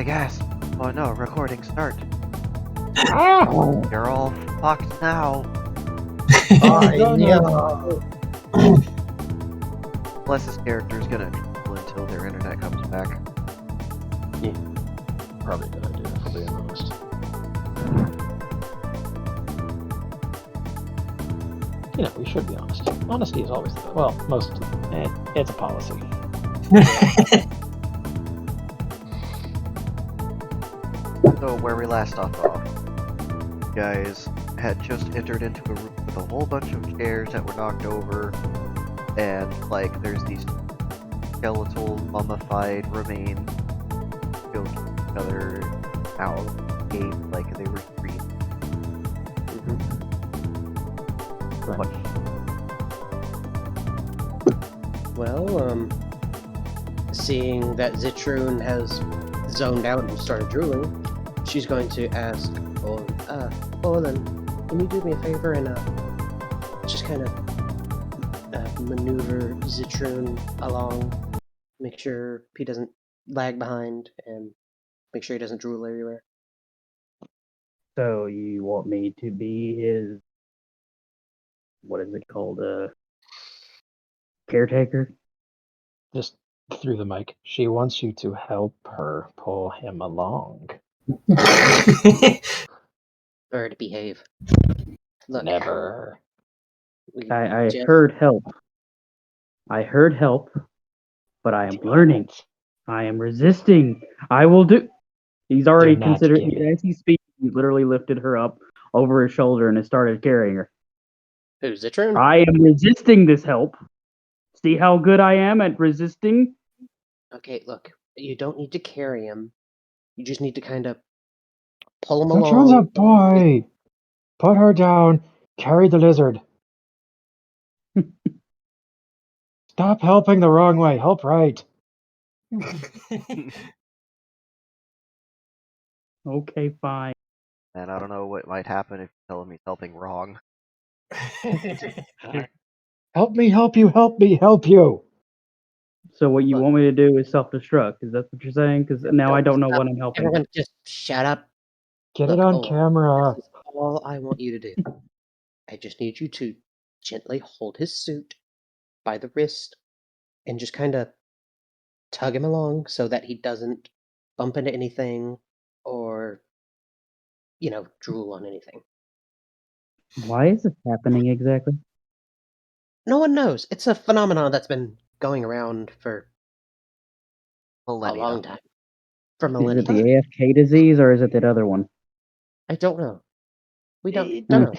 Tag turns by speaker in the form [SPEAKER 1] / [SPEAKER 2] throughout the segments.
[SPEAKER 1] Hey guys. Oh no, recording start.
[SPEAKER 2] Oh,
[SPEAKER 1] You're all fucked now.
[SPEAKER 2] no.
[SPEAKER 1] Plus this character's gonna trouble until their internet comes back.
[SPEAKER 3] Probably a good idea, if we're being honest. You know, we should be honest. Honesty is always the well, most it's a policy.
[SPEAKER 1] So where we last left off, you guys had just entered into a room with a whole bunch of chairs that were knocked over, and like there's these skeletal mummified remains choking each other out, like they were free. What?
[SPEAKER 4] Well, seeing that Zitrun has zoned out and started drooling, she's going to ask Olin, can you do me a favor and just kind of maneuver Zitrun along, make sure he doesn't lag behind, and make sure he doesn't drool everywhere.
[SPEAKER 2] So you want me to be his, what is it called, caretaker?
[SPEAKER 3] Just through the mic. She wants you to help her pull him along.
[SPEAKER 4] Or to behave. Look,
[SPEAKER 3] Never.
[SPEAKER 2] I
[SPEAKER 4] just-
[SPEAKER 2] heard help. I heard help, but I am learning. I am resisting. I will do. He's already
[SPEAKER 3] Do not
[SPEAKER 2] considered,
[SPEAKER 3] give it.
[SPEAKER 2] as he speaks, he literally lifted her up over his shoulder and has started carrying her.
[SPEAKER 4] Who, Zitrun?
[SPEAKER 2] I am resisting this help. See how good I am at resisting?
[SPEAKER 4] Okay, look, you don't need to carry him. You just need to kind of pull him
[SPEAKER 3] Zitrun's
[SPEAKER 4] along.
[SPEAKER 3] a boy. Put her down. Carry the lizard. Stop helping the wrong way. Help right.
[SPEAKER 2] Okay, fine.
[SPEAKER 1] And I don't know what might happen if you tell him he's helping wrong.
[SPEAKER 3] Help me, help you, help me, help you.
[SPEAKER 2] So what you
[SPEAKER 4] Look.
[SPEAKER 2] want me to do is self-destruct? Is that what you're saying? Because now I don't know what I'm helping.
[SPEAKER 4] Everyone, just shut up.
[SPEAKER 3] Get
[SPEAKER 4] Look,
[SPEAKER 3] it on
[SPEAKER 4] Olin,
[SPEAKER 3] camera.
[SPEAKER 4] This is all I want you to do. I just need you to gently hold his suit by the wrist and just kind of tug him along so that he doesn't bump into anything or, drool on anything.
[SPEAKER 2] Why is this happening exactly?
[SPEAKER 4] No one knows. It's a phenomenon that's been going around for
[SPEAKER 1] Millennia.
[SPEAKER 4] a long time. For
[SPEAKER 2] Is
[SPEAKER 4] millennia.
[SPEAKER 2] it the AFK disease or is it that other one?
[SPEAKER 4] I don't know. We don't
[SPEAKER 3] It-
[SPEAKER 4] know.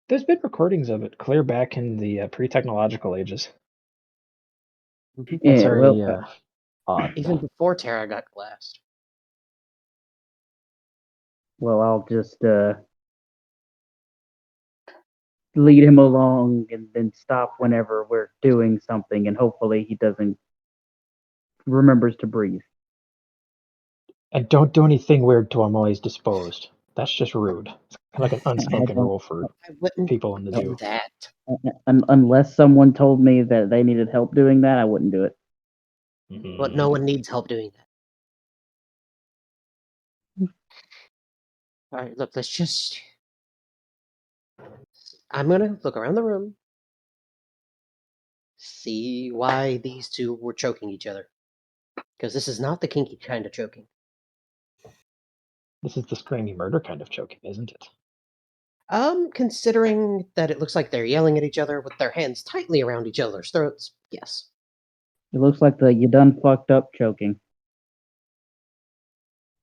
[SPEAKER 3] There's been recordings of it clear back in the pre-technological ages. That's
[SPEAKER 2] Yeah,
[SPEAKER 3] very
[SPEAKER 2] well,
[SPEAKER 3] odd.
[SPEAKER 4] Even before Terra got glassed.
[SPEAKER 2] well, I'll just lead him along and then stop whenever we're doing something, and hopefully he doesn't remembers to breathe.
[SPEAKER 3] And don't do anything weird to him while he's disposed. That's just rude. It's kind of like an unspoken
[SPEAKER 2] don't-
[SPEAKER 3] rule for
[SPEAKER 4] I wouldn't
[SPEAKER 3] people in the
[SPEAKER 4] do
[SPEAKER 3] zoo.
[SPEAKER 4] that.
[SPEAKER 2] Unless someone told me that they needed help doing that, I wouldn't do it.
[SPEAKER 4] But no one needs help doing that. Alright, look, let's just... I'm gonna look around the room. See why these two were choking each other. Because this is not the kinky kind of choking.
[SPEAKER 3] This is the screamy murder kind of choking, isn't it?
[SPEAKER 4] Considering that it looks like they're yelling at each other with their hands tightly around each other's throats, yes.
[SPEAKER 2] It looks like the you done fucked up choking.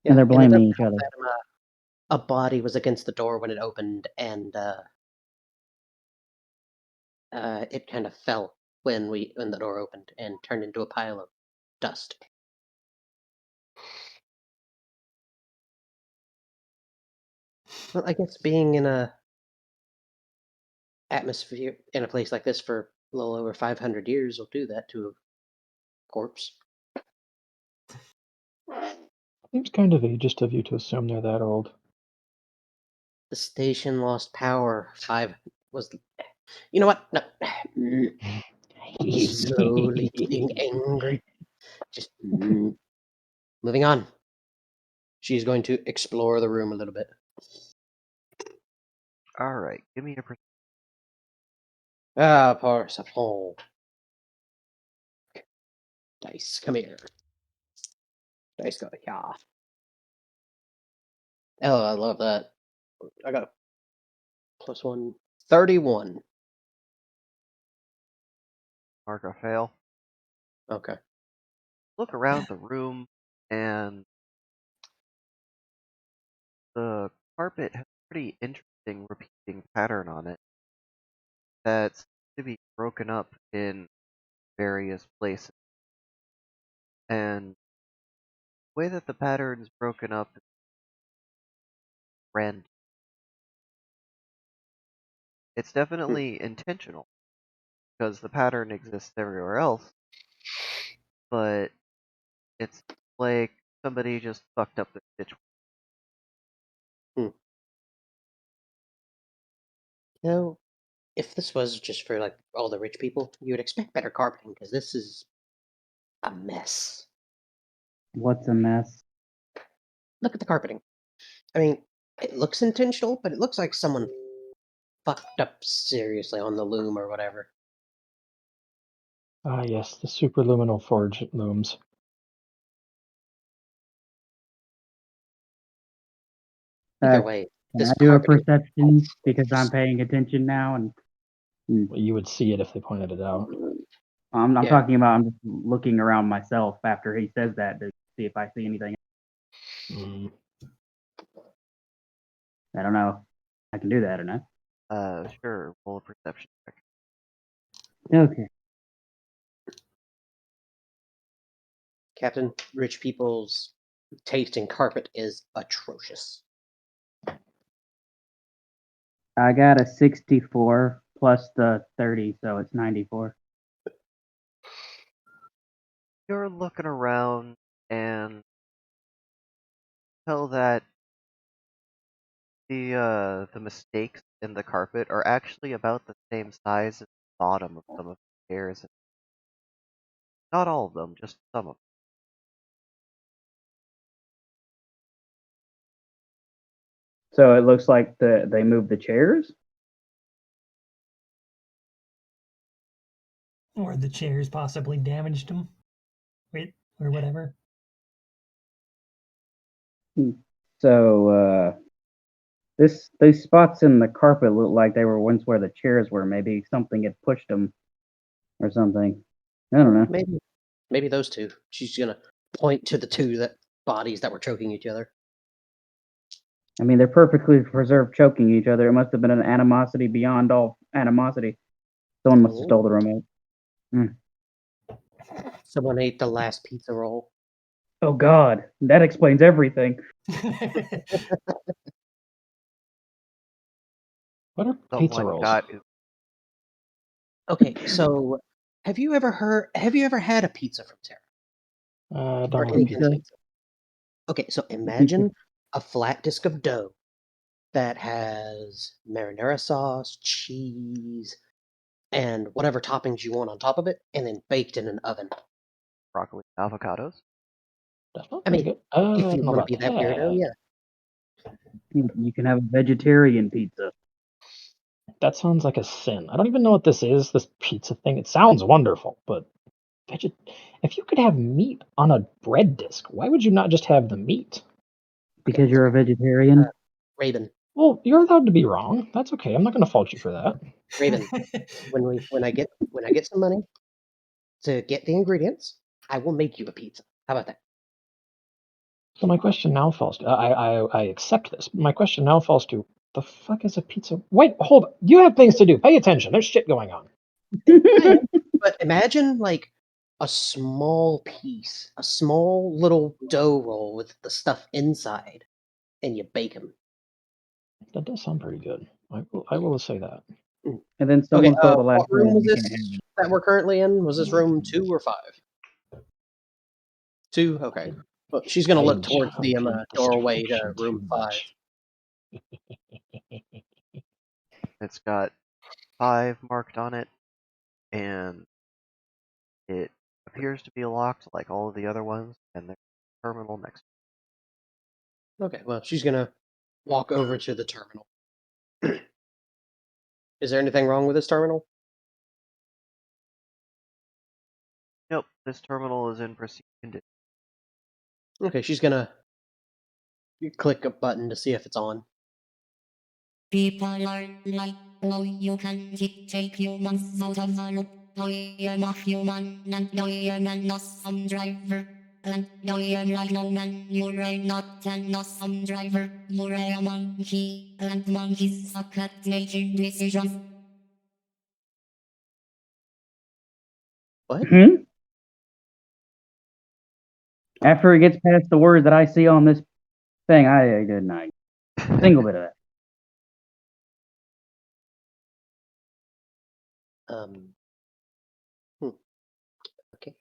[SPEAKER 2] And they're
[SPEAKER 4] it
[SPEAKER 2] blaming
[SPEAKER 4] doesn't
[SPEAKER 2] each
[SPEAKER 4] help
[SPEAKER 2] other.
[SPEAKER 4] that, a body was against the door when it opened, and it kind of fell when the door opened and turned into a pile of dust. Well, I guess being in a atmosphere in a place like this for a little over 500 years will do that to a corpse.
[SPEAKER 3] Seems kind of ageist of you to assume they're that old.
[SPEAKER 4] The station lost power. You know what? No. Slowly getting angry. Just moving on. She's going to explore the room a little bit.
[SPEAKER 1] Alright, give me a
[SPEAKER 4] Perception. Dice, come here. Dice go, yeah. Oh, I love that. I got a +1. 31.
[SPEAKER 1] mark a fail.
[SPEAKER 4] Okay.
[SPEAKER 1] Look around the room, and the carpet has a pretty interesting repeating pattern on it that seems to be broken up in various places. And the way that the pattern's broken up is random. It's definitely intentional, because the pattern exists everywhere else, but it's like somebody just fucked up the stitch.
[SPEAKER 4] You know, if this was just for like all the rich people, you would expect better carpeting because this is a mess.
[SPEAKER 2] What's a mess?
[SPEAKER 4] Look at the carpeting. I mean, it looks intentional, but it looks like someone fucked up seriously on the loom or whatever.
[SPEAKER 3] Ah, yes, the superluminal forge looms.
[SPEAKER 4] Either way,
[SPEAKER 2] Can
[SPEAKER 4] this
[SPEAKER 2] I do a
[SPEAKER 4] carpeting.
[SPEAKER 2] perception because I'm paying attention now? And
[SPEAKER 3] Well, you would see it if they pointed it out.
[SPEAKER 2] I'm
[SPEAKER 4] Yeah.
[SPEAKER 2] talking about I'm just looking around myself after he says that to see if I see anything.
[SPEAKER 3] Mm.
[SPEAKER 2] I don't know. I can do that or not.
[SPEAKER 1] Sure, roll a perception check.
[SPEAKER 2] Okay.
[SPEAKER 4] Captain, rich people's taste in carpet is atrocious.
[SPEAKER 2] I got a 64 plus the 30, so it's 94.
[SPEAKER 1] You're looking around and tell that the mistakes in the carpet are actually about the same size as the bottom of some of the chairs. Not all of them, just some of them.
[SPEAKER 2] So it looks like they moved the chairs.
[SPEAKER 5] Or the chairs possibly damaged him. Wait, or whatever.
[SPEAKER 2] So these spots in the carpet look like they were once where the chairs were. Maybe something had pushed them or something. I don't know.
[SPEAKER 4] Maybe those two. She's gonna point to the two bodies that were choking each other.
[SPEAKER 2] I mean, they're perfectly preserved choking each other. It must have been an animosity beyond all animosity. Someone must have stole the remote.
[SPEAKER 4] Someone ate the last pizza roll.
[SPEAKER 2] Oh God, that explains everything.
[SPEAKER 3] What are pizza
[SPEAKER 1] Someone
[SPEAKER 3] rolls?
[SPEAKER 1] got
[SPEAKER 4] Okay, so have you ever had a pizza from Terra?
[SPEAKER 3] I don't
[SPEAKER 4] Or
[SPEAKER 3] know what
[SPEAKER 4] any
[SPEAKER 3] pizza.
[SPEAKER 4] kind of pizza? Okay, so imagine a flat disk of dough that has marinara sauce, cheese, and whatever toppings you want on top of it, and then baked in an oven.
[SPEAKER 1] broccoli and avocados.
[SPEAKER 3] That's not
[SPEAKER 4] I
[SPEAKER 3] pretty
[SPEAKER 4] mean,
[SPEAKER 3] good. I
[SPEAKER 4] if
[SPEAKER 3] don't
[SPEAKER 4] you
[SPEAKER 3] know
[SPEAKER 4] want to
[SPEAKER 3] about
[SPEAKER 4] be that weirdo,
[SPEAKER 3] that.
[SPEAKER 4] yeah.
[SPEAKER 2] You can have a vegetarian pizza.
[SPEAKER 3] That sounds like a sin. I don't even know what this is, this pizza thing. It sounds wonderful, but if you could have meat on a bread disc, why would you not just have the meat?
[SPEAKER 2] Because you're a vegetarian.
[SPEAKER 4] Raven,
[SPEAKER 3] Well, you're allowed to be wrong. That's okay. I'm not going to fault you for that.
[SPEAKER 4] Raven. When I get some money to get the ingredients, I will make you a pizza. How about that?
[SPEAKER 3] So my question now falls to, I accept this. My question now falls to, the fuck is a pizza? Wait, hold on. You have things to do. Pay attention. There's shit going on.
[SPEAKER 4] But imagine like a small piece, a small little dough roll with the stuff inside, and you bake them.
[SPEAKER 3] That does sound pretty good. I will say that.
[SPEAKER 2] And then
[SPEAKER 4] Okay,
[SPEAKER 2] someone stole the last
[SPEAKER 4] what room
[SPEAKER 2] one.
[SPEAKER 4] was
[SPEAKER 2] You
[SPEAKER 4] this
[SPEAKER 2] can't have it.
[SPEAKER 4] that we're currently in? Was this room 2 or 5? 2? Okay. Well, she's gonna
[SPEAKER 3] I
[SPEAKER 4] look towards the
[SPEAKER 3] enjoy
[SPEAKER 4] doorway to
[SPEAKER 3] destruction
[SPEAKER 4] room
[SPEAKER 3] too
[SPEAKER 4] 5.
[SPEAKER 3] much.
[SPEAKER 1] It's got 5 marked on it, and it appears to be locked like all of the other ones, and there's a terminal next to
[SPEAKER 4] Okay, well, she's gonna walk over to the terminal. Is there anything wrong with this terminal?
[SPEAKER 1] Nope, this terminal is in pristine condition.
[SPEAKER 4] Okay, she's gonna click a button to see if it's on.
[SPEAKER 6] People are like, oh, you can take humans out of the loop. I am a human and I am an awesome driver. And I am like no man, you're not an awesome driver. You're a monkey, and monkeys suck at making decisions.
[SPEAKER 4] What?
[SPEAKER 2] Hmm? After it gets past the word that I see on this thing, I did not single bit of that.
[SPEAKER 4] Um. hmm, Okay.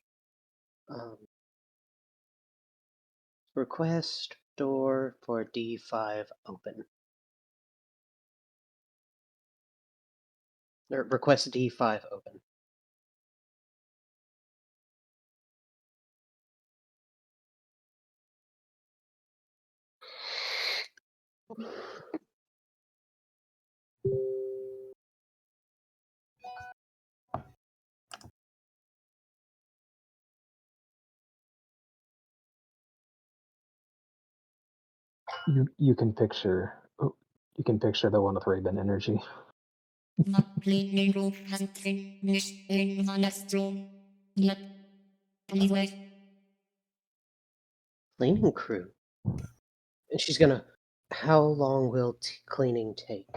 [SPEAKER 4] Request door for D5 open. Or request D5 open.
[SPEAKER 3] You can picture the one with Ray-Ban energy.
[SPEAKER 6] The cleaning roof hasn't finished in the next room yet. Please wait.
[SPEAKER 4] Cleaning crew. And she's gonna. How long will cleaning take?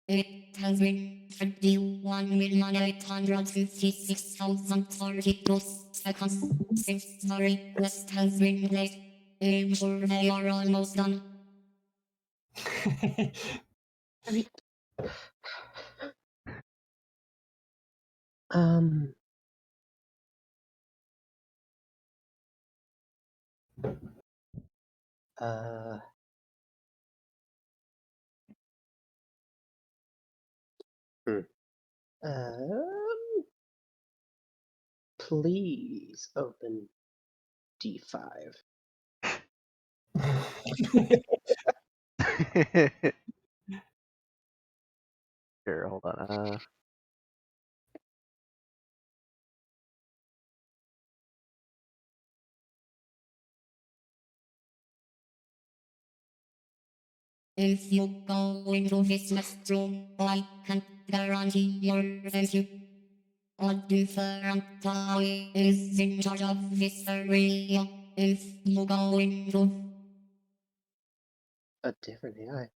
[SPEAKER 6] It has been 21,856,042 seconds since the request has been placed. I'm sure they are almost done.
[SPEAKER 4] I mean, um. Uh. Please open D5.
[SPEAKER 1] Here, hold on.
[SPEAKER 6] If you go into this restroom, I can't guarantee your safety. A different guy is in charge of this area. If you go into
[SPEAKER 4] A different AI.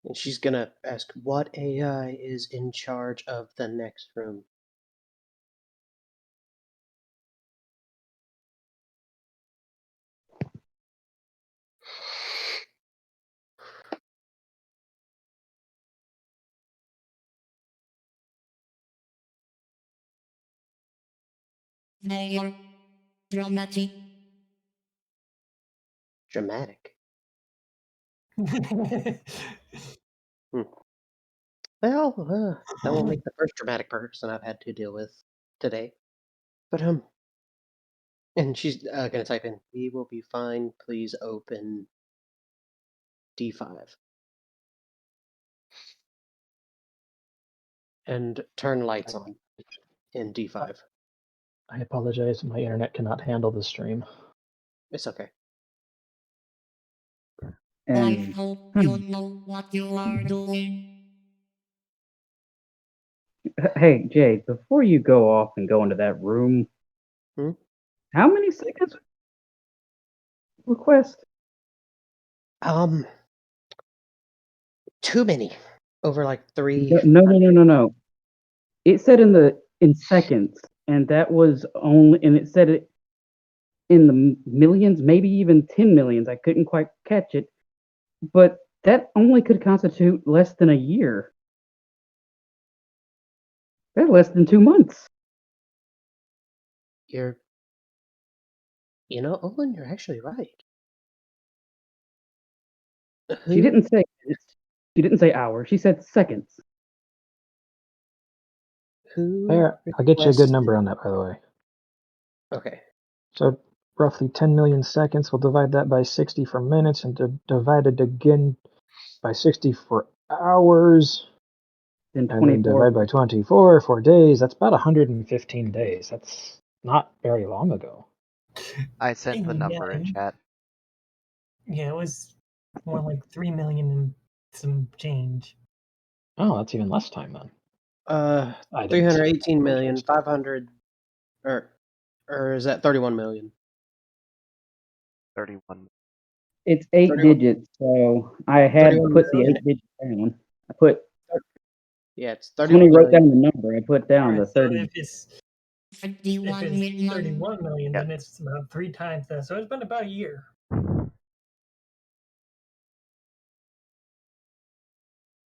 [SPEAKER 4] And she's gonna ask what AI is in charge of the next room.
[SPEAKER 6] there, dramatic.
[SPEAKER 4] Dramatic. Well, that won't make the first dramatic person I've had to deal with today. But and she's gonna type in, "We will be fine. Please open D5 and turn lights on in D5."
[SPEAKER 3] I apologize, my internet cannot handle the stream.
[SPEAKER 4] It's okay.
[SPEAKER 6] I
[SPEAKER 2] And
[SPEAKER 6] hope you know what you are doing.
[SPEAKER 2] hey, Jay, before you go off and go into that room,
[SPEAKER 4] Hmm?
[SPEAKER 2] how many seconds request?
[SPEAKER 4] Too many. Over like three.
[SPEAKER 2] No. It said in seconds, and that was only, and it said it in the millions, maybe even 10 millions. I couldn't quite catch it, but that only could constitute less than a year. That's less than 2 months.
[SPEAKER 4] You know, Olin, you're actually right.
[SPEAKER 2] She didn't say she didn't say hours. She said seconds.
[SPEAKER 4] Who?
[SPEAKER 3] There, I'll get you a good
[SPEAKER 4] requested-
[SPEAKER 3] number on that, by the way.
[SPEAKER 4] Okay.
[SPEAKER 3] So roughly 10 million seconds. We'll divide that by 60 for minutes, and divide it again by 60 for hours.
[SPEAKER 2] Then
[SPEAKER 3] And then
[SPEAKER 2] 24.
[SPEAKER 3] divide by 24 for days. That's about 115 days. That's not very long ago.
[SPEAKER 1] I sent the number in chat.
[SPEAKER 5] Yeah, it was more like 3 million and some change.
[SPEAKER 3] Oh, that's even less time then. I didn't see
[SPEAKER 4] 318
[SPEAKER 3] that.
[SPEAKER 4] million,
[SPEAKER 3] Interesting.
[SPEAKER 4] 500, or is that 31 million?
[SPEAKER 1] 31.
[SPEAKER 2] It's 8
[SPEAKER 4] 31
[SPEAKER 2] digits, so I had
[SPEAKER 4] 31
[SPEAKER 2] put the
[SPEAKER 4] million.
[SPEAKER 2] 8 digits down. I put
[SPEAKER 4] Yeah, it's
[SPEAKER 2] when
[SPEAKER 4] 31
[SPEAKER 2] he wrote
[SPEAKER 4] million.
[SPEAKER 2] down the number, I put down the
[SPEAKER 5] Alright, so
[SPEAKER 2] 30.
[SPEAKER 5] if it's
[SPEAKER 6] 31 million.
[SPEAKER 5] 31 million,
[SPEAKER 1] Yeah.
[SPEAKER 5] then it's about 3 times that. So it's been about a year.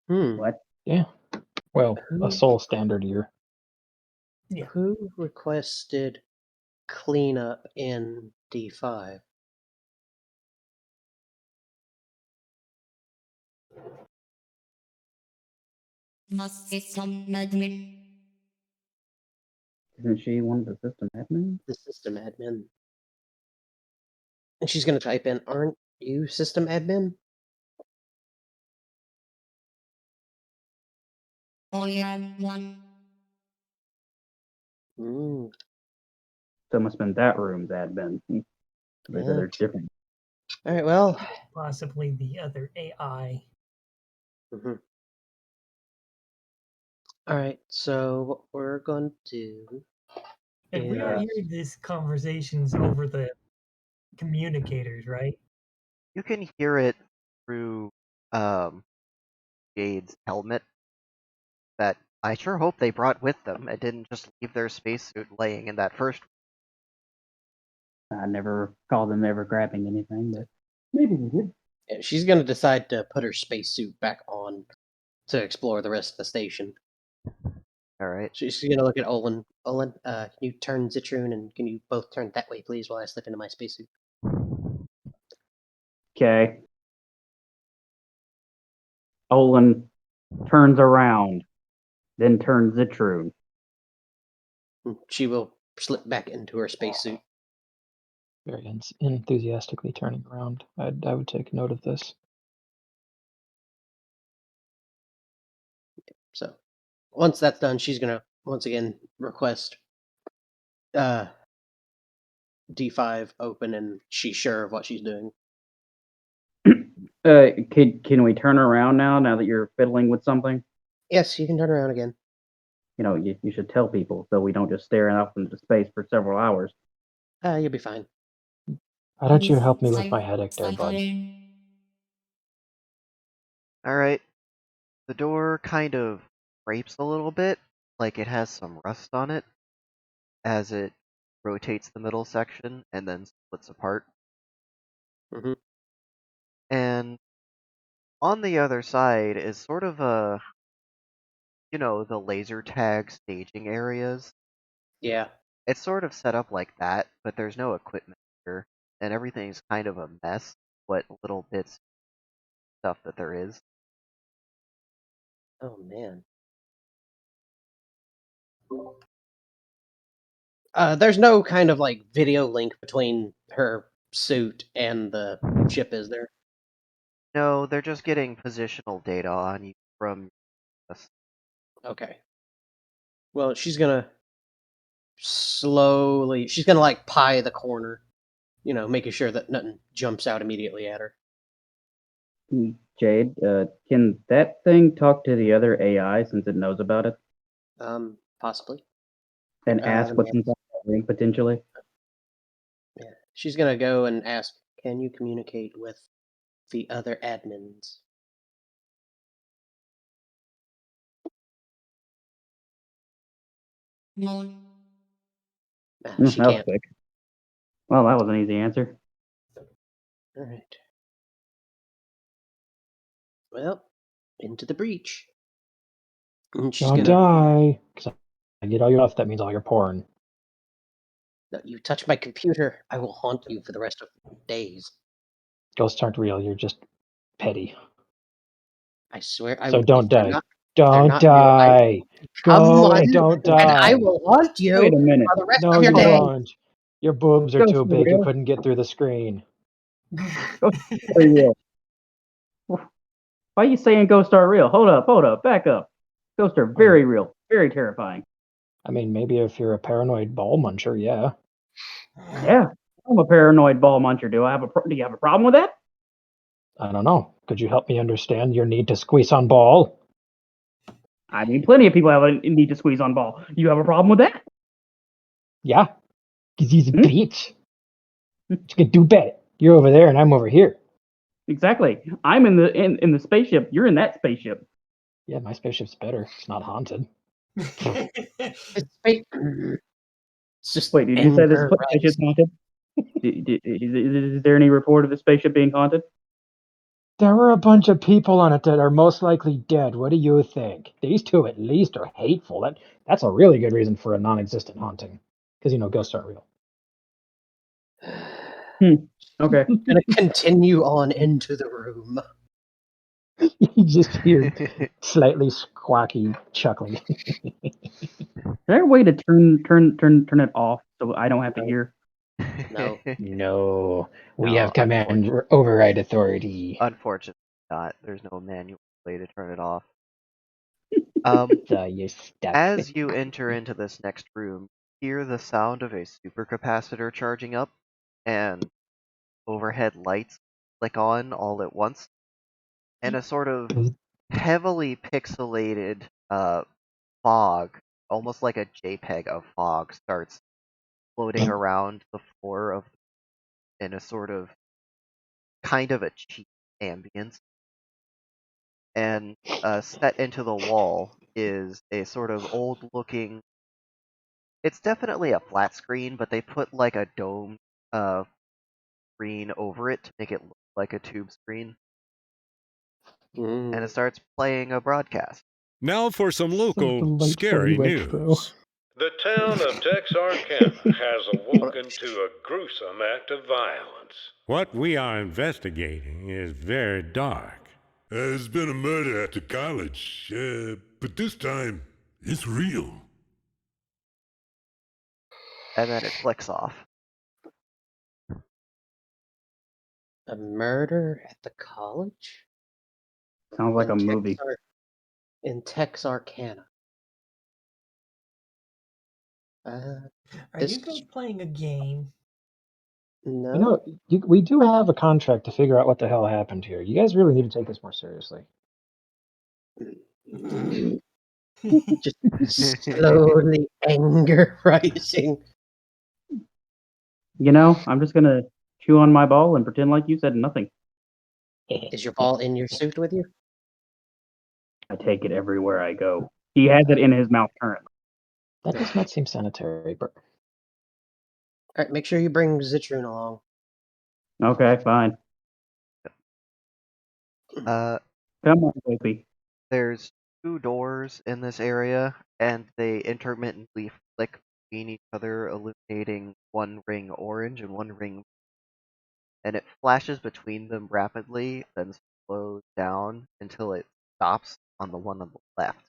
[SPEAKER 2] What?
[SPEAKER 3] Yeah. Well,
[SPEAKER 4] Who-
[SPEAKER 3] a soul standard year.
[SPEAKER 5] Yeah.
[SPEAKER 4] Who requested cleanup in D5?
[SPEAKER 6] Must system admin.
[SPEAKER 2] Isn't she one of the system admins?
[SPEAKER 4] The system admin. And she's going to type in, aren't you system admin?
[SPEAKER 6] I am one.
[SPEAKER 4] Mm,
[SPEAKER 2] So it must have been that room's admin. Because
[SPEAKER 4] yeah.
[SPEAKER 2] they're different.
[SPEAKER 4] All right, well.
[SPEAKER 5] Possibly the other AI.
[SPEAKER 4] Mhm. All right, so what we're going to do
[SPEAKER 5] And we are
[SPEAKER 4] is.
[SPEAKER 5] hearing these conversations over the communicators, right?
[SPEAKER 1] You can hear it through Jade's helmet that I sure hope they brought with them and didn't just leave their spacesuit laying in that first.
[SPEAKER 2] I never called them ever grabbing anything, but maybe they did.
[SPEAKER 4] Yeah, she's going to decide to put her spacesuit back on to explore the rest of the station.
[SPEAKER 1] All right.
[SPEAKER 4] She's going to look at Olin. Olin, can you turn Zitrune and can you both turn that way, please, while I slip into my spacesuit?
[SPEAKER 2] Okay. Olin turns around, then turns Zitrune.
[SPEAKER 4] She will slip back into her spacesuit.
[SPEAKER 3] Very enthusiastically turning around. I would take note of this.
[SPEAKER 4] So once that's done, she's going to once again request D5 open, and she's sure of what she's doing.
[SPEAKER 2] Can we turn around now that you're fiddling with something?
[SPEAKER 4] Yes, you can turn around again.
[SPEAKER 2] You know, you should tell people so we don't just stare off into space for several hours.
[SPEAKER 4] You'll be fine.
[SPEAKER 3] Why don't you help me with my headache there, bud?
[SPEAKER 1] All right. The door kind of scrapes a little bit, like it has some rust on it, as it rotates the middle section and then splits apart.
[SPEAKER 4] Mhm.
[SPEAKER 1] And on the other side is sort of the laser tag staging areas.
[SPEAKER 4] Yeah.
[SPEAKER 1] It's sort of set up like that, but there's no equipment here, and everything's kind of a mess. What little bits of stuff that there is.
[SPEAKER 4] Oh man. There's no kind of like video link between her suit and the ship, is there?
[SPEAKER 1] No, they're just getting positional data on you from us.
[SPEAKER 4] Okay. Well, she's gonna slowly. She's gonna like pie the corner, making sure that nothing jumps out immediately at her.
[SPEAKER 2] Jade, can that thing talk to the other AI since it knows about it
[SPEAKER 4] Possibly.
[SPEAKER 2] and ask
[SPEAKER 4] Let me
[SPEAKER 2] what's inside that ring potentially?
[SPEAKER 4] Yeah. She's gonna go and ask, "Can you communicate with the other admins?"
[SPEAKER 6] No.
[SPEAKER 4] She
[SPEAKER 2] That was
[SPEAKER 4] can't.
[SPEAKER 2] quick. Well, that was an easy answer.
[SPEAKER 4] All right. Well, into the breach. And she's
[SPEAKER 3] Don't
[SPEAKER 4] gonna.
[SPEAKER 3] die. Because I get all your stuff. That means all your porn.
[SPEAKER 4] No, you touch my computer, I will haunt you for the rest of days.
[SPEAKER 3] Ghosts aren't real. You're just petty.
[SPEAKER 4] I swear,
[SPEAKER 3] So don't die.
[SPEAKER 4] They're
[SPEAKER 3] Don't
[SPEAKER 4] not real.
[SPEAKER 3] die.
[SPEAKER 4] Come
[SPEAKER 3] Go
[SPEAKER 4] on,
[SPEAKER 3] and don't
[SPEAKER 4] and I
[SPEAKER 3] die.
[SPEAKER 4] will haunt you
[SPEAKER 2] Wait a minute.
[SPEAKER 4] for the rest
[SPEAKER 3] No,
[SPEAKER 4] of your
[SPEAKER 3] you
[SPEAKER 4] day.
[SPEAKER 3] won't. Your boobs are
[SPEAKER 2] Ghost
[SPEAKER 3] too
[SPEAKER 2] are
[SPEAKER 3] big. You
[SPEAKER 2] real.
[SPEAKER 3] couldn't get through the screen.
[SPEAKER 2] Very real. Why are you saying ghosts are real? Hold up, back up. Ghosts are very real, very terrifying.
[SPEAKER 3] I mean, maybe if you're a paranoid ball muncher, yeah.
[SPEAKER 2] Yeah, I'm a paranoid ball muncher. Do you have a problem with that?
[SPEAKER 3] I don't know. Could you help me understand your need to squeeze on ball?
[SPEAKER 2] I mean, plenty of people have a need to squeeze on ball. You have a problem with that?
[SPEAKER 3] Yeah, because he's a
[SPEAKER 2] Hmm?
[SPEAKER 3] bitch. You can do better. You're over there and I'm over here.
[SPEAKER 2] Exactly. I'm in the spaceship. You're in that spaceship.
[SPEAKER 3] Yeah, my spaceship's better. It's not haunted.
[SPEAKER 4] It's just
[SPEAKER 2] Wait, did you say this
[SPEAKER 4] anger
[SPEAKER 2] spaceship's
[SPEAKER 4] rising.
[SPEAKER 2] haunted? Is there any report of the spaceship being haunted?
[SPEAKER 3] There were a bunch of people on it that are most likely dead. What do you think? These two at least are hateful. That's a really good reason for a non-existent haunting. Because, ghosts aren't real.
[SPEAKER 2] Okay.
[SPEAKER 4] Gonna continue on into the room.
[SPEAKER 3] You just hear slightly squawky chuckling.
[SPEAKER 2] Is there a way to turn it off so I don't have to hear?
[SPEAKER 4] No.
[SPEAKER 3] No, we
[SPEAKER 1] No,
[SPEAKER 3] have command override authority.
[SPEAKER 1] Unfortunately not. There's no manual way to turn it off.
[SPEAKER 3] So you're stuck.
[SPEAKER 1] As you enter into this next room, hear the sound of a supercapacitor charging up, and overhead lights flick on all at once, and a sort of heavily pixelated fog, almost like a JPEG of fog, starts floating around the floor of in a sort of kind of a cheap ambience. And set into the wall is a sort of old looking, it's definitely a flat screen, but they put like a dome screen over it to make it look like a tube screen, and it starts playing a broadcast.
[SPEAKER 7] Now for some
[SPEAKER 3] So
[SPEAKER 7] local
[SPEAKER 3] delightfully
[SPEAKER 7] scary
[SPEAKER 3] retro.
[SPEAKER 7] news. The town of Texarkana has awoken to a gruesome act of violence. What we are investigating is very dark.
[SPEAKER 8] There's been a murder at the college, but this time it's real.
[SPEAKER 1] And then it flicks off.
[SPEAKER 4] A murder at the college?
[SPEAKER 2] Sounds like a movie.
[SPEAKER 4] In Texarkana.
[SPEAKER 5] Are
[SPEAKER 4] This-
[SPEAKER 5] you guys playing a game?
[SPEAKER 4] No.
[SPEAKER 3] We do have a contract to figure out what the hell happened here. You guys really need to take this more seriously.
[SPEAKER 4] Just slowly anger rising.
[SPEAKER 2] I'm just gonna chew on my ball and pretend like you said nothing.
[SPEAKER 4] Is your ball in your suit with you?
[SPEAKER 2] I take it everywhere I go. He has it in his mouth currently.
[SPEAKER 3] That does not seem sanitary, but
[SPEAKER 4] Alright, make sure you bring Zitrone along.
[SPEAKER 2] Okay, fine.
[SPEAKER 1] Uh,
[SPEAKER 2] Come on, Sophie.
[SPEAKER 1] there's 2 doors in this area, and they intermittently flick between each other, illuminating one ring orange and one ring, and it flashes between them rapidly, then slows down until it stops on the one on the left.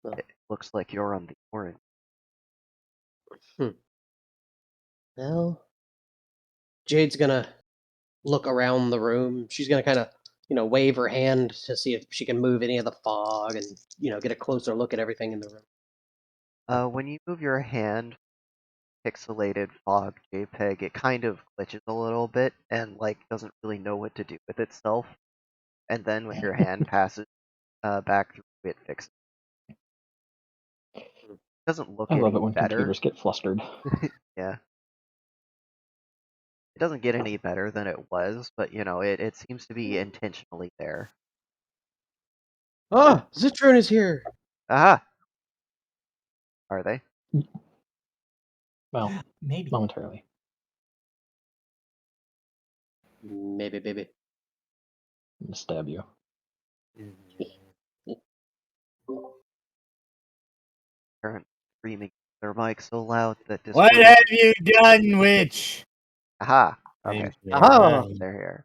[SPEAKER 4] Oh.
[SPEAKER 1] It looks like you're on the orange.
[SPEAKER 4] Well, Jade's gonna look around the room. She's gonna kind of, wave her hand to see if she can move any of the fog and, get a closer look at everything in the room.
[SPEAKER 1] When you move your hand, pixelated fog JPEG, it kind of glitches a little bit and doesn't really know what to do with itself. And then when your hand passes back through, it fixes. It doesn't look
[SPEAKER 3] I love
[SPEAKER 1] any
[SPEAKER 3] it when
[SPEAKER 1] better.
[SPEAKER 3] computers get flustered.
[SPEAKER 1] Yeah. It doesn't get any better than it was, but it seems to be intentionally there.
[SPEAKER 4] Ah, Zitrone is here.
[SPEAKER 1] Aha! Are they?
[SPEAKER 3] Well,
[SPEAKER 5] Maybe.
[SPEAKER 3] momentarily.
[SPEAKER 4] Maybe, baby.
[SPEAKER 3] I'm gonna stab you.
[SPEAKER 1] Current screaming their mic so loud that
[SPEAKER 9] What
[SPEAKER 1] Discord.
[SPEAKER 9] have you done, witch?
[SPEAKER 1] Aha! Okay,
[SPEAKER 4] Aha!
[SPEAKER 1] they're here.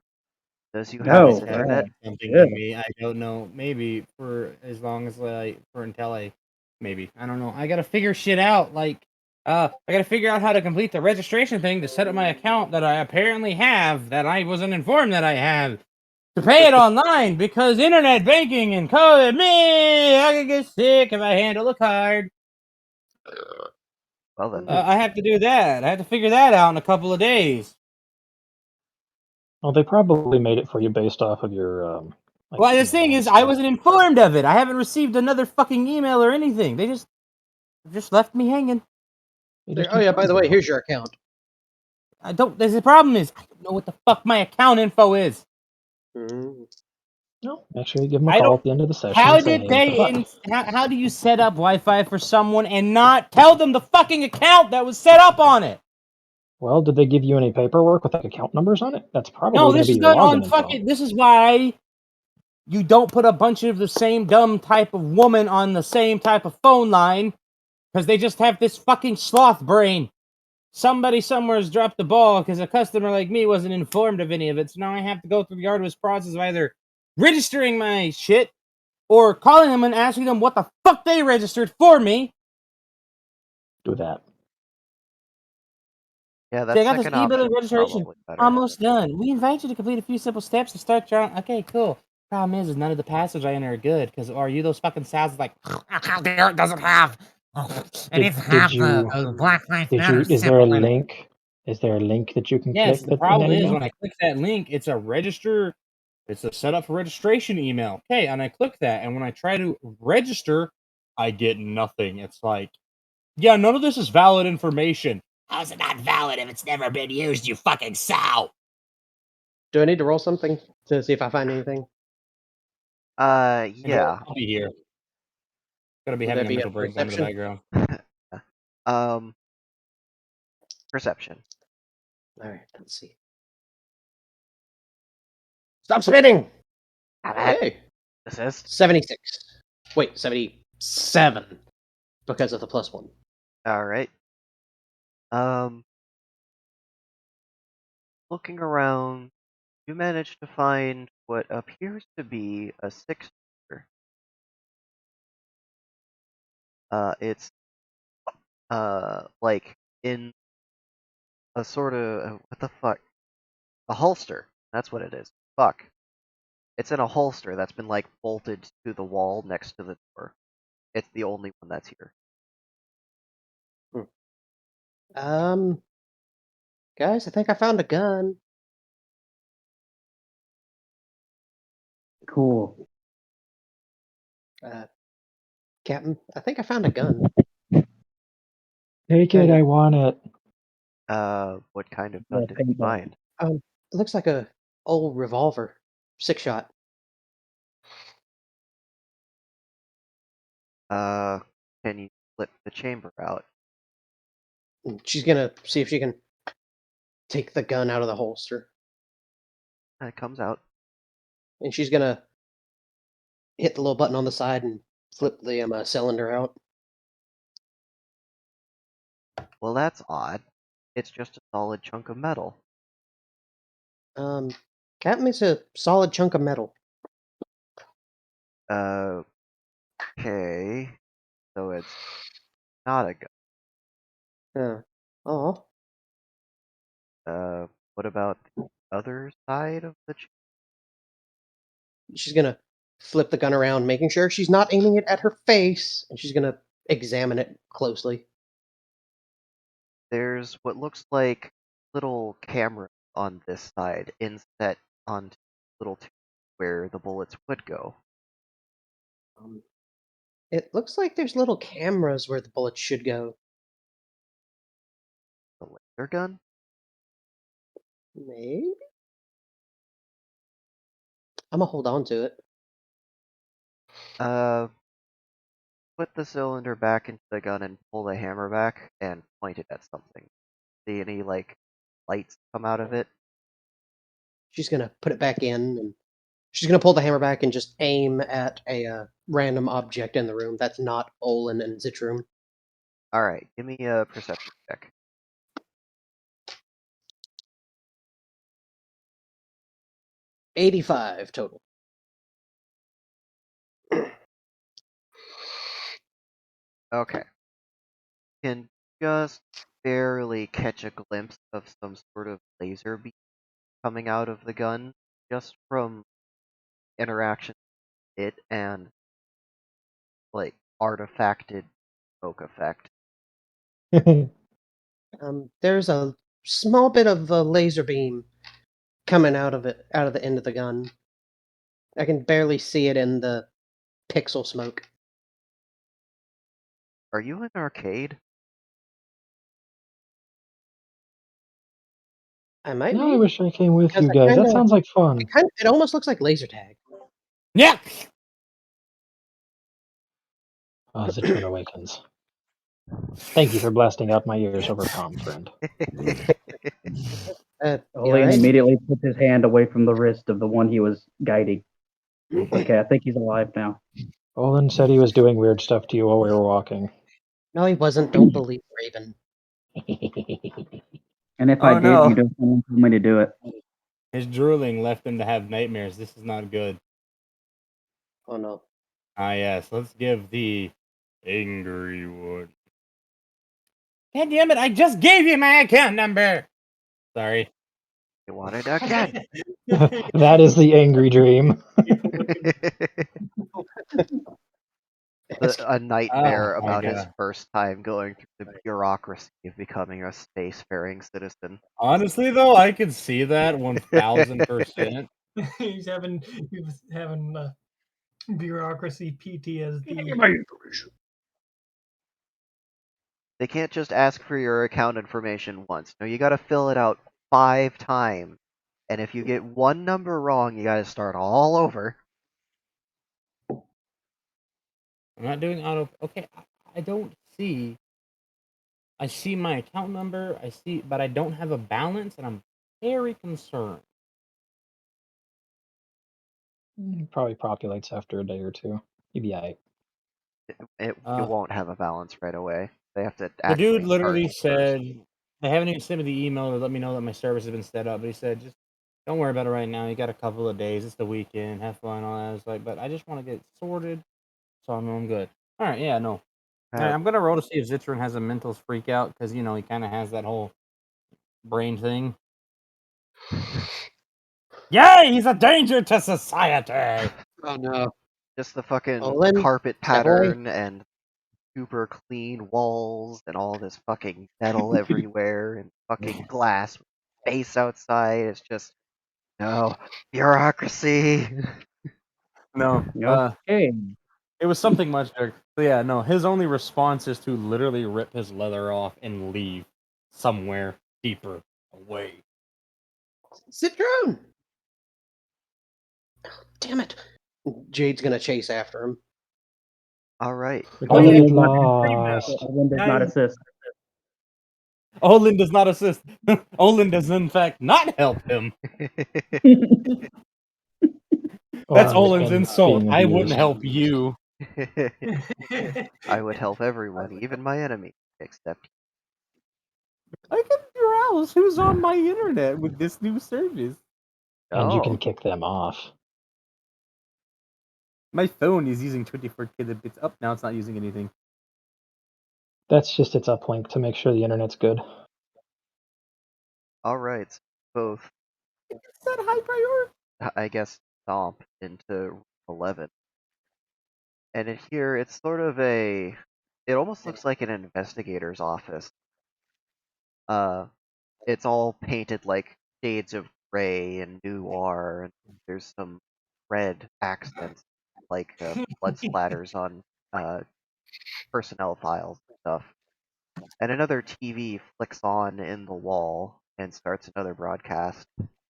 [SPEAKER 1] Does you have
[SPEAKER 2] No,
[SPEAKER 1] his internet?
[SPEAKER 9] Something
[SPEAKER 2] yeah.
[SPEAKER 9] in me. I don't know. Maybe for as long as for until I maybe. I don't know. I gotta figure shit out. I gotta figure out how to complete the registration thing to set up my account that I apparently have that I wasn't informed that I have. To pay it online because internet banking and COVID me, I could get sick if I handle a card.
[SPEAKER 1] Well then.
[SPEAKER 9] I have to do that. I have to figure that out in a couple of days.
[SPEAKER 3] Well, they probably made it for you based off of your like,
[SPEAKER 9] Well,
[SPEAKER 3] you
[SPEAKER 9] the
[SPEAKER 3] know,
[SPEAKER 9] thing is, I
[SPEAKER 3] stuff.
[SPEAKER 9] wasn't informed of it. I haven't received another fucking email or anything. They just left me hanging.
[SPEAKER 3] You
[SPEAKER 4] They're,
[SPEAKER 3] just
[SPEAKER 4] oh yeah, by the way,
[SPEAKER 3] informed
[SPEAKER 4] here's your account.
[SPEAKER 9] I don't. There's the problem is I don't know what the fuck my account info is.
[SPEAKER 4] Mm.
[SPEAKER 3] them. No, make sure you give them a
[SPEAKER 9] I
[SPEAKER 3] call
[SPEAKER 9] don't.
[SPEAKER 3] at the end of the session
[SPEAKER 9] How
[SPEAKER 3] and say,
[SPEAKER 9] did
[SPEAKER 3] hey,
[SPEAKER 9] they? How do you set up Wi-Fi for someone and not tell them the fucking account that was set up on it?
[SPEAKER 3] well, did they give you any paperwork with like account numbers on it? That's probably
[SPEAKER 9] No,
[SPEAKER 3] going to
[SPEAKER 9] this
[SPEAKER 3] be
[SPEAKER 9] is
[SPEAKER 3] your
[SPEAKER 9] not on
[SPEAKER 3] login info.
[SPEAKER 9] fucking. This is why you don't put a bunch of the same dumb type of woman on the same type of phone line because they just have this fucking sloth brain. Somebody somewhere has dropped the ball because a customer like me wasn't informed of any of it. So now I have to go through the arduous process of either registering my shit or calling them and asking them what the fuck they registered for me.
[SPEAKER 3] Do that.
[SPEAKER 1] Yeah,
[SPEAKER 9] See,
[SPEAKER 1] that
[SPEAKER 9] I got this
[SPEAKER 1] second
[SPEAKER 9] email
[SPEAKER 1] option is
[SPEAKER 9] registration
[SPEAKER 1] probably better.
[SPEAKER 9] almost done. We invite you to complete a few simple steps to start your own. Okay, cool. Problem is none of the passages I enter are good because are you those fucking sounds like it doesn't have. It needs to have the Black Lives Matter
[SPEAKER 3] Is there a
[SPEAKER 9] symbol in it.
[SPEAKER 3] link? Is there a link that you can
[SPEAKER 9] Yes,
[SPEAKER 3] click
[SPEAKER 9] the
[SPEAKER 3] that in that
[SPEAKER 9] problem is
[SPEAKER 3] email?
[SPEAKER 9] when I click that link, it's a register. It's a setup for registration email. Okay, and I click that, and when I try to register, I get nothing. It's like, yeah, none of this is valid information. How's it not valid if it's never been used, you fucking sow?
[SPEAKER 4] Do I need to roll something to see if I find anything?
[SPEAKER 1] Yeah.
[SPEAKER 9] I'll be here. Gonna be
[SPEAKER 4] Would
[SPEAKER 9] having
[SPEAKER 4] that
[SPEAKER 9] a
[SPEAKER 4] be a
[SPEAKER 9] mental breakdown in the
[SPEAKER 4] perception?
[SPEAKER 9] background.
[SPEAKER 1] Perception.
[SPEAKER 4] All right, let's see. Stop spinning! Hey,
[SPEAKER 1] This is
[SPEAKER 4] 76. Wait, 77 because of the +1.
[SPEAKER 1] all right. Looking around, you manage to find what appears to be a six-shooter. It's like in a sort of what the fuck? A holster. That's what it is. Fuck. It's in a holster that's been like bolted to the wall next to the door. It's the only one that's here.
[SPEAKER 4] Guys, I think I found a gun.
[SPEAKER 2] Cool.
[SPEAKER 4] Captain, I think I found a gun.
[SPEAKER 3] Take it, I want it.
[SPEAKER 1] What kind of
[SPEAKER 2] Yeah,
[SPEAKER 1] gun did you
[SPEAKER 2] paintball.
[SPEAKER 1] find?
[SPEAKER 4] It looks like a old revolver, 6-shot.
[SPEAKER 1] Can you flip the chamber out?
[SPEAKER 4] And she's gonna see if she can take the gun out of the holster,
[SPEAKER 1] And it comes out.
[SPEAKER 4] and she's gonna hit the little button on the side and flip the cylinder out.
[SPEAKER 1] Well, that's odd. It's just a solid chunk of metal.
[SPEAKER 4] Captain, it's a solid chunk of metal.
[SPEAKER 1] Okay. So it's not a gun.
[SPEAKER 4] Oh,
[SPEAKER 1] What about the other side of the
[SPEAKER 4] she's gonna flip the gun around, making sure she's not aiming it at her face, and she's gonna examine it closely.
[SPEAKER 1] There's what looks like little cameras on this side inset onto little tube where the bullets would go.
[SPEAKER 4] It looks like there's little cameras where the bullets should go.
[SPEAKER 1] The laser gun?
[SPEAKER 4] Maybe? I'm gonna hold on to it.
[SPEAKER 1] Put the cylinder back into the gun and pull the hammer back and point it at something. See any, like, lights come out of it?
[SPEAKER 4] She's gonna put it back in, and she's gonna pull the hammer back and just aim at a random object in the room that's not Olin and Zitrum.
[SPEAKER 1] Alright, give me a perception check.
[SPEAKER 4] 85 total.
[SPEAKER 1] Okay. Can just barely catch a glimpse of some sort of laser beam coming out of the gun, just from interaction with it and like artifacted smoke effect.
[SPEAKER 4] There's a small bit of a laser beam coming out of it, out of the end of the gun. I can barely see it in the pixel smoke.
[SPEAKER 1] Are you in an arcade?
[SPEAKER 4] I might
[SPEAKER 3] No, I
[SPEAKER 4] be.
[SPEAKER 3] wish I came with
[SPEAKER 4] Because
[SPEAKER 3] you guys. That sounds like fun.
[SPEAKER 4] it almost looks like laser tag.
[SPEAKER 9] Yeah.
[SPEAKER 3] Oh, Zitron Awakens. Thank you for blasting out my ears over prom, friend.
[SPEAKER 4] You
[SPEAKER 2] Olin
[SPEAKER 4] alright?
[SPEAKER 2] immediately puts his hand away from the wrist of the one he was guiding. Okay, I think he's alive now.
[SPEAKER 3] Olin said he was doing weird stuff to you while we were walking.
[SPEAKER 4] No, he wasn't. Don't believe Raven.
[SPEAKER 2] And if
[SPEAKER 9] Oh,
[SPEAKER 2] I did,
[SPEAKER 9] no.
[SPEAKER 2] you don't want me to do it.
[SPEAKER 9] His drooling left him to have nightmares. This is not good.
[SPEAKER 4] Oh no.
[SPEAKER 9] Ah, yes. Let's give the angry one. God damn it! I just gave you my account number. Sorry.
[SPEAKER 1] You want it again?
[SPEAKER 3] That is the angry dream.
[SPEAKER 1] A nightmare
[SPEAKER 9] Oh, my
[SPEAKER 1] about his
[SPEAKER 9] God.
[SPEAKER 1] first time going through the bureaucracy of becoming a spacefaring citizen.
[SPEAKER 9] Honestly, though, I could see that 1000%.
[SPEAKER 5] he was having bureaucracy PTSD.
[SPEAKER 1] They can't just ask for your account information once. No, you gotta fill it out 5 times. And if you get one number wrong, you gotta start all over.
[SPEAKER 9] I'm not doing auto. Okay, I don't see. I see my account number. I see, but I don't have a balance, and I'm very concerned.
[SPEAKER 3] It probably populates after a day or two. You'd be alright.
[SPEAKER 1] You won't have a balance right away. They have to
[SPEAKER 9] The
[SPEAKER 1] actually
[SPEAKER 9] dude literally
[SPEAKER 1] charge
[SPEAKER 9] said
[SPEAKER 1] first.
[SPEAKER 9] they haven't even sent me the email to let me know that my service has been set up. But he said, just don't worry about it right now. You got a couple of days. It's the weekend. Have fun. All that. I was like, but I just want to get sorted, so I know I'm good. All right. Yeah. No. All right, I'm gonna roll to see if Zitron has a mental freak out because he kind of has that whole brain thing. Yay! He's a danger to society.
[SPEAKER 4] Oh no.
[SPEAKER 1] Just the fucking
[SPEAKER 4] Olin,
[SPEAKER 1] carpet
[SPEAKER 4] step away.
[SPEAKER 1] pattern and super clean walls and all this fucking metal everywhere and fucking glass space outside. It's just no bureaucracy.
[SPEAKER 9] No.
[SPEAKER 2] Okay.
[SPEAKER 9] It was something much bigger. But yeah, no. His only response is to literally rip his leather off and leave somewhere deeper away.
[SPEAKER 4] Citron! Damn it. Jade's gonna chase after him.
[SPEAKER 1] All right.
[SPEAKER 3] You're
[SPEAKER 9] Oh,
[SPEAKER 3] gonna
[SPEAKER 9] yeah,
[SPEAKER 3] get
[SPEAKER 9] you
[SPEAKER 3] lost.
[SPEAKER 2] Olin does not assist.
[SPEAKER 9] Olin does not assist. Olin does, in fact, not help him. That's Olin's
[SPEAKER 3] been
[SPEAKER 9] insult.
[SPEAKER 3] being
[SPEAKER 9] I wouldn't
[SPEAKER 3] abused.
[SPEAKER 9] help you.
[SPEAKER 1] I would help everyone, even my enemy, except
[SPEAKER 9] I can browse who's on my internet with this new service.
[SPEAKER 3] And you
[SPEAKER 1] oh,
[SPEAKER 3] can kick them off.
[SPEAKER 9] My phone is using 24 kilobits. Up now, it's not using anything.
[SPEAKER 3] That's just its uplink to make sure the internet's good.
[SPEAKER 1] all right. Both,
[SPEAKER 9] Is that high priority?
[SPEAKER 1] I guess, stomp into 11. And in here, it's sort of a. It almost looks like an investigator's office. It's all painted like shades of gray and noir, and there's some red accents, like blood splatters on personnel files and stuff. And another TV flicks on in the wall and starts another broadcast.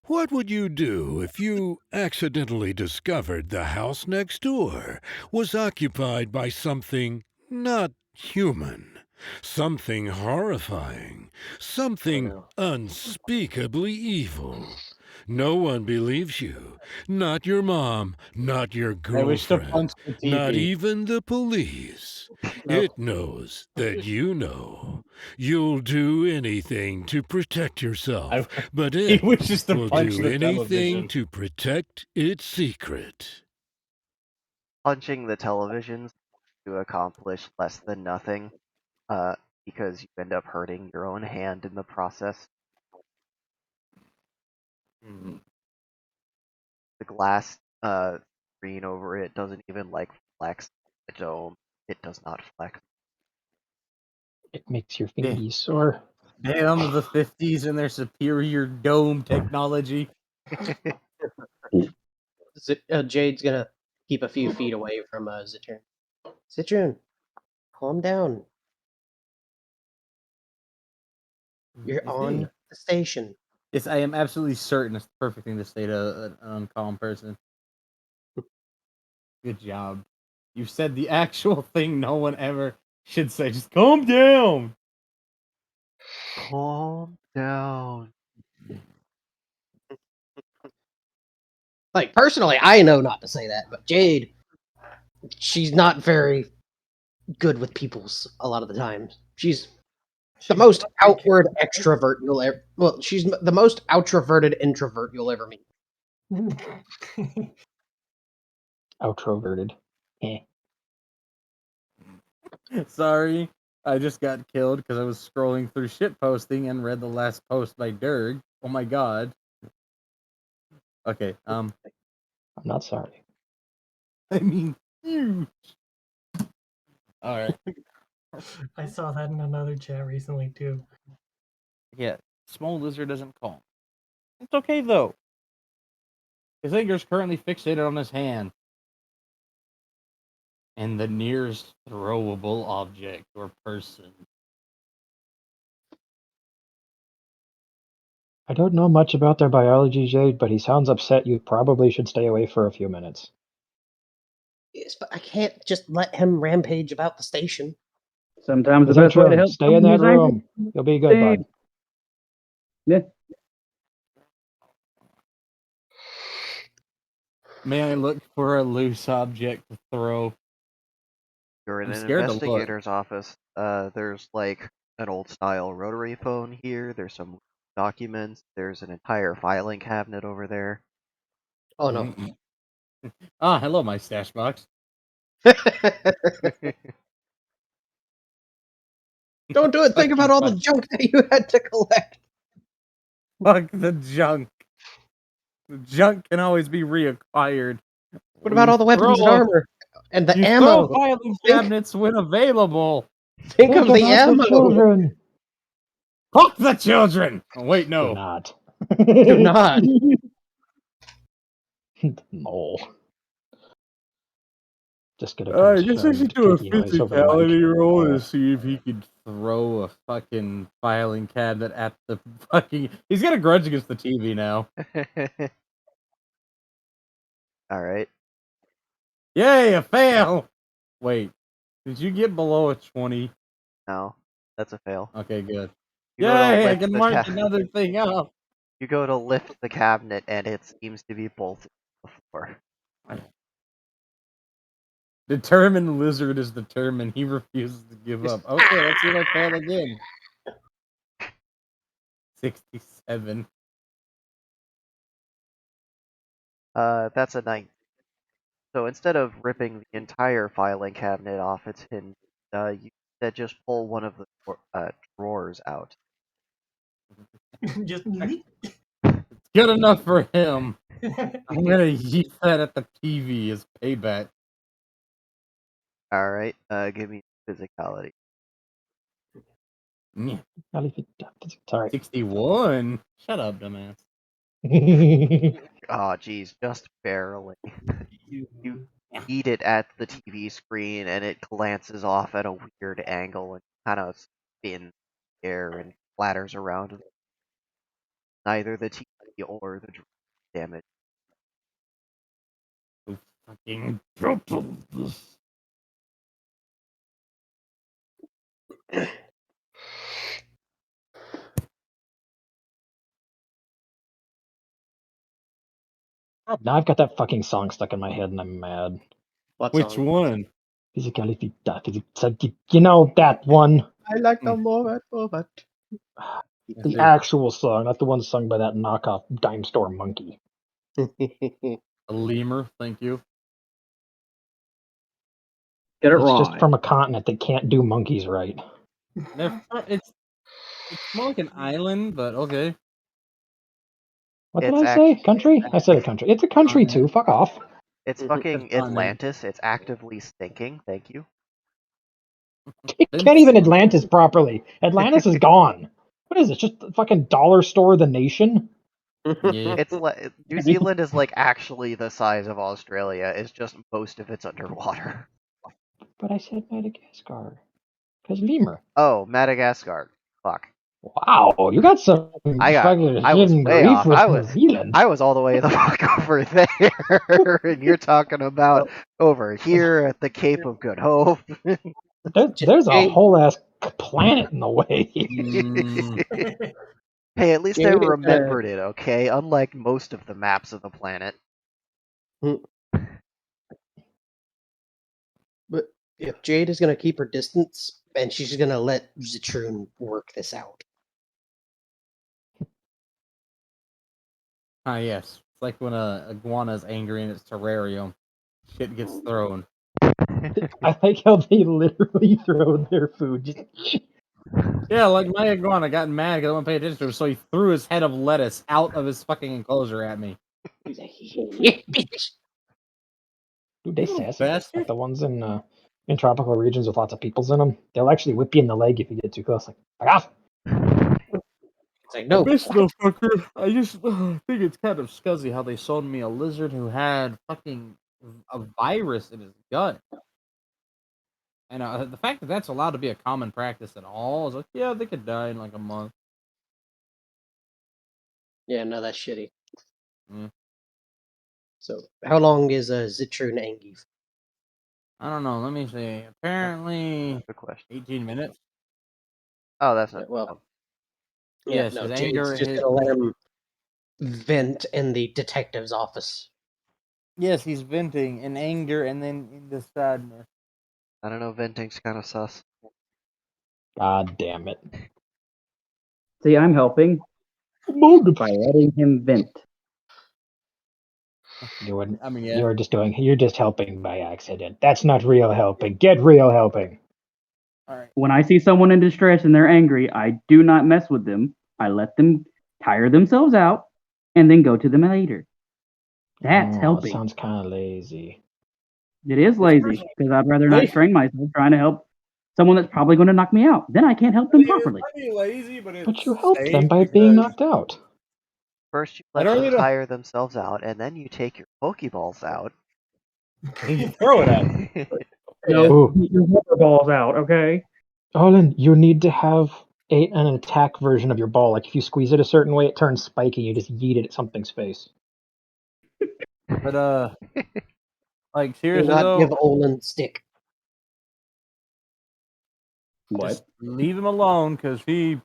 [SPEAKER 8] What would you do if you accidentally discovered the house next door was occupied by something not human? Something horrifying. Something unspeakably evil. No one believes you. Not your mom, not your
[SPEAKER 9] I wish to
[SPEAKER 8] girlfriend,
[SPEAKER 9] punch the
[SPEAKER 8] not
[SPEAKER 9] TV.
[SPEAKER 8] even the police.
[SPEAKER 9] No.
[SPEAKER 8] It knows that you know. You'll do anything to protect yourself, but
[SPEAKER 9] He
[SPEAKER 8] it
[SPEAKER 9] wishes to
[SPEAKER 8] will
[SPEAKER 9] punch
[SPEAKER 8] do
[SPEAKER 9] the
[SPEAKER 8] anything
[SPEAKER 9] television.
[SPEAKER 8] to protect its secret.
[SPEAKER 1] Punching the televisions to accomplish less than nothing, because you end up hurting your own hand in the process.
[SPEAKER 9] Mhm.
[SPEAKER 1] The glass screen over it doesn't even like flex the dome. It does not flex.
[SPEAKER 3] It makes your
[SPEAKER 9] Yeah.
[SPEAKER 3] fingies sore.
[SPEAKER 9] Damn the 50s and their superior dome technology.
[SPEAKER 4] Jade's gonna keep a few feet away from Zitrun. Zitrun, calm down. You're on the station.
[SPEAKER 9] Yes, I am absolutely certain it's the perfect thing to say to an uncalm person. Good job. You said the actual thing no one ever should say. Just calm down.
[SPEAKER 1] Calm down.
[SPEAKER 4] Like, personally, I know not to say that, but Jade, she's not very good with people's a lot of the times. She's the most outward extrovert you'll ever. Well, she's the most outroverted introvert you'll ever meet.
[SPEAKER 3] Outroverted. Eh.
[SPEAKER 9] Sorry, I just got killed because I was scrolling through shit posting and read the last post by Derg. Oh my god. Okay,
[SPEAKER 3] I'm not sorry.
[SPEAKER 9] I mean, huge. All right.
[SPEAKER 5] I saw that in another chat recently too.
[SPEAKER 9] Yeah, small lizard doesn't call. It's okay though. His finger's currently fixated on his hand. And the nearest throwable object or person.
[SPEAKER 3] I don't know much about their biology, Jade, but he sounds upset. You probably should stay away for a few minutes.
[SPEAKER 4] Yes, but I can't just let him rampage about the station.
[SPEAKER 2] Sometimes the best way to help
[SPEAKER 3] Stay in
[SPEAKER 2] someone
[SPEAKER 3] that
[SPEAKER 2] who's angry.
[SPEAKER 3] room. You'll be good, bud.
[SPEAKER 2] Yeah.
[SPEAKER 9] May I look for a loose object to throw?
[SPEAKER 1] You're in
[SPEAKER 9] I'm
[SPEAKER 1] an
[SPEAKER 9] scared to look.
[SPEAKER 1] investigator's office. There's like an old style rotary phone here. There's some documents. There's an entire filing cabinet over there.
[SPEAKER 4] Oh no.
[SPEAKER 9] Ah, hello, my stash box.
[SPEAKER 4] Don't do it. Think about all the junk that you had to collect.
[SPEAKER 9] Fuck the junk. The junk can always be reacquired.
[SPEAKER 4] What about all the weapons and armor and the
[SPEAKER 9] You
[SPEAKER 4] ammo?
[SPEAKER 9] throw filing cabinets when available.
[SPEAKER 4] Think of the ammo.
[SPEAKER 3] children.
[SPEAKER 9] Fuck the children. Oh, wait,
[SPEAKER 3] Do
[SPEAKER 9] no.
[SPEAKER 3] not.
[SPEAKER 4] Do not.
[SPEAKER 3] No. Just get a
[SPEAKER 9] I guess I should do a
[SPEAKER 3] confused noise over the mic.
[SPEAKER 9] physicality roll
[SPEAKER 3] No.
[SPEAKER 9] to see if he could throw a fucking filing cabinet at the fucking. He's got a grudge against the TV now.
[SPEAKER 1] Alright.
[SPEAKER 9] Yay, a fail! Wait, did you get below a 20?
[SPEAKER 1] No, that's a fail.
[SPEAKER 9] Okay, good.
[SPEAKER 1] You go to
[SPEAKER 9] Yay, I
[SPEAKER 1] lift
[SPEAKER 9] can
[SPEAKER 1] the
[SPEAKER 9] mark another thing up.
[SPEAKER 1] You go to lift the cabinet and it seems to be bolted to the floor.
[SPEAKER 9] Determined lizard is determined. He refuses to give up. Okay, let's see if I fail again. 67.
[SPEAKER 1] That's a 9. So instead of ripping the entire filing cabinet off its hinge, you instead just pull one of the drawers out.
[SPEAKER 5] Just
[SPEAKER 9] Good enough for him. I'm gonna yeet that at the TV as payback.
[SPEAKER 1] Alright, give me physicality.
[SPEAKER 9] Yeah.
[SPEAKER 3] Not even. Sorry.
[SPEAKER 9] 61. Shut up, dumbass.
[SPEAKER 1] Oh, geez, just barely. You eat it at the TV screen and it glances off at a weird angle and kind of spins in the air and splatters around. Neither the TV or the damage.
[SPEAKER 9] Who fucking built this?
[SPEAKER 3] Now I've got that fucking song stuck in my head and I'm mad.
[SPEAKER 4] What
[SPEAKER 9] Which
[SPEAKER 4] song?
[SPEAKER 9] one?
[SPEAKER 3] You know that one.
[SPEAKER 4] I like the moment.
[SPEAKER 3] The actual song, not the one sung by that knockoff dime store monkey.
[SPEAKER 9] A lemur, thank you.
[SPEAKER 2] Get it
[SPEAKER 3] It's
[SPEAKER 2] right.
[SPEAKER 3] just from a continent that can't do monkeys right.
[SPEAKER 9] It's more like an island, but okay.
[SPEAKER 3] What did
[SPEAKER 1] It's
[SPEAKER 3] I say?
[SPEAKER 1] act-
[SPEAKER 3] Country? I said a country. It's a country too. Fuck off.
[SPEAKER 1] It's
[SPEAKER 4] Mhm.
[SPEAKER 1] fucking
[SPEAKER 9] It's on there.
[SPEAKER 1] Atlantis. It's actively stinking. Thank you.
[SPEAKER 3] Can't even Atlantis properly. Atlantis is gone. What is it? Just the fucking dollar store of the nation?
[SPEAKER 9] Yeah.
[SPEAKER 1] It's like New Zealand is like actually the size of Australia. It's just most of it's underwater.
[SPEAKER 3] But I said Madagascar. Because lemur.
[SPEAKER 1] Oh, Madagascar. Fuck.
[SPEAKER 3] Wow, you got some
[SPEAKER 1] I was
[SPEAKER 3] hidden
[SPEAKER 1] way
[SPEAKER 3] grief
[SPEAKER 1] off.
[SPEAKER 3] with New Zealand.
[SPEAKER 1] I was all the way the fuck over there, and you're talking about over here at the Cape of Good Hope.
[SPEAKER 3] There's a
[SPEAKER 4] Jade-
[SPEAKER 3] whole ass planet in the way.
[SPEAKER 1] Hey, at least I
[SPEAKER 4] Jade is gonna-
[SPEAKER 1] remembered it, okay? Unlike most of the maps of the planet.
[SPEAKER 4] But if Jade is gonna keep her distance, and she's gonna let Zitrun work this out.
[SPEAKER 9] Ah, yes. It's like when a iguana is angry in its terrarium. Shit gets thrown.
[SPEAKER 3] I like how they literally throw their food. Just...
[SPEAKER 9] Yeah, like my iguana got mad because I wouldn't pay attention to him, so he threw his head of lettuce out of his fucking enclosure at me.
[SPEAKER 4] He's like, yeah, bitch.
[SPEAKER 3] Dude, they
[SPEAKER 9] You
[SPEAKER 3] sassy.
[SPEAKER 9] bastard.
[SPEAKER 3] Like the ones in tropical regions with lots of peoples in them. They'll actually whip you in the leg if you get too close. Like, fuck off.
[SPEAKER 4] It's like, no.
[SPEAKER 9] This motherfucker. I just think it's kind of scuzzy how they sold me a lizard who had fucking a virus in his gut. And the fact that that's allowed to be a common practice at all is like, yeah, they could die in like a month.
[SPEAKER 4] Yeah, no, that's shitty.
[SPEAKER 9] Mm.
[SPEAKER 4] So, how long is Zitrun angry?
[SPEAKER 9] I don't know. Let me see. Apparently,
[SPEAKER 1] Good question.
[SPEAKER 9] 18 minutes.
[SPEAKER 1] Oh, that's
[SPEAKER 4] Yeah,
[SPEAKER 1] not.
[SPEAKER 4] well, yeah,
[SPEAKER 9] Yes,
[SPEAKER 4] no,
[SPEAKER 9] his
[SPEAKER 4] Jade's
[SPEAKER 9] anger.
[SPEAKER 4] just gonna let him vent in the detective's office.
[SPEAKER 9] Yes, he's venting in anger and then in the sadness.
[SPEAKER 1] I don't know. Venting's kind of sus.
[SPEAKER 3] God damn it.
[SPEAKER 2] See, I'm helping by letting him vent.
[SPEAKER 9] I mean, yeah.
[SPEAKER 3] You're just helping by accident. That's not real helping. Get real helping.
[SPEAKER 9] All right.
[SPEAKER 2] When I see someone in distress and they're angry, I do not mess with them. I let them tire themselves out and then go to them later. That's
[SPEAKER 3] That
[SPEAKER 2] helping.
[SPEAKER 3] sounds kind of lazy.
[SPEAKER 2] It is lazy because I'd rather not strain myself trying to help someone that's probably going to knock me out. Then I can't help them properly.
[SPEAKER 9] It might be lazy, but it's
[SPEAKER 3] But you helped them
[SPEAKER 9] safe
[SPEAKER 3] by being
[SPEAKER 9] because-
[SPEAKER 3] knocked out.
[SPEAKER 1] First, you
[SPEAKER 9] I
[SPEAKER 1] let
[SPEAKER 9] don't
[SPEAKER 1] them
[SPEAKER 9] need to-
[SPEAKER 1] tire themselves out, and then you take your Pokeballs out.
[SPEAKER 9] You throw it at him.
[SPEAKER 2] No,
[SPEAKER 3] Ooh.
[SPEAKER 2] get your rubber balls out, okay?
[SPEAKER 3] Olin, you need to have an attack version of your ball. Like if you squeeze it a certain way, it turns spiky. You just yeet it at something's face.
[SPEAKER 9] But like
[SPEAKER 4] Do
[SPEAKER 9] seriously
[SPEAKER 4] not
[SPEAKER 9] though,
[SPEAKER 4] give Olin stick.
[SPEAKER 9] just leave him alone because he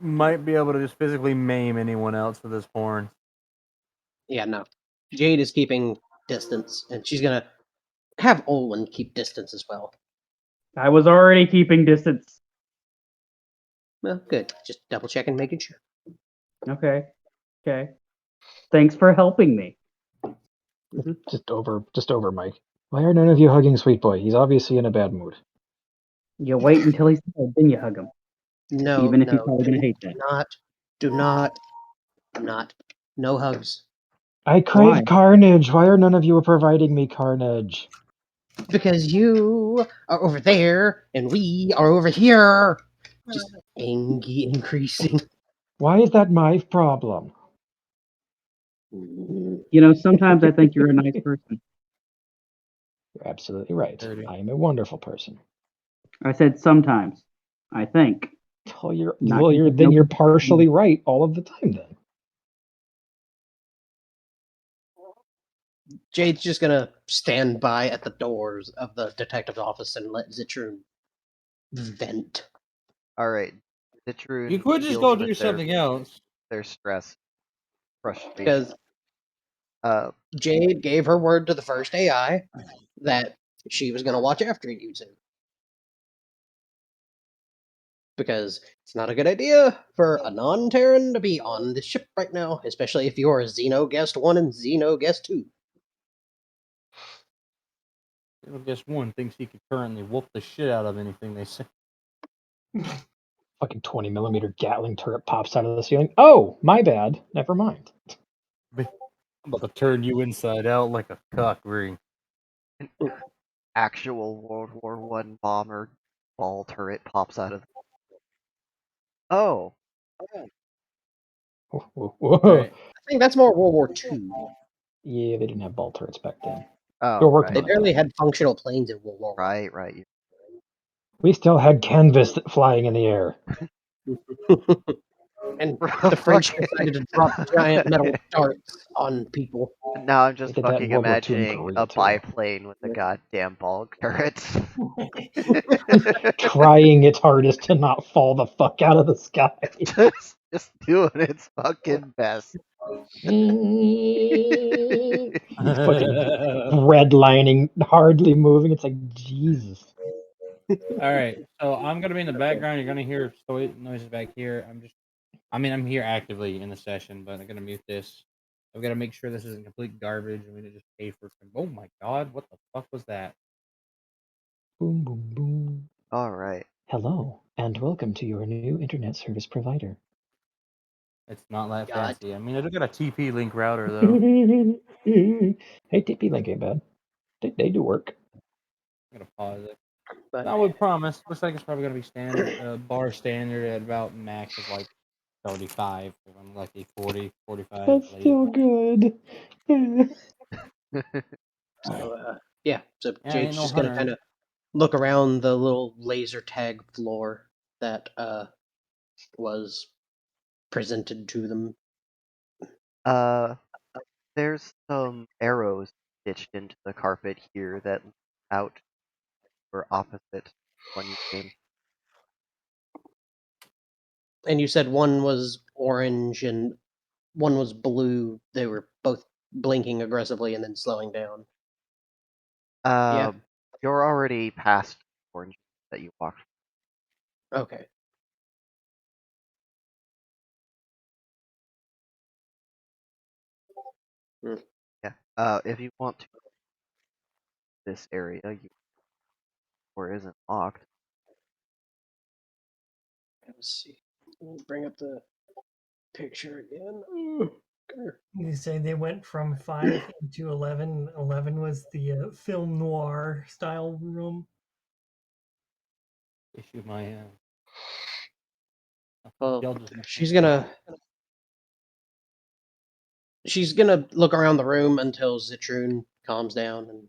[SPEAKER 9] might be able to just physically maim anyone else with his horn.
[SPEAKER 4] Yeah, no. Jade is keeping distance, and she's gonna have Olin keep distance as well.
[SPEAKER 2] I was already keeping distance.
[SPEAKER 4] Well, good. Just double checking, making sure.
[SPEAKER 2] Okay. Okay. Thanks for helping me.
[SPEAKER 3] Just over, Mike. Why are none of you hugging Sweet Boy? He's obviously in a bad mood.
[SPEAKER 2] You wait until he's dead, then you hug him.
[SPEAKER 4] No,
[SPEAKER 2] Even if
[SPEAKER 4] no,
[SPEAKER 2] he's probably going to hate that.
[SPEAKER 4] do not. No hugs.
[SPEAKER 3] I crave
[SPEAKER 2] Why?
[SPEAKER 3] carnage. Why are none of you providing me carnage?
[SPEAKER 4] Because you are over there, and we are over here. Just angry increasing.
[SPEAKER 3] Why is that my problem?
[SPEAKER 2] You know, sometimes I think you're a nice person.
[SPEAKER 3] You're absolutely right.
[SPEAKER 9] Dirty.
[SPEAKER 3] I am a wonderful person.
[SPEAKER 2] I said sometimes. I think.
[SPEAKER 3] Well,
[SPEAKER 2] Not
[SPEAKER 3] then you're partially right all of the time then.
[SPEAKER 4] Jade's just gonna stand by at the doors of the detective's office and let Zitrun vent.
[SPEAKER 1] Alright. Citroen
[SPEAKER 9] You could just
[SPEAKER 1] deals
[SPEAKER 9] go
[SPEAKER 1] with
[SPEAKER 9] do something else.
[SPEAKER 1] their stress, frustration.
[SPEAKER 4] Because Jade gave her word to the first AI that she was going to watch after you two. Because it's not a good idea for a non-Terran to be on this ship right now, especially if you're a Xeno Guest 1 and Xeno Guest 2.
[SPEAKER 9] Guess one thinks he could currently whoop the shit out of anything they say.
[SPEAKER 3] Fucking 20mm Gatling turret pops out of the ceiling. Oh, my bad. Never mind.
[SPEAKER 9] I'm about to turn you inside out like a cock ring.
[SPEAKER 1] Actual World War One bomber ball turret pops out of. Oh,
[SPEAKER 3] Whoa, whoa, whoa.
[SPEAKER 9] Alright.
[SPEAKER 4] I think that's more World War II.
[SPEAKER 3] Yeah, they didn't have ball turrets back then.
[SPEAKER 1] oh,
[SPEAKER 3] They were working
[SPEAKER 4] They
[SPEAKER 3] on it.
[SPEAKER 4] barely
[SPEAKER 3] though.
[SPEAKER 4] had functional planes in World War I.
[SPEAKER 1] right.
[SPEAKER 3] We still had canvas flying in the air.
[SPEAKER 4] And the French decided to drop giant metal darts on people.
[SPEAKER 1] Now I'm
[SPEAKER 3] They
[SPEAKER 1] just
[SPEAKER 3] did that in
[SPEAKER 1] fucking
[SPEAKER 3] World War II and
[SPEAKER 1] imagining
[SPEAKER 3] Korea
[SPEAKER 1] a
[SPEAKER 3] too.
[SPEAKER 1] biplane with the goddamn ball turrets.
[SPEAKER 3] Trying its hardest to not fall the fuck out of the sky.
[SPEAKER 1] just doing its fucking best.
[SPEAKER 3] Fucking redlining, hardly moving. It's like, Jesus.
[SPEAKER 9] Alright, so I'm gonna be in the background. You're gonna hear noises back here. I'm here actively in the session, but I'm gonna mute this. I've got to make sure this isn't complete garbage, and we didn't just pay for. Oh my god, what the fuck was that?
[SPEAKER 3] Boom, boom, boom.
[SPEAKER 1] All right.
[SPEAKER 3] Hello, and welcome to your new internet service provider.
[SPEAKER 9] It's not that
[SPEAKER 4] God.
[SPEAKER 9] fancy. I mean, I do got a TP link router though.
[SPEAKER 3] Hey, TP Link ain't bad. They do work.
[SPEAKER 9] I'm gonna pause it.
[SPEAKER 4] But
[SPEAKER 9] I would promise. Looks like it's probably gonna be standard, bar standard at about max of like 35. If I'm lucky, 40, 45.
[SPEAKER 3] That's
[SPEAKER 9] late.
[SPEAKER 3] still good.
[SPEAKER 4] so, yeah, so
[SPEAKER 9] Yeah,
[SPEAKER 4] Jade's
[SPEAKER 9] ain't no
[SPEAKER 4] just going to
[SPEAKER 9] hunter.
[SPEAKER 4] kind of look around the little laser tag floor that was presented to them.
[SPEAKER 1] There's some arrows stitched into the carpet here that lead out or opposite when you came.
[SPEAKER 4] And you said one was orange and one was blue. They were both blinking aggressively and then slowing down. Yeah.
[SPEAKER 1] You're already past orange that you walked.
[SPEAKER 4] Okay.
[SPEAKER 1] Yeah. If you want to this area, or isn't locked.
[SPEAKER 4] Let's see. Let me bring up the picture again. Ooh, come here.
[SPEAKER 5] You say they went from 5 into 11. 11 was the film noir style room.
[SPEAKER 9] Issue my.
[SPEAKER 4] Well,
[SPEAKER 9] y'all just-
[SPEAKER 4] she's gonna look around the room until Zitrun calms down and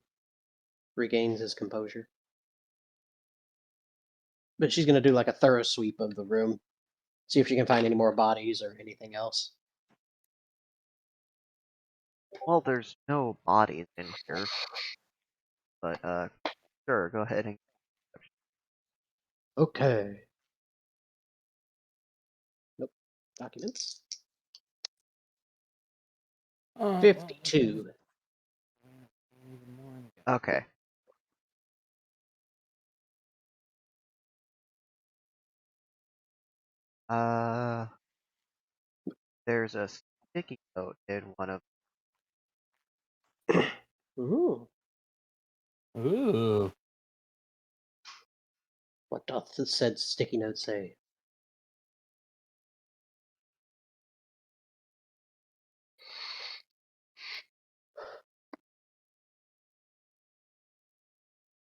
[SPEAKER 4] regains his composure. But she's gonna do like a thorough sweep of the room, see if she can find any more bodies or anything else.
[SPEAKER 1] Well, there's no bodies in here, but sure, go ahead and.
[SPEAKER 4] Okay. Nope. Documents. 52.
[SPEAKER 1] Okay. There's a sticky note in one of.
[SPEAKER 4] Ooh.
[SPEAKER 9] Ooh.
[SPEAKER 4] What doth the said sticky note say?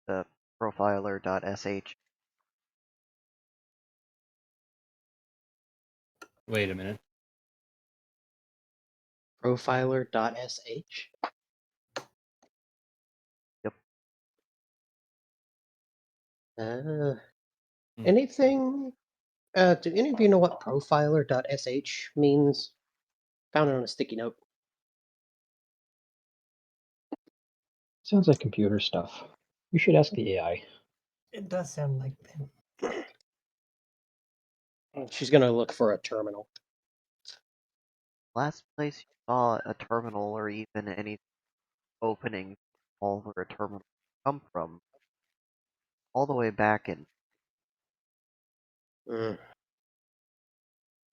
[SPEAKER 1] The profiler.sh.
[SPEAKER 9] Wait a minute.
[SPEAKER 4] Profiler.sh?
[SPEAKER 1] Yep.
[SPEAKER 4] Anything? Do any of you know what profiler.sh means? Found it on a sticky note.
[SPEAKER 3] Sounds like computer stuff. You should ask the AI.
[SPEAKER 5] It does sound like them.
[SPEAKER 4] She's gonna look for a terminal.
[SPEAKER 1] last place you saw a terminal or even any opening all where a terminal come from, all the way back in.
[SPEAKER 4] Mm.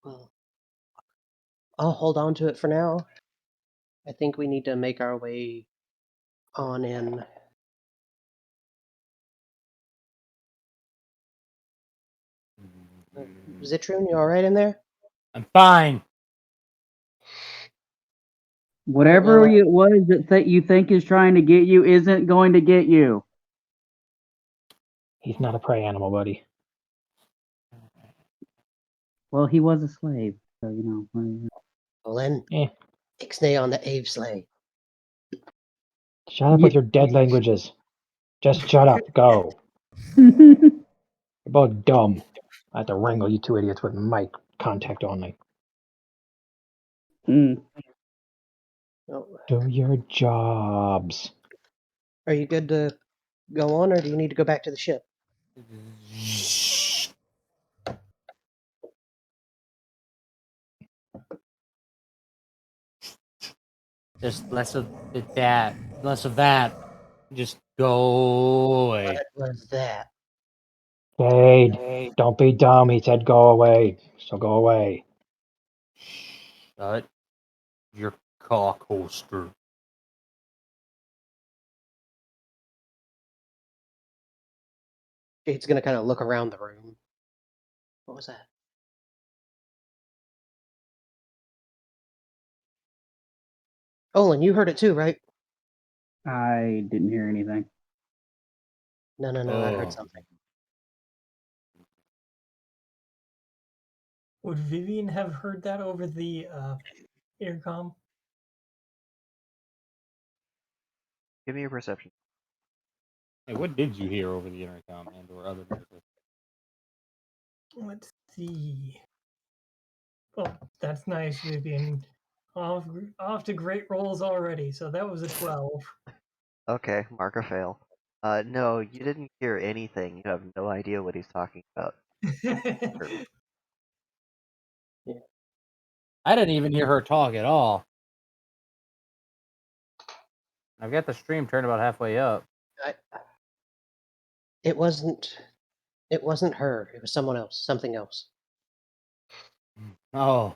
[SPEAKER 4] Well, I'll hold on to it for now. I think we need to make our way on in. Zitrun, you alright in there?
[SPEAKER 9] I'm fine.
[SPEAKER 2] Whatever
[SPEAKER 4] Well,
[SPEAKER 2] it was that you think is trying to get you isn't going to get you.
[SPEAKER 3] He's not a prey animal, buddy.
[SPEAKER 2] Well, he was a slave, so you know.
[SPEAKER 4] well then,
[SPEAKER 3] Eh.
[SPEAKER 4] Ixnay on the Ave sleigh.
[SPEAKER 3] Shut up with your dead languages. Just shut up. Go.
[SPEAKER 2] Yeah.
[SPEAKER 3] You're both dumb. I have to wrangle you two idiots with mic contact only.
[SPEAKER 2] Mm.
[SPEAKER 4] Oh,
[SPEAKER 3] Do your jobs.
[SPEAKER 4] are you good to go on, or do you need to go back to the ship?
[SPEAKER 9] Just less of that. Less of that. Just go away.
[SPEAKER 4] What was that?
[SPEAKER 3] Jade, don't be dumb. He said go away. So go away.
[SPEAKER 9] Shut your cock holster.
[SPEAKER 4] Jade's gonna kind of look around the room. What was that? Olin, you heard it too, right?
[SPEAKER 2] I didn't hear anything.
[SPEAKER 4] No, I heard something.
[SPEAKER 5] Would Vivian have heard that over the intercom?
[SPEAKER 1] Give me a perception.
[SPEAKER 9] Hey, what did you hear over the intercom and or other than this?
[SPEAKER 5] Let's see. Well, that's nice, Vivian. Off to great rolls already. So that was a 12.
[SPEAKER 1] Okay, mark a fail. No, you didn't hear anything. You have no idea what he's talking about. Sure.
[SPEAKER 9] I didn't even hear her talk at all. I've got the stream turned about halfway up.
[SPEAKER 4] It wasn't. It wasn't her. It was someone else. Something else.
[SPEAKER 9] Oh,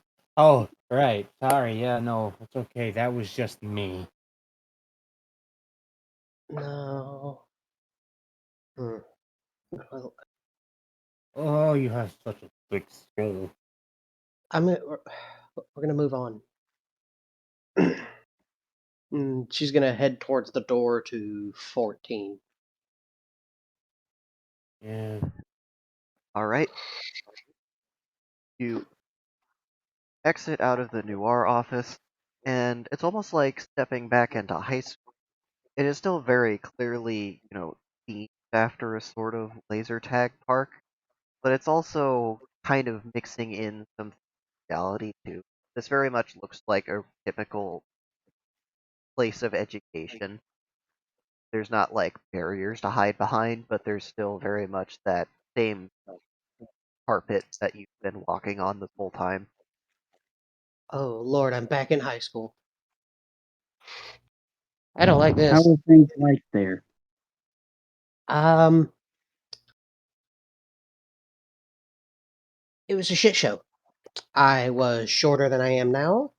[SPEAKER 9] right. Sorry. Yeah, no, it's okay. That was just me.
[SPEAKER 4] No. Well,
[SPEAKER 9] Oh, you have such a thick skull.
[SPEAKER 4] we're gonna move on. She's gonna head towards the door to 14.
[SPEAKER 9] Yeah.
[SPEAKER 1] All right. You exit out of the Noir office, and it's almost like stepping back into high school. It is still very clearly, themed after a sort of laser tag park, but it's also kind of mixing in some reality too. This very much looks like a typical place of education. There's not like barriers to hide behind, but there's still very much that same carpet that you've been walking on this whole time.
[SPEAKER 4] Oh Lord, I'm back in high school. I don't like
[SPEAKER 2] How
[SPEAKER 4] this.
[SPEAKER 2] were things like there?
[SPEAKER 4] It was a shit show. I was shorter than I am now.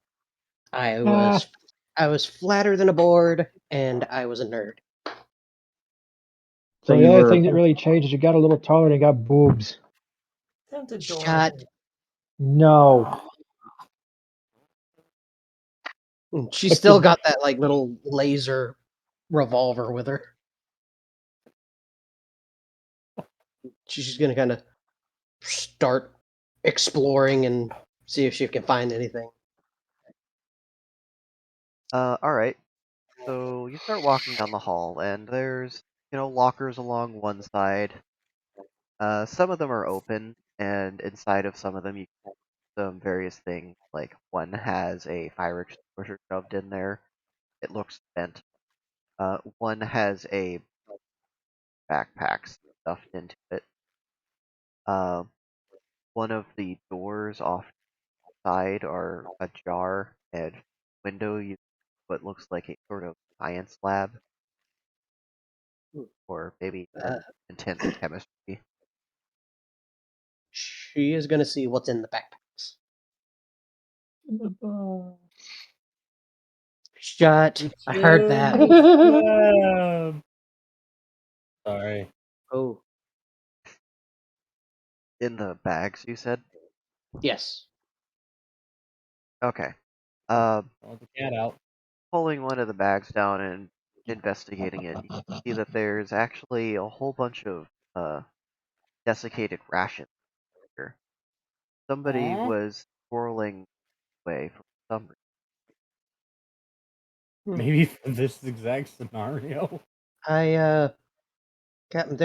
[SPEAKER 4] I
[SPEAKER 3] Ah,
[SPEAKER 4] was flatter than a board, and I was a nerd.
[SPEAKER 3] so
[SPEAKER 2] So
[SPEAKER 3] the
[SPEAKER 2] you
[SPEAKER 3] only
[SPEAKER 2] were.
[SPEAKER 3] thing that really changed is you got a little taller and you got boobs.
[SPEAKER 5] Sounds adorable.
[SPEAKER 4] Shut.
[SPEAKER 3] No.
[SPEAKER 4] She's
[SPEAKER 3] But
[SPEAKER 4] still
[SPEAKER 3] you,
[SPEAKER 4] got that like little laser revolver with her. She's gonna kind of start exploring and see if she can find anything.
[SPEAKER 1] All right. So you start walking down the hall, and there's, lockers along one side. Some of them are open, and inside of some of them you can see some various things. Like one has a fire extinguisher shoved in there. It looks spent. One has a backpack stuffed into it. Uh, one of the doors off the side are ajar. and window you what looks like a sort of science lab, or maybe intense chemistry.
[SPEAKER 4] She is going to see what's in the backpacks. Shut. I heard that.
[SPEAKER 9] Sorry.
[SPEAKER 4] Oh,
[SPEAKER 1] In the bags, you said?
[SPEAKER 4] yes.
[SPEAKER 1] Okay.
[SPEAKER 9] Let the cat out.
[SPEAKER 1] Pulling one of the bags down and investigating it, you see that there's actually a whole bunch of desiccated rations here. Somebody
[SPEAKER 9] Aw.
[SPEAKER 1] was swirling away for some reason.
[SPEAKER 9] Maybe for this exact scenario.
[SPEAKER 4] Captain,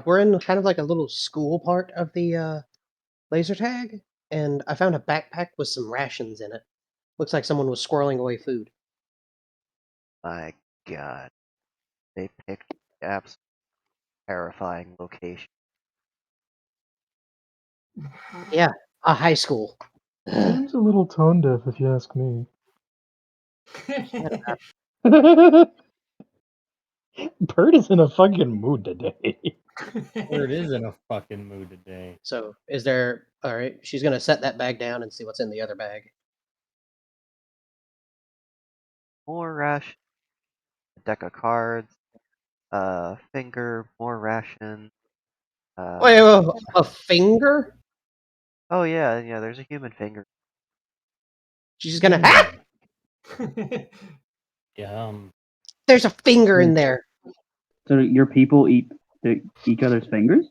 [SPEAKER 4] we're in kind of like a little school part of the laser tag, and I found a backpack with some rations in it. Looks like someone was squirreling away food.
[SPEAKER 1] My God, they picked the absolute terrifying location.
[SPEAKER 4] Yeah, a high school.
[SPEAKER 3] Seems a little tone deaf, if you ask me. Bird is in a fucking mood today.
[SPEAKER 9] Bird is in a fucking mood today.
[SPEAKER 4] So, is there? All right, she's gonna set that bag down and see what's in the other bag.
[SPEAKER 1] More ration, a deck of cards, finger, more ration.
[SPEAKER 4] Wait, a finger?
[SPEAKER 1] Oh yeah, there's a human finger.
[SPEAKER 4] She's gonna.
[SPEAKER 9] Yeah.
[SPEAKER 4] There's a finger in there.
[SPEAKER 2] So your people eat each other's fingers?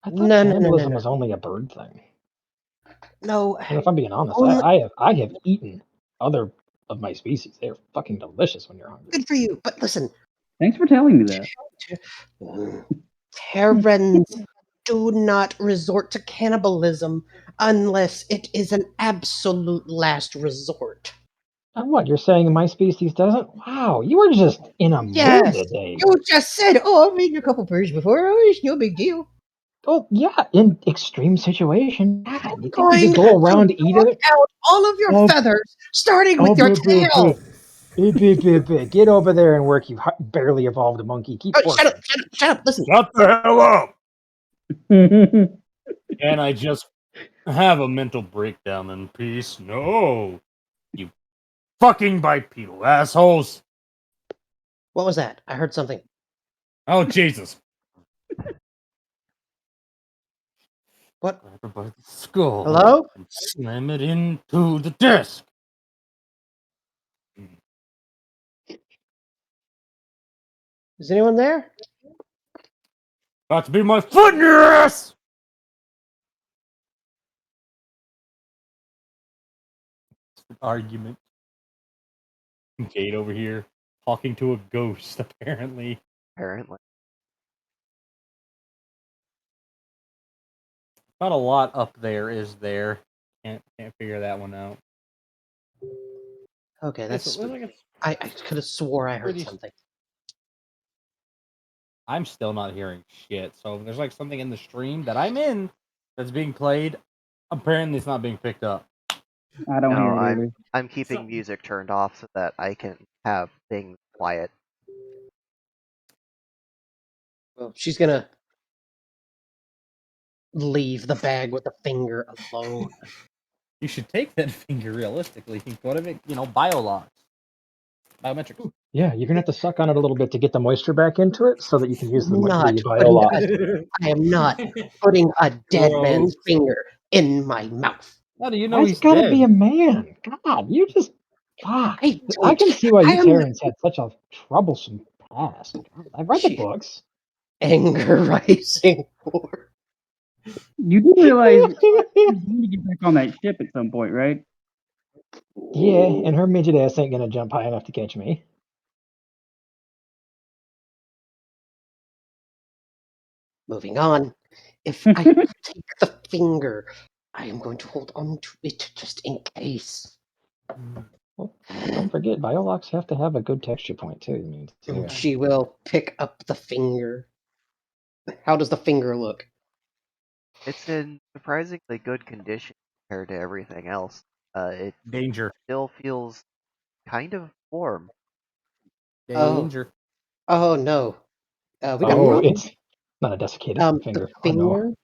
[SPEAKER 3] I thought
[SPEAKER 4] No.
[SPEAKER 3] cannibalism was only a bird thing.
[SPEAKER 4] No.
[SPEAKER 3] And if I'm being honest,
[SPEAKER 4] Only-
[SPEAKER 3] I have eaten other of my species. They're fucking delicious when you're hungry.
[SPEAKER 4] Good for you, but listen,
[SPEAKER 2] Thanks for telling me that.
[SPEAKER 4] Terrans do not resort to cannibalism unless it is an absolute last resort.
[SPEAKER 3] And what, you're saying my species doesn't? Wow, you are just in a mood
[SPEAKER 4] Yes,
[SPEAKER 3] today.
[SPEAKER 4] you just said, "Oh, I've eaten a couple birds before. Oh, it's no big deal."
[SPEAKER 3] Oh, yeah, in extreme situation. God, you think you
[SPEAKER 4] Going
[SPEAKER 3] just go around
[SPEAKER 4] to
[SPEAKER 3] eating
[SPEAKER 4] pluck
[SPEAKER 3] it?
[SPEAKER 4] out all of your
[SPEAKER 3] Oh,
[SPEAKER 4] feathers, starting with your tail.
[SPEAKER 3] Get over there and work, you barely evolved monkey. Keep
[SPEAKER 4] Oh,
[SPEAKER 3] working.
[SPEAKER 4] shut up! Listen,
[SPEAKER 9] Shut the hell up! And I just have a mental breakdown in peace. No. You fucking bipedal assholes.
[SPEAKER 4] what was that? I heard something.
[SPEAKER 9] Oh, Jesus.
[SPEAKER 4] What?
[SPEAKER 9] Grab her by the skull.
[SPEAKER 4] Hello?
[SPEAKER 9] And slam it into the desk.
[SPEAKER 4] Is anyone there?
[SPEAKER 9] About to be my foot in your ass! Argument. Kate over here talking to a ghost, apparently.
[SPEAKER 1] Apparently.
[SPEAKER 9] Not a lot up there, is there? Can't figure that one out.
[SPEAKER 4] Okay, that's.
[SPEAKER 9] It's like it's
[SPEAKER 4] I could have swore I heard
[SPEAKER 9] pretty-
[SPEAKER 4] something.
[SPEAKER 9] I'm still not hearing shit. So there's like something in the stream that I'm in that's being played. Apparently, it's not being picked up.
[SPEAKER 2] I don't
[SPEAKER 1] No,
[SPEAKER 2] hear it either.
[SPEAKER 1] I'm keeping
[SPEAKER 5] So-
[SPEAKER 1] music turned off so that I can have things quiet.
[SPEAKER 4] Well, she's gonna leave the bag with the finger alone.
[SPEAKER 9] You should take that finger realistically. What if it, biolocks? Biometrics.
[SPEAKER 3] Yeah, you're gonna have to suck on it a little bit to get the moisture back into it so that you can use the
[SPEAKER 4] Not putting
[SPEAKER 3] biolock.
[SPEAKER 4] I am not putting a dead man's
[SPEAKER 9] Gross.
[SPEAKER 4] finger in my mouth.
[SPEAKER 9] How do you know
[SPEAKER 3] Why's
[SPEAKER 9] he's
[SPEAKER 3] it gotta
[SPEAKER 9] dead?
[SPEAKER 3] be a man? God, you just fuck.
[SPEAKER 4] I
[SPEAKER 3] I can see why
[SPEAKER 4] I
[SPEAKER 3] you
[SPEAKER 4] am
[SPEAKER 3] Terrans had such a troublesome past. I've read the
[SPEAKER 4] She-
[SPEAKER 3] books.
[SPEAKER 4] anger rising.
[SPEAKER 2] You do realize you need to get back on that ship at some point, right?
[SPEAKER 3] Yeah, and her midget ass ain't gonna jump high enough to catch me.
[SPEAKER 4] Moving on. If I take the finger, I am going to hold on to it just in case.
[SPEAKER 3] Well, don't forget, biolocks have to have a good texture point too. I mean, so,
[SPEAKER 4] She will pick up the finger. How does the finger look?
[SPEAKER 1] It's in surprisingly good condition compared to everything else. It
[SPEAKER 9] Danger.
[SPEAKER 1] still feels kind of warm.
[SPEAKER 9] Danger.
[SPEAKER 4] Oh no. We got a
[SPEAKER 3] Oh,
[SPEAKER 4] problem.
[SPEAKER 3] it's not a desiccated
[SPEAKER 4] The
[SPEAKER 3] finger. Oh
[SPEAKER 4] finger,
[SPEAKER 3] no.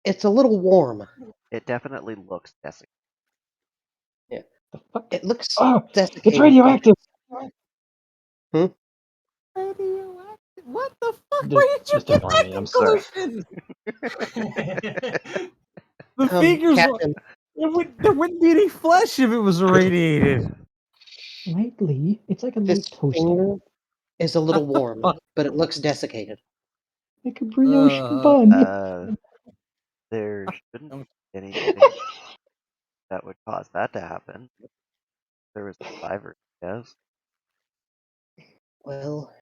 [SPEAKER 4] it's a little warm.
[SPEAKER 1] It definitely looks desiccated.
[SPEAKER 3] The fuck?
[SPEAKER 4] It looks
[SPEAKER 3] Oh,
[SPEAKER 4] desiccated.
[SPEAKER 3] it's radioactive.
[SPEAKER 4] Hmm?
[SPEAKER 9] Radioactive? What the fuck?
[SPEAKER 3] Just-
[SPEAKER 9] Where did you
[SPEAKER 3] just
[SPEAKER 9] get
[SPEAKER 3] ignore
[SPEAKER 9] that
[SPEAKER 3] me, I'm sorry.
[SPEAKER 9] conclusion? The fingers.
[SPEAKER 4] Captain,
[SPEAKER 9] There wouldn't be any flesh if it was irradiated.
[SPEAKER 3] Lightly. It's like a
[SPEAKER 4] this
[SPEAKER 3] light toasting.
[SPEAKER 4] finger is a little warm, but it looks desiccated.
[SPEAKER 3] Like a brioche
[SPEAKER 9] Uh,
[SPEAKER 3] bun.
[SPEAKER 1] There shouldn't be anything that would cause that to happen. There was a survivor, yes.
[SPEAKER 4] Well,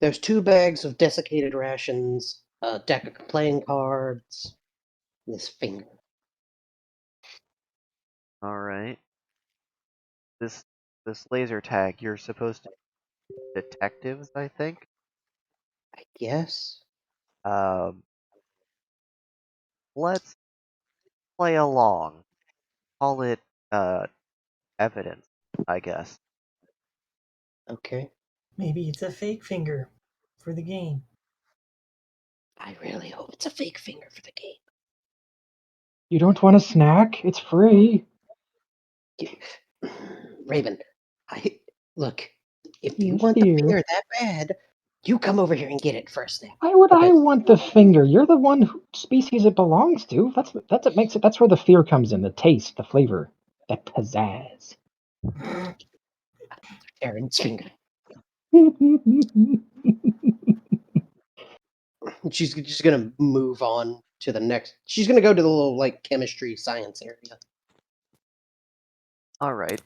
[SPEAKER 4] there's 2 bags of desiccated rations, a deck of playing cards, this finger.
[SPEAKER 1] All right. This laser tag, you're supposed to be detectives, I think.
[SPEAKER 4] I guess.
[SPEAKER 1] Um, let's play along. Call it evidence, I guess.
[SPEAKER 4] Okay.
[SPEAKER 5] Maybe it's a fake finger for the game.
[SPEAKER 4] I really hope it's a fake finger for the game.
[SPEAKER 3] You don't want a snack? It's free.
[SPEAKER 4] Raven, look. If you
[SPEAKER 3] Yes,
[SPEAKER 4] want the
[SPEAKER 3] dear.
[SPEAKER 4] finger that bad, you come over here and get it first thing.
[SPEAKER 3] Why would I
[SPEAKER 4] Because-
[SPEAKER 3] want the finger? You're the one species it belongs to. That's what makes it. That's where the fear comes in. The taste, the flavor, the pizzazz.
[SPEAKER 4] Aaron's finger. She's just gonna move on to the next. She's gonna go to the little like chemistry science area.
[SPEAKER 1] All right.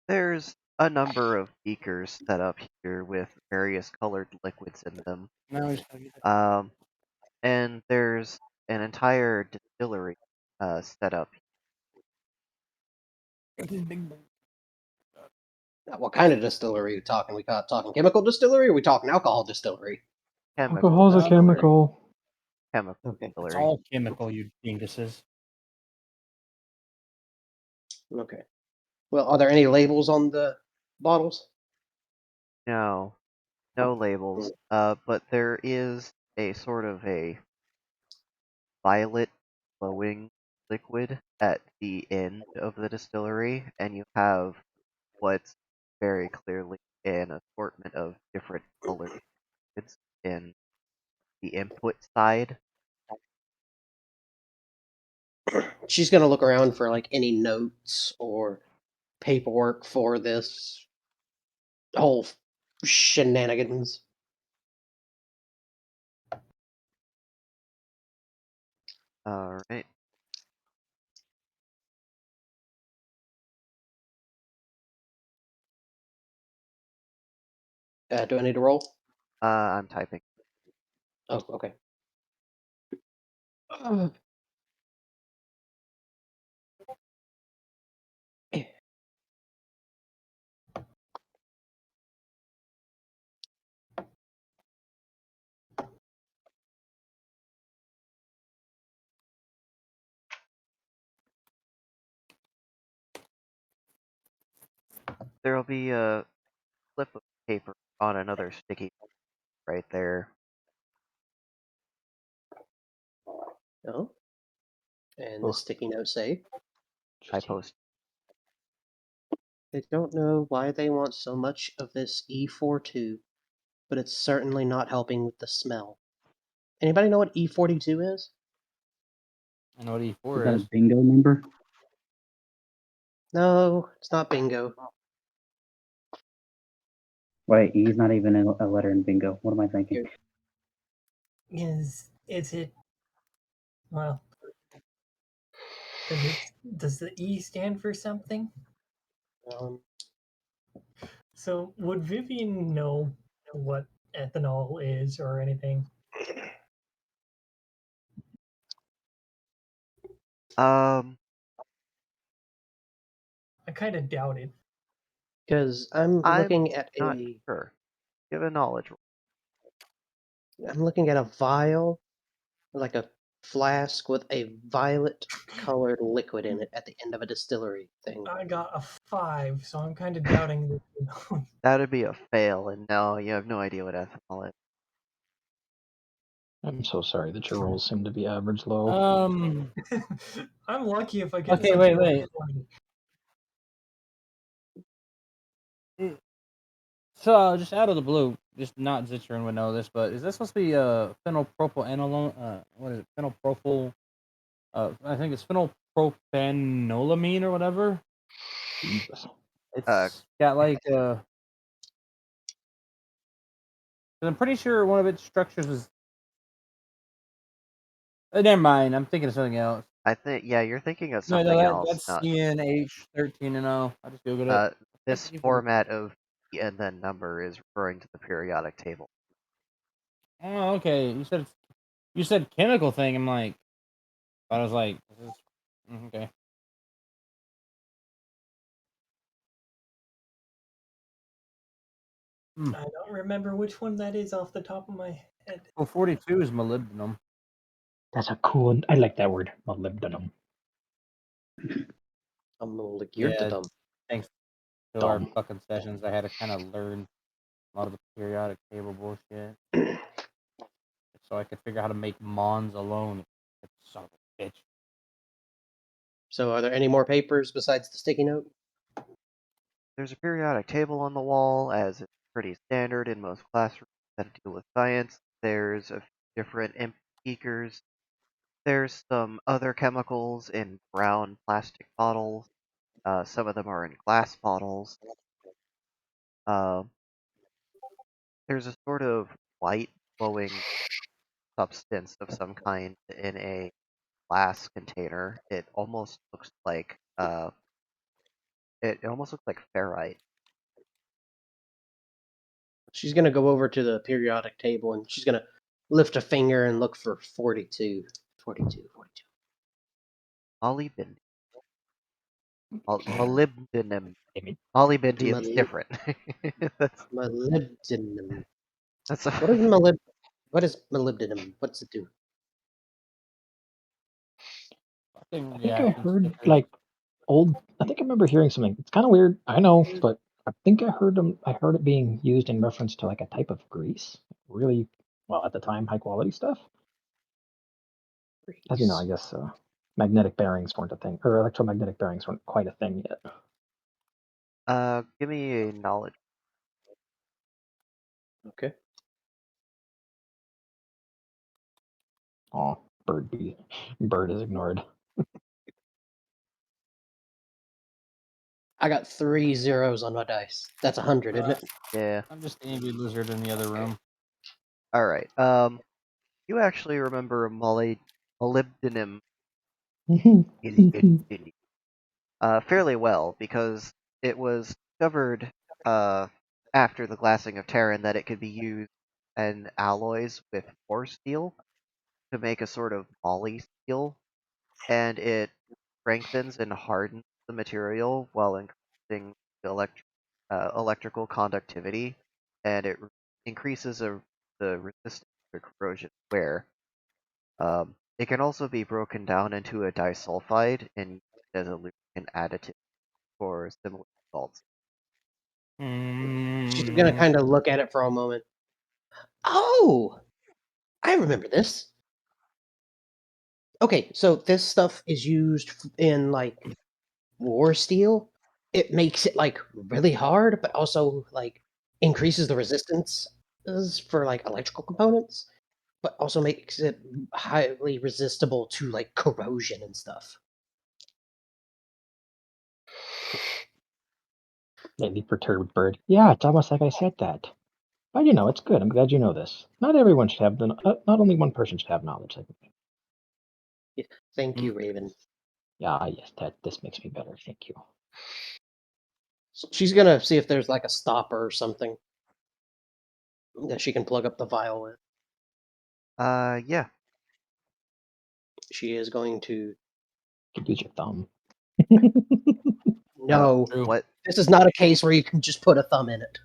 [SPEAKER 1] There's a number of beakers set up here with various colored liquids in them. And there's an entire distillery set up.
[SPEAKER 4] What kind of distillery are we talking? We talking chemical distillery, or are we talking alcohol distillery?
[SPEAKER 1] Chemical,
[SPEAKER 3] Alcohol's a chemical.
[SPEAKER 1] chemical
[SPEAKER 4] Okay.
[SPEAKER 9] It's
[SPEAKER 1] distillery.
[SPEAKER 9] all chemical, you dinguses.
[SPEAKER 4] Okay. Well, are there any labels on the bottles?
[SPEAKER 1] No, no labels. But there is a sort of a violet glowing liquid at the end of the distillery, and you have what's very clearly an assortment of different colored liquids in the input side.
[SPEAKER 4] She's gonna look around for like any notes or paperwork for this whole shenanigans.
[SPEAKER 1] All right.
[SPEAKER 4] Do I need to roll?
[SPEAKER 1] I'm typing.
[SPEAKER 4] Oh, okay.
[SPEAKER 1] There'll be a slip of paper on another sticky note right there.
[SPEAKER 4] Oh. And the
[SPEAKER 1] Ugh.
[SPEAKER 4] sticky notes say,
[SPEAKER 1] I post.
[SPEAKER 4] they don't know why they want so much of this E42, but it's certainly not helping with the smell. Anybody know what E42 is?
[SPEAKER 9] I know what
[SPEAKER 2] Is
[SPEAKER 9] E4
[SPEAKER 2] that a
[SPEAKER 9] is.
[SPEAKER 2] bingo number?
[SPEAKER 4] No, it's not bingo.
[SPEAKER 2] Wait, E's not even a letter in bingo. What am I thinking?
[SPEAKER 5] Is it? Well, does the E stand for something?
[SPEAKER 4] Um,
[SPEAKER 5] So would Vivian know what ethanol is or anything?
[SPEAKER 1] Um,
[SPEAKER 5] I kind of doubt it.
[SPEAKER 4] because I'm
[SPEAKER 1] I'm
[SPEAKER 4] looking at
[SPEAKER 1] not
[SPEAKER 4] a
[SPEAKER 1] sure. Give a knowledge roll.
[SPEAKER 4] I'm looking at a vial, like a flask with a violet-colored liquid in it at the end of a distillery thing.
[SPEAKER 5] I got a 5, so I'm kind of doubting this.
[SPEAKER 1] That'd be a fail, and no, you have no idea what ethanol is.
[SPEAKER 3] I'm so sorry that your rolls seem to be average low.
[SPEAKER 5] I'm lucky if I get
[SPEAKER 9] Okay,
[SPEAKER 5] such
[SPEAKER 9] wait,
[SPEAKER 5] a
[SPEAKER 9] wait.
[SPEAKER 5] 20.
[SPEAKER 9] So, just out of the blue, just not Zitron would know this, but is this supposed to be phenylpropylanolone? What is it? Phenylpropyl? I think it's phenylpropanolamine or whatever.
[SPEAKER 3] Jesus.
[SPEAKER 9] It's got like I'm pretty sure one of its structures is. Never mind. I'm thinking of something else.
[SPEAKER 1] I think, yeah, you're thinking of
[SPEAKER 9] No,
[SPEAKER 1] something else.
[SPEAKER 9] that's
[SPEAKER 1] Not
[SPEAKER 9] CNH13NO. I just googled it.
[SPEAKER 1] this
[SPEAKER 9] Thank you for-
[SPEAKER 1] format of and then number is referring to the periodic table.
[SPEAKER 9] Oh, okay. You said chemical thing. I'm like, I was like, this is okay.
[SPEAKER 5] I don't remember which one that is off the top of my head.
[SPEAKER 9] Well, 42 is molybdenum.
[SPEAKER 3] That's a cool. I like that word, molybdenum.
[SPEAKER 4] I'm gonna lick
[SPEAKER 9] Yeah.
[SPEAKER 4] your dumb.
[SPEAKER 9] Thanks to our
[SPEAKER 3] Dumb.
[SPEAKER 9] fucking sessions, I had to kind of learn a lot of the periodic table bullshit, so I could figure out how to make Mons alone. Son of a bitch.
[SPEAKER 4] So, are there any more papers besides the sticky note?
[SPEAKER 1] There's a periodic table on the wall, as it's pretty standard in most classrooms that deal with science. There's a few different empty beakers. There's some other chemicals in brown plastic bottles. Some of them are in glass bottles. There's a sort of white glowing substance of some kind in a glass container. It almost looks like ferrite.
[SPEAKER 4] She's gonna go over to the periodic table and she's gonna lift a finger and look for 42. 42, 42.
[SPEAKER 1] Molybdenum. Molybdenum.
[SPEAKER 3] Amy.
[SPEAKER 1] Molybdenum is different. that's
[SPEAKER 4] Molybdenum.
[SPEAKER 1] that's a,
[SPEAKER 4] What is molybdenum? What's it do?
[SPEAKER 3] I think I heard like old. I think I remember hearing something. It's kind of weird. I know, but I think I heard them. I heard it being used in reference to like a type of grease. Really, well at the time, high quality stuff. As you know, I guess magnetic bearings weren't a thing, or electromagnetic bearings weren't quite a thing yet.
[SPEAKER 1] give me a knowledge.
[SPEAKER 4] Okay.
[SPEAKER 3] Oh, bird is ignored.
[SPEAKER 4] I got 3 zeros on my dice. That's 100, isn't it?
[SPEAKER 1] Yeah.
[SPEAKER 9] I'm just the angry lizard in the other room.
[SPEAKER 1] All right. You actually remember molybdenum fairly well because it was discovered after the glassing of Terran that it could be used in alloys with ore steel to make a sort of moly steel, and it strengthens and hardens the material while increasing the electrical conductivity, and it increases the resistance to corrosion wear. It can also be broken down into a disulfide and used as a lubricant additive for similar results.
[SPEAKER 4] She's gonna kind of look at it for a moment. Oh! I remember this. Okay, so this stuff is used in like war steel. It makes it like really hard, but also like increases the resistance for like electrical components, but also makes it highly resistible to like corrosion and stuff.
[SPEAKER 3] Lately perturbed bird. Yeah, it's almost like I said that. But you know, it's good. I'm glad you know this. Not everyone should have not only one person should have knowledge like me.
[SPEAKER 4] Yeah, thank you, Raven.
[SPEAKER 3] Yeah, yes, this makes me better. Thank you.
[SPEAKER 4] She's gonna see if there's like a stopper or something that she can plug up the vial with.
[SPEAKER 1] Yeah.
[SPEAKER 4] She is going to.
[SPEAKER 3] You could use your thumb.
[SPEAKER 4] No,
[SPEAKER 1] What?
[SPEAKER 4] this is not a case where you can just put a thumb in it.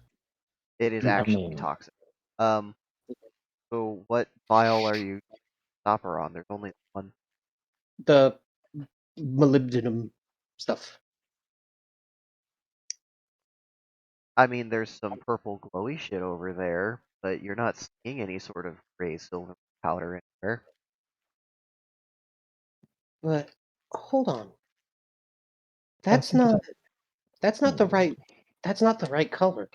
[SPEAKER 1] It is
[SPEAKER 3] I
[SPEAKER 1] actually
[SPEAKER 3] mean-
[SPEAKER 1] toxic. So what vial are you? stopper on? There's only one.
[SPEAKER 4] The molybdenum stuff.
[SPEAKER 1] I mean, there's some purple glowy shit over there, but you're not seeing any sort of gray silver powder anywhere.
[SPEAKER 4] But hold on.
[SPEAKER 3] I
[SPEAKER 4] That's
[SPEAKER 3] think
[SPEAKER 4] not the right color.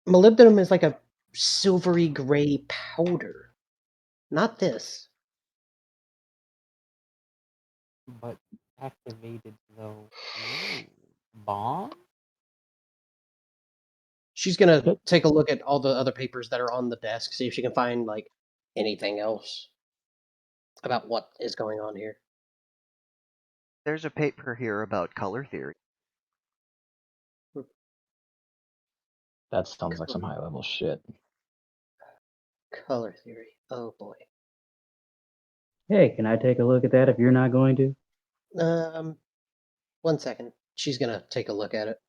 [SPEAKER 4] Molybdenum is like a silvery gray powder. Not this.
[SPEAKER 9] But activated though. Ooh. Bomb?
[SPEAKER 4] She's gonna
[SPEAKER 3] Okay.
[SPEAKER 4] take a look at all the other papers that are on the desk, see if she can find like anything else about what is going on here.
[SPEAKER 1] There's a paper here about color theory.
[SPEAKER 3] That sounds like some high level shit.
[SPEAKER 4] Color theory. Oh boy.
[SPEAKER 2] Hey, can I take a look at that if you're not going to?
[SPEAKER 4] 1 second. She's gonna take a look at it.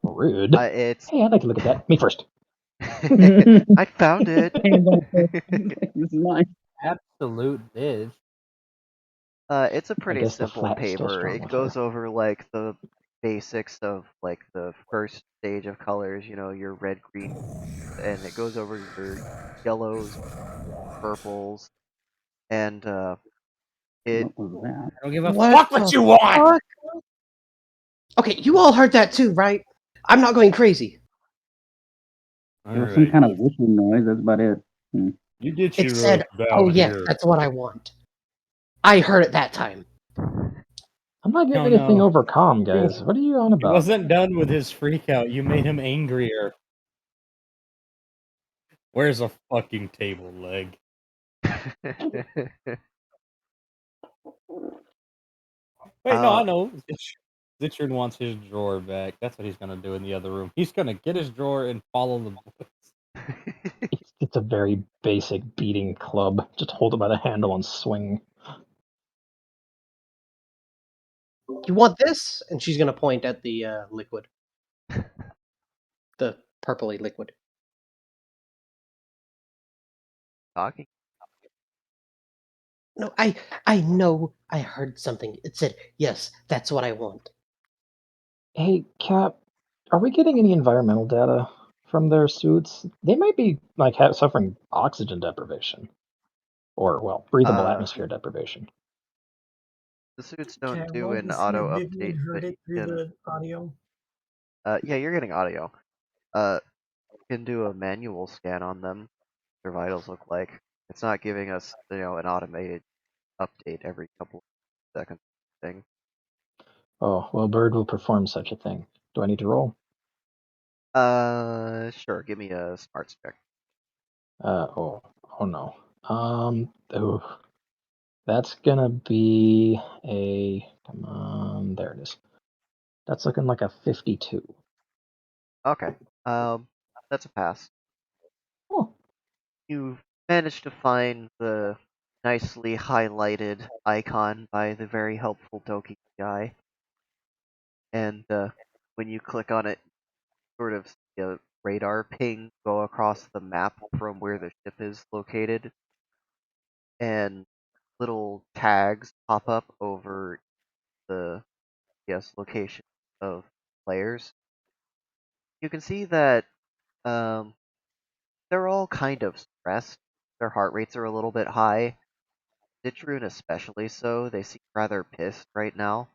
[SPEAKER 3] Rude.
[SPEAKER 1] It's.
[SPEAKER 3] Hey, I'd like to look at that. Me first.
[SPEAKER 1] I found it.
[SPEAKER 2] Hands on This is mine.
[SPEAKER 9] Absolute bitch.
[SPEAKER 1] It's a
[SPEAKER 3] I
[SPEAKER 1] pretty
[SPEAKER 3] guess the
[SPEAKER 1] simple
[SPEAKER 3] flat's still
[SPEAKER 1] paper.
[SPEAKER 3] strong
[SPEAKER 1] It
[SPEAKER 3] with
[SPEAKER 1] goes
[SPEAKER 3] her.
[SPEAKER 1] over like the basics of like the first stage of colors, your red, green, and it goes over your yellows, purples, and it
[SPEAKER 2] What was that?
[SPEAKER 9] I don't give a
[SPEAKER 4] What
[SPEAKER 9] fuck
[SPEAKER 4] the
[SPEAKER 9] what you want!
[SPEAKER 4] fuck? Okay, you all heard that too, right? I'm not going crazy.
[SPEAKER 2] It was some kind of whistling noise. That's about it.
[SPEAKER 7] You get
[SPEAKER 4] It
[SPEAKER 7] your
[SPEAKER 4] said, "Oh
[SPEAKER 7] about
[SPEAKER 4] yes,
[SPEAKER 7] here.
[SPEAKER 4] that's what I want." I heard it that time.
[SPEAKER 3] I'm not getting
[SPEAKER 9] No,
[SPEAKER 3] anything
[SPEAKER 9] no.
[SPEAKER 3] over calm, guys. What are you on
[SPEAKER 9] He
[SPEAKER 3] about?
[SPEAKER 9] wasn't done with his freak out. You made him angrier. Where's a fucking table leg? Wait, no, I know. Zitchern wants his drawer back. That's what he's gonna do in the other room. He's gonna get his drawer and follow the voice.
[SPEAKER 3] It's a very basic beating club. Just hold it by the handle and swing.
[SPEAKER 4] You want this? And she's gonna point at the liquid, the purpley liquid.
[SPEAKER 1] Talking.
[SPEAKER 4] No, I know. I heard something. It said, "Yes, that's what I want."
[SPEAKER 3] Hey, Cap, are we getting any environmental data from their suits? They might be like suffering oxygen deprivation, or well, breathable atmosphere deprivation.
[SPEAKER 1] The suits
[SPEAKER 5] Can
[SPEAKER 1] don't
[SPEAKER 5] I
[SPEAKER 1] do
[SPEAKER 5] roll
[SPEAKER 1] an
[SPEAKER 5] to see if
[SPEAKER 1] auto
[SPEAKER 5] Vivian
[SPEAKER 1] update,
[SPEAKER 5] heard
[SPEAKER 1] but
[SPEAKER 5] it
[SPEAKER 1] you
[SPEAKER 5] through
[SPEAKER 1] can.
[SPEAKER 5] the audio?
[SPEAKER 1] Yeah, you're getting audio. You can do a manual scan on them. Their vitals look like. It's not giving us, an automated update every couple of seconds thing.
[SPEAKER 3] Oh, well, Bird will perform such a thing. Do I need to roll?
[SPEAKER 1] Sure. Give me a smarts check.
[SPEAKER 3] Oh no. Ooh, that's gonna be a. Come on, there it is. That's looking like a 52.
[SPEAKER 1] Okay. That's a pass.
[SPEAKER 3] Oh,
[SPEAKER 1] You managed to find the nicely highlighted icon by the very helpful Doki guy, and when you click on it, sort of see a radar ping go across the map from where the ship is located, and little tags pop up over the location of players. You can see that they're all kind of stressed. Their heart rates are a little bit high. Citroen especially so. They seem rather pissed right now.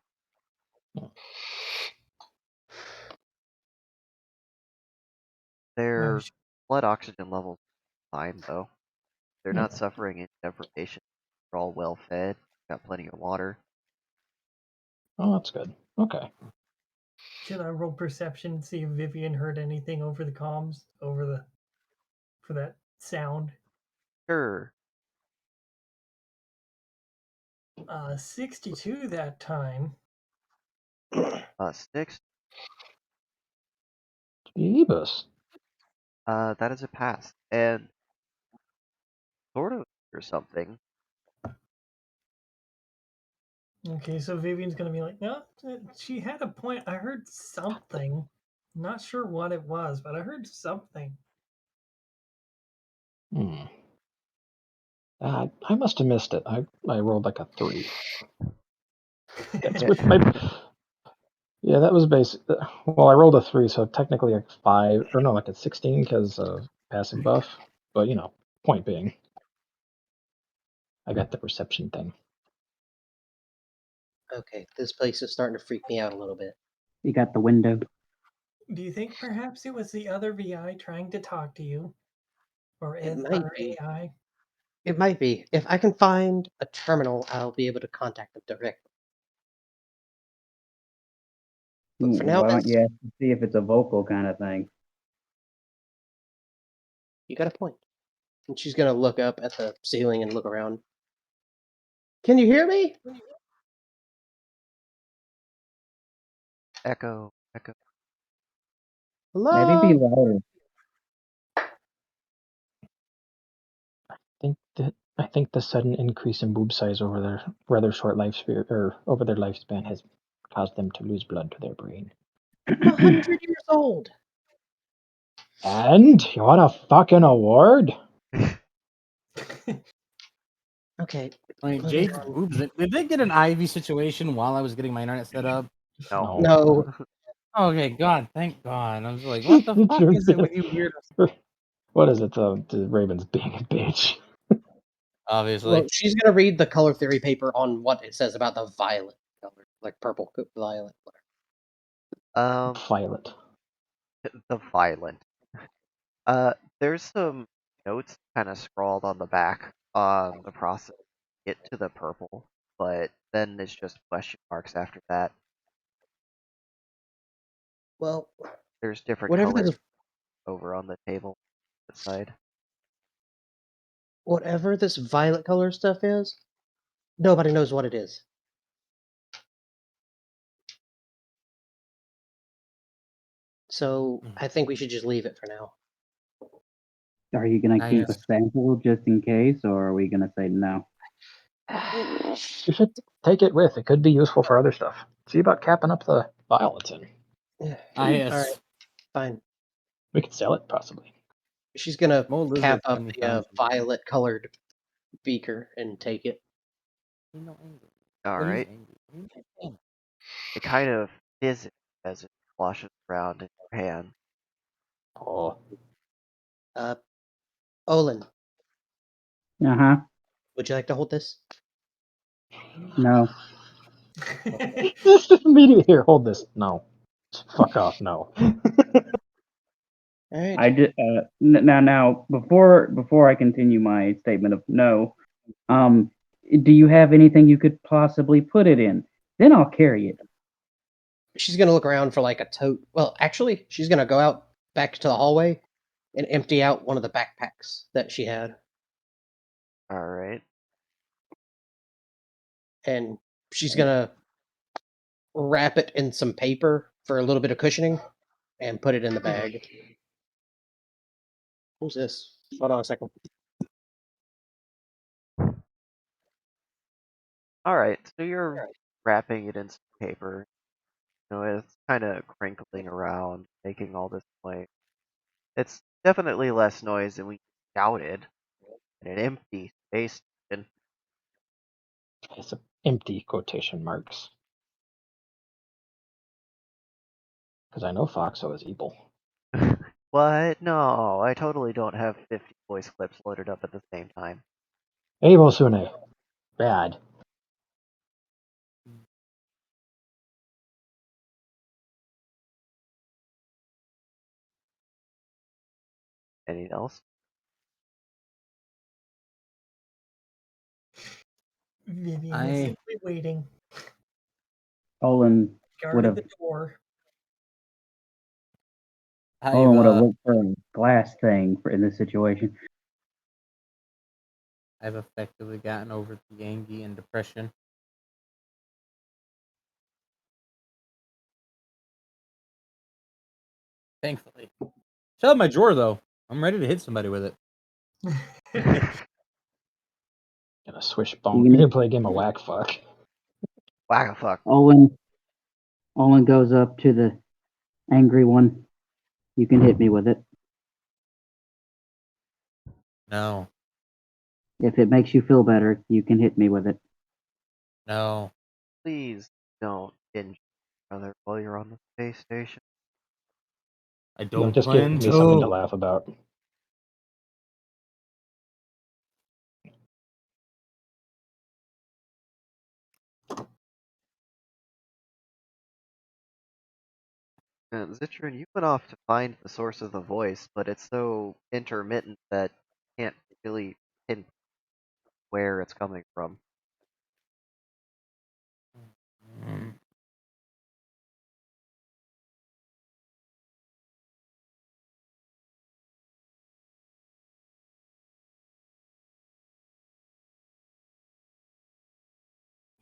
[SPEAKER 1] Their
[SPEAKER 5] Nice.
[SPEAKER 1] blood oxygen levels are fine though. They're not suffering any deprivation. They're all well fed, got plenty of water.
[SPEAKER 3] oh, that's good. Okay.
[SPEAKER 5] Should I roll perception, see if Vivian heard anything over the comms, for that sound?
[SPEAKER 1] Sure.
[SPEAKER 5] 62 that time.
[SPEAKER 1] Six.
[SPEAKER 3] Jeebus.
[SPEAKER 1] That is a pass. And sort of or something.
[SPEAKER 5] Okay, so Vivian's gonna be like, no, she had a point. I heard something. Not sure what it was, but I heard something.
[SPEAKER 3] I must have missed it. I rolled like a 3. That's with my. Yeah, that was basic. Well, I rolled a 3, so technically a 5, or no, like a 16 because of passive buff. But point being, I got the perception thing.
[SPEAKER 4] Okay, this place is starting to freak me out a little bit.
[SPEAKER 2] You got the window.
[SPEAKER 5] Do you think perhaps it was the other VI trying to talk to you? Or
[SPEAKER 4] It
[SPEAKER 5] is
[SPEAKER 4] might
[SPEAKER 5] our
[SPEAKER 4] be.
[SPEAKER 5] AI?
[SPEAKER 4] It might be. If I can find a terminal, I'll be able to contact them directly. But for now,
[SPEAKER 2] Why don't
[SPEAKER 4] this,
[SPEAKER 2] you ask to see if it's a vocal kind of thing?
[SPEAKER 4] you got a point. And she's gonna look up at the ceiling and look around. Can you hear me?
[SPEAKER 1] Echo, echo.
[SPEAKER 2] Maybe be
[SPEAKER 4] Hello?
[SPEAKER 2] louder.
[SPEAKER 3] I think the sudden increase in boob size over their rather short lifespan, or over their lifespan, has caused them to lose blood to their brain.
[SPEAKER 4] I'm 100 years old.
[SPEAKER 3] And you want a fucking award?
[SPEAKER 4] Okay.
[SPEAKER 9] Wait,
[SPEAKER 4] moving
[SPEAKER 9] Jade's
[SPEAKER 4] on.
[SPEAKER 9] boobs. Did they get an IV situation while I was getting my internet set up?
[SPEAKER 1] No.
[SPEAKER 4] No.
[SPEAKER 9] Okay, God, thank God. I was like, what the fuck
[SPEAKER 3] You're
[SPEAKER 9] is it with
[SPEAKER 3] being-
[SPEAKER 9] you weirdos?
[SPEAKER 3] What is it? The Ravens being a bitch.
[SPEAKER 9] Obviously.
[SPEAKER 4] Well, she's gonna read the color theory paper on what it says about the violet color, like purple violet.
[SPEAKER 3] Violet.
[SPEAKER 1] The violent. There's some notes kind of scrawled on the back on the process to get to the purple, but then it's just question marks after that.
[SPEAKER 4] Well,
[SPEAKER 1] There's different
[SPEAKER 4] whatever
[SPEAKER 1] colors
[SPEAKER 4] this
[SPEAKER 1] over on the table side.
[SPEAKER 4] whatever this violet color stuff is, nobody knows what it is. So I think we should just leave it for now.
[SPEAKER 2] Are you gonna
[SPEAKER 9] I
[SPEAKER 2] keep a
[SPEAKER 9] guess.
[SPEAKER 2] sample just in case, or are we gonna say no?
[SPEAKER 3] You should take it with. It could be useful for other stuff. See about capping up the violets in.
[SPEAKER 9] Ah, yes.
[SPEAKER 4] All right, fine.
[SPEAKER 3] We could sell it possibly.
[SPEAKER 4] She's gonna
[SPEAKER 9] Small lizard,
[SPEAKER 4] cap up the
[SPEAKER 9] 20,000.
[SPEAKER 4] violet colored beaker and take it.
[SPEAKER 1] All right. It kind of fizzes as it sloshes around in your hand.
[SPEAKER 3] Oh,
[SPEAKER 4] Olin,
[SPEAKER 2] Uh-huh.
[SPEAKER 4] would you like to hold this?
[SPEAKER 2] No.
[SPEAKER 3] just immediately here. Hold this. No. Fuck off. No.
[SPEAKER 4] All right.
[SPEAKER 2] I did now before I continue my statement of no, do you have anything you could possibly put it in? Then I'll carry it.
[SPEAKER 4] She's gonna look around for like a tote. Well, actually, she's gonna go out back to the hallway and empty out one of the backpacks that she had,
[SPEAKER 1] All right.
[SPEAKER 4] and she's gonna wrap it in some paper for a little bit of cushioning and put it in the bag. Who's this? Hold on a second.
[SPEAKER 1] All right. So you're wrapping it in some paper. It's kind of crinkling around, making all this noise. It's definitely less noise than we doubted in an empty space station.
[SPEAKER 3] It's empty quotation marks. Because I know Foxo is evil.
[SPEAKER 1] What? No, I totally don't have 50 voice clips loaded up at the same time.
[SPEAKER 3] Evil Sune. Bad.
[SPEAKER 1] Anything else?
[SPEAKER 5] Vivian is simply waiting.
[SPEAKER 2] Olin would
[SPEAKER 5] Guarded
[SPEAKER 2] have
[SPEAKER 5] the door.
[SPEAKER 2] looked for a glass thing in this situation.
[SPEAKER 9] I've effectively gotten over the anxiety and depression. Thankfully. Still have my drawer though. I'm ready to hit somebody with it.
[SPEAKER 3] Gonna swish bone. You're gonna play a game of whack fuck.
[SPEAKER 1] Whack a fuck.
[SPEAKER 2] Olin goes up to the angry one. You can hit me with it.
[SPEAKER 9] No.
[SPEAKER 2] If it makes you feel better, you can hit me with it.
[SPEAKER 9] No.
[SPEAKER 1] Please don't injure each other while you're on the space station.
[SPEAKER 9] I
[SPEAKER 3] It'll
[SPEAKER 9] don't
[SPEAKER 3] just give
[SPEAKER 9] plan
[SPEAKER 3] me something to
[SPEAKER 9] to.
[SPEAKER 3] laugh about.
[SPEAKER 1] Zitron, you went off to find the source of the voice, but it's so intermittent that you can't really pinpoint where it's coming from.
[SPEAKER 9] Mm.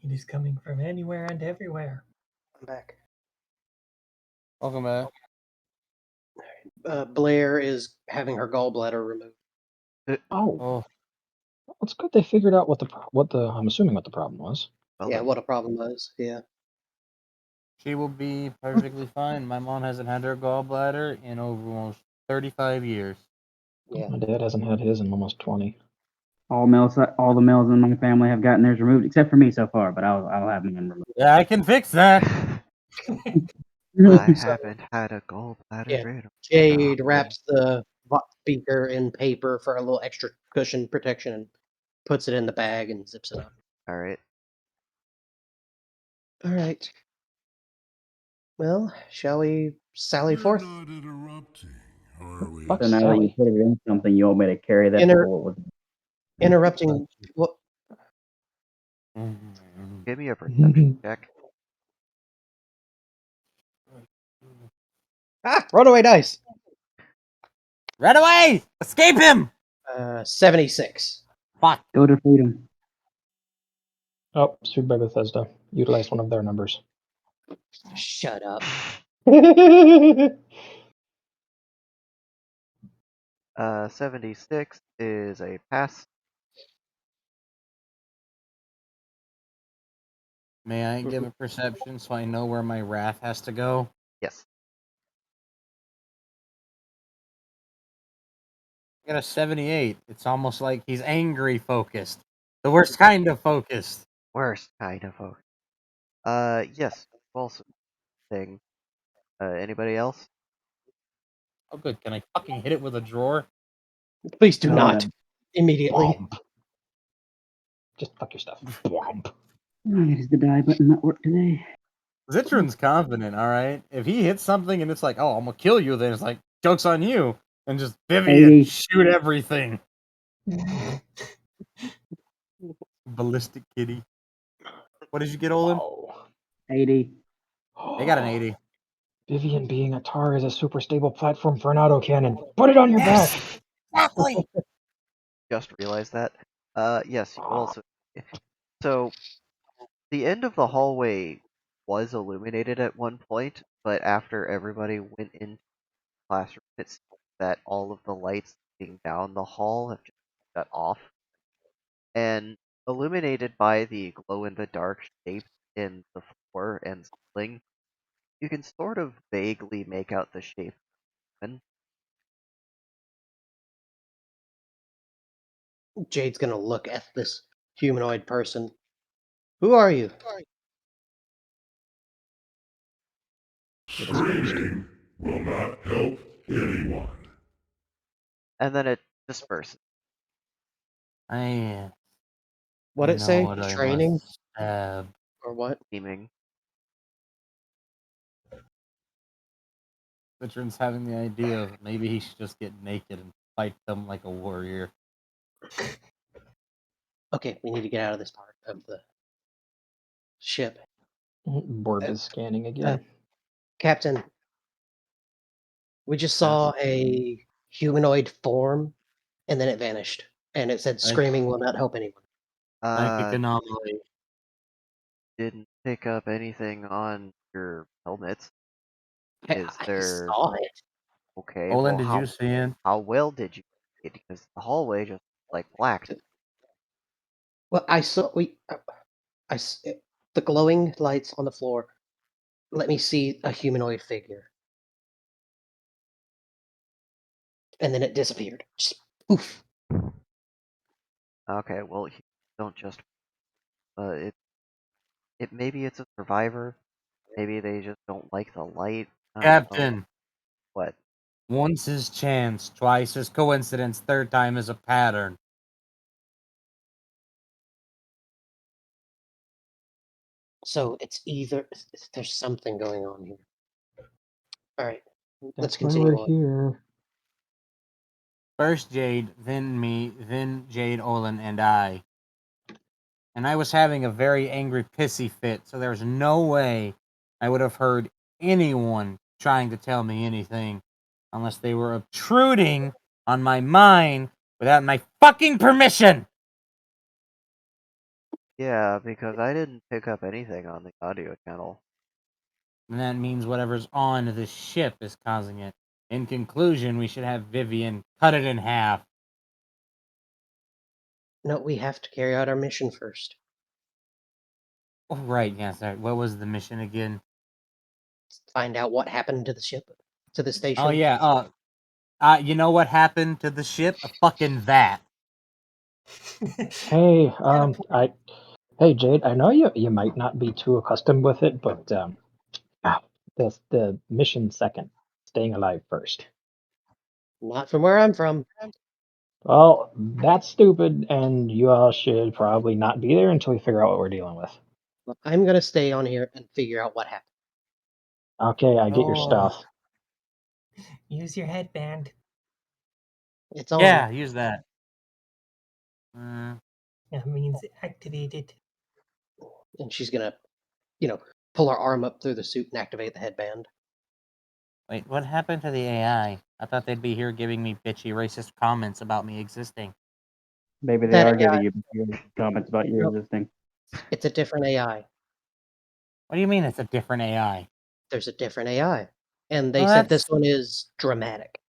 [SPEAKER 5] It is coming from anywhere and everywhere.
[SPEAKER 4] I'm back.
[SPEAKER 9] Welcome back.
[SPEAKER 4] Blair is having her gallbladder removed.
[SPEAKER 3] Oh,
[SPEAKER 9] Oh,
[SPEAKER 3] well, it's good they figured out what the I'm assuming what the problem was.
[SPEAKER 1] Well
[SPEAKER 4] Yeah,
[SPEAKER 1] done.
[SPEAKER 4] what a problem was. Yeah.
[SPEAKER 9] she will be perfectly fine. My mom hasn't had her gallbladder in over almost 35 years.
[SPEAKER 4] Yeah.
[SPEAKER 3] My dad hasn't had his in almost 20.
[SPEAKER 2] All the males in my family have gotten theirs removed, except for me so far. But I'll have mine removed.
[SPEAKER 9] Yeah, I can fix that.
[SPEAKER 1] I
[SPEAKER 4] So,
[SPEAKER 1] haven't had a gallbladder
[SPEAKER 4] yeah,
[SPEAKER 1] drain.
[SPEAKER 4] Jade wraps the beaker in paper for a little extra cushion protection and puts it in the bag and zips it up.
[SPEAKER 1] Alright.
[SPEAKER 4] All right. Well, shall we sally
[SPEAKER 8] We're
[SPEAKER 4] forth?
[SPEAKER 8] not interrupting, are we?
[SPEAKER 3] Fuck
[SPEAKER 2] So now that you
[SPEAKER 3] Sally.
[SPEAKER 2] put it in something, you want me to carry that
[SPEAKER 4] Inter-
[SPEAKER 2] forward.
[SPEAKER 4] Interrupting what?
[SPEAKER 1] Give me a perception check.
[SPEAKER 4] Ah, runaway dice.
[SPEAKER 9] Run away! Escape him!
[SPEAKER 4] 76.
[SPEAKER 9] Fuck.
[SPEAKER 2] Go to freedom.
[SPEAKER 3] Oh, sued by Bethesda. Utilize one of their numbers.
[SPEAKER 4] Shut up.
[SPEAKER 1] 76 is a pass.
[SPEAKER 9] May I give a perception so I know where my wrath has to go?
[SPEAKER 1] Yes.
[SPEAKER 9] I got a 78. It's almost like he's angry focused. The worst kind of focused.
[SPEAKER 1] Worst kind of focus. Yes. Also thing. Anybody else?
[SPEAKER 9] Oh, good. Can I fucking hit it with a drawer?
[SPEAKER 4] Please do
[SPEAKER 2] No,
[SPEAKER 4] not.
[SPEAKER 2] no.
[SPEAKER 4] Immediately.
[SPEAKER 3] Womp. Just fuck your stuff. Womp.
[SPEAKER 2] Why does the die button not work today?
[SPEAKER 9] Zitron's confident, alright? If he hits something and it's like, oh, I'm gonna kill you, then it's like, joke's on you. And just, Vivian,
[SPEAKER 2] 80.
[SPEAKER 9] shoot everything. Ballistic kitty. What did you get, Olin?
[SPEAKER 3] Oh.
[SPEAKER 2] 80.
[SPEAKER 9] They got an 80.
[SPEAKER 3] Vivian being a tar is a super stable platform for an autocannon. Put it on your back.
[SPEAKER 9] Exactly.
[SPEAKER 1] Just realized that. Yes, you also. So, the end of the hallway was illuminated at one point, but after everybody went into the classroom, it seems that all of the lights leading down the hall have just shut off. And illuminated by the glow-in-the-dark shapes in the floor and ceiling, you can sort of vaguely make out the shape of a woman.
[SPEAKER 4] Jade's gonna look at this humanoid person. Who are you?
[SPEAKER 8] Screaming will not help anyone.
[SPEAKER 1] And then it disperses.
[SPEAKER 9] I
[SPEAKER 4] What it
[SPEAKER 9] know
[SPEAKER 4] say?
[SPEAKER 9] what I
[SPEAKER 4] Training
[SPEAKER 9] must stab.
[SPEAKER 4] or what?
[SPEAKER 1] Seeming.
[SPEAKER 9] Zitron's having the idea of maybe he should just get naked and fight them like a warrior.
[SPEAKER 4] Okay, we need to get out of this part of the ship.
[SPEAKER 3] Borb is scanning again.
[SPEAKER 4] Captain, we just saw a humanoid form and then it vanished. And it said screaming will not help anyone.
[SPEAKER 9] Psychic
[SPEAKER 1] Uh,
[SPEAKER 9] anomaly.
[SPEAKER 1] didn't pick up anything on your helmets.
[SPEAKER 4] I,
[SPEAKER 1] Is
[SPEAKER 4] I
[SPEAKER 1] there
[SPEAKER 4] saw it.
[SPEAKER 1] okay?
[SPEAKER 9] Olin,
[SPEAKER 1] Well,
[SPEAKER 9] did you see it?
[SPEAKER 1] how well did you see it? Because the hallway just like black.
[SPEAKER 4] Well, I saw the glowing lights on the floor. Let me see a humanoid figure, and then it disappeared. Just poof.
[SPEAKER 1] Okay, well, don't just. It maybe it's a survivor. Maybe they just don't like the light. I don't know.
[SPEAKER 9] Captain,
[SPEAKER 1] What?
[SPEAKER 9] once is chance, twice is coincidence, third time is a pattern.
[SPEAKER 4] So it's either there's something going on here. All right, let's
[SPEAKER 3] That's why
[SPEAKER 4] continue
[SPEAKER 3] we're
[SPEAKER 4] on.
[SPEAKER 3] here.
[SPEAKER 9] First Jade, then me, then Jade, Olin, and I. And I was having a very angry, pissy fit, so there's no way I would have heard anyone trying to tell me anything unless they were obtruding on my mind without my fucking permission.
[SPEAKER 1] Yeah, because I didn't pick up anything on the audio channel.
[SPEAKER 9] And that means whatever's on the ship is causing it. In conclusion, we should have Vivian cut it in half.
[SPEAKER 4] No, we have to carry out our mission first.
[SPEAKER 9] Oh, right, yes. Right. What was the mission again?
[SPEAKER 4] Find out what happened to the ship, to the station.
[SPEAKER 9] Oh, yeah. You know what happened to the ship? Fucking that.
[SPEAKER 3] Hey, hey Jade, I know you might not be too accustomed with it, but the mission second, staying alive first.
[SPEAKER 4] Not from where I'm from.
[SPEAKER 3] Well, that's stupid, and you all should probably not be there until we figure out what we're dealing with.
[SPEAKER 4] Look, I'm gonna stay on here and figure out what happened.
[SPEAKER 3] Okay, I get your
[SPEAKER 9] Oh.
[SPEAKER 3] stuff.
[SPEAKER 5] Use your headband.
[SPEAKER 4] It's on.
[SPEAKER 9] Yeah, use that.
[SPEAKER 5] That means activated.
[SPEAKER 4] And she's gonna, pull her arm up through the suit and activate the headband.
[SPEAKER 9] Wait, what happened to the AI? I thought they'd be here giving me bitchy racist comments about me existing.
[SPEAKER 2] Maybe they
[SPEAKER 4] That
[SPEAKER 2] are
[SPEAKER 4] AI
[SPEAKER 2] giving you comments about your
[SPEAKER 4] Nope.
[SPEAKER 2] existing.
[SPEAKER 4] It's a different AI.
[SPEAKER 9] What do you mean it's a different AI?
[SPEAKER 4] There's a different AI. And they
[SPEAKER 9] Well,
[SPEAKER 4] said this
[SPEAKER 9] that's-
[SPEAKER 4] one is dramatic.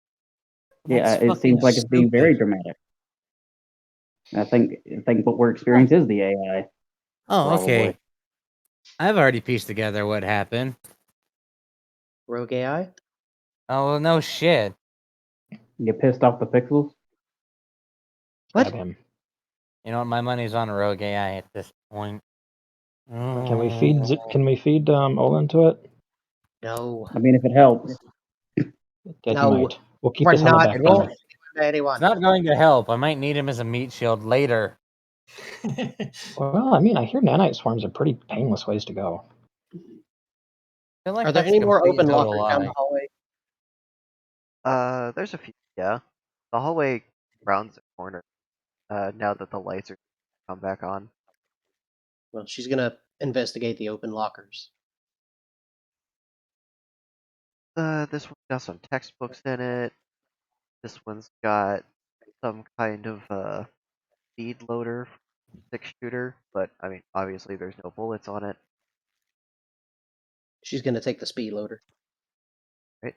[SPEAKER 2] Yeah,
[SPEAKER 9] That's
[SPEAKER 2] it
[SPEAKER 9] fucking
[SPEAKER 2] seems like it's being very
[SPEAKER 9] stupid.
[SPEAKER 2] dramatic. I think what we're experiencing is the AI.
[SPEAKER 9] Oh,
[SPEAKER 2] Probably.
[SPEAKER 9] okay. I've already pieced together what happened.
[SPEAKER 4] Rogue AI?
[SPEAKER 9] Oh, well, no shit.
[SPEAKER 2] You pissed off the pixels?
[SPEAKER 4] What?
[SPEAKER 3] Grab him.
[SPEAKER 9] You know what? My money's on Rogue AI at this point.
[SPEAKER 3] Can we feed Olin to it?
[SPEAKER 4] No.
[SPEAKER 2] I mean, if it helps.
[SPEAKER 3] Yeah,
[SPEAKER 4] No.
[SPEAKER 3] he might. We'll keep
[SPEAKER 4] We're
[SPEAKER 3] this on the
[SPEAKER 4] not
[SPEAKER 3] back
[SPEAKER 9] It
[SPEAKER 3] burner.
[SPEAKER 9] won't.
[SPEAKER 4] giving to anyone.
[SPEAKER 9] It's not going to help. I might need him as a meat shield later.
[SPEAKER 3] Well, I mean, I hear nanite swarms are pretty painless ways to go.
[SPEAKER 9] I feel like
[SPEAKER 4] Are there
[SPEAKER 9] that's
[SPEAKER 4] any more
[SPEAKER 9] complete
[SPEAKER 4] open
[SPEAKER 9] total
[SPEAKER 4] lockers down
[SPEAKER 9] lie.
[SPEAKER 4] the hallway?
[SPEAKER 1] There's a few. Yeah, the hallway rounds the corner. Now that the lights are come back on.
[SPEAKER 4] Well, she's gonna investigate the open lockers.
[SPEAKER 1] This one's got some textbooks in it. This one's got some kind of speed loader, 6-shooter, but I mean, obviously there's no bullets on it.
[SPEAKER 4] She's gonna take the speed loader.
[SPEAKER 1] Right?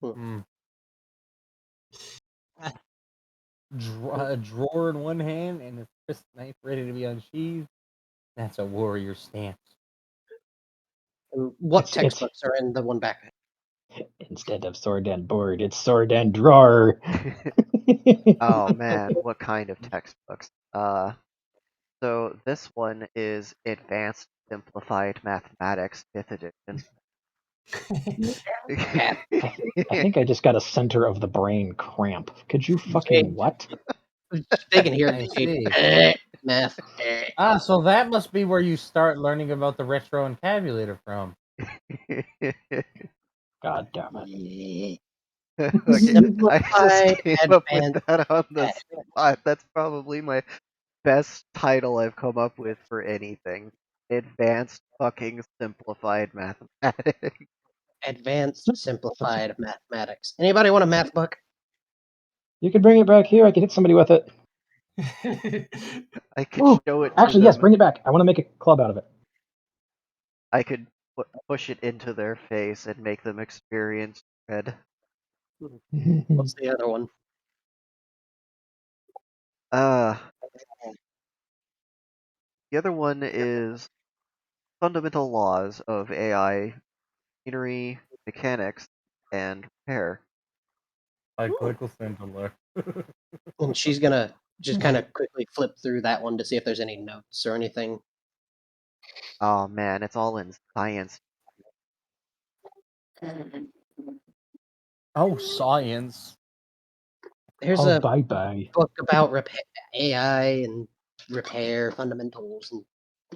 [SPEAKER 9] Hmm. A drawer in one hand and a crisp knife ready to be unsheathed. That's a warrior stance.
[SPEAKER 4] And what
[SPEAKER 3] It's-
[SPEAKER 4] textbooks are in the one back?
[SPEAKER 3] Instead of sword and board, it's sword and drawer.
[SPEAKER 1] Oh man, what kind of textbooks? So this one is Advanced Simplified Mathematics 5th edition.
[SPEAKER 3] I think I just got a center of the brain cramp. Could you fucking what?
[SPEAKER 4] They can hear
[SPEAKER 9] I
[SPEAKER 4] it.
[SPEAKER 9] see.
[SPEAKER 4] Math.
[SPEAKER 9] So that must be where you start learning about the retro encabulator from.
[SPEAKER 3] God damn it.
[SPEAKER 1] Okay, I just
[SPEAKER 4] Simplified
[SPEAKER 1] came up with
[SPEAKER 4] advanced
[SPEAKER 1] that on the
[SPEAKER 4] mathematics.
[SPEAKER 1] spot. That's probably my best title I've come up with for anything. Advanced fucking simplified mathematics.
[SPEAKER 4] Advanced simplified mathematics. Anybody want a math book?
[SPEAKER 3] You could bring it back here. I could hit somebody with it.
[SPEAKER 1] I could
[SPEAKER 3] Ooh,
[SPEAKER 1] show it to
[SPEAKER 3] actually, yes,
[SPEAKER 1] them.
[SPEAKER 3] bring it back. I want to make a club out of it.
[SPEAKER 1] I could push it into their face and make them experience dread.
[SPEAKER 4] What's the other one?
[SPEAKER 1] The other one is Fundamental Laws of AI, Machinery, Mechanics, and Repair.
[SPEAKER 9] Like Michael Sandler.
[SPEAKER 4] And she's gonna Just kind of quickly flip through that one to see if there's any notes or anything.
[SPEAKER 1] Oh man, it's all in science.
[SPEAKER 9] Oh, science.
[SPEAKER 4] There's
[SPEAKER 3] Oh,
[SPEAKER 4] a
[SPEAKER 3] bye-bye.
[SPEAKER 4] book about AI and repair fundamentals and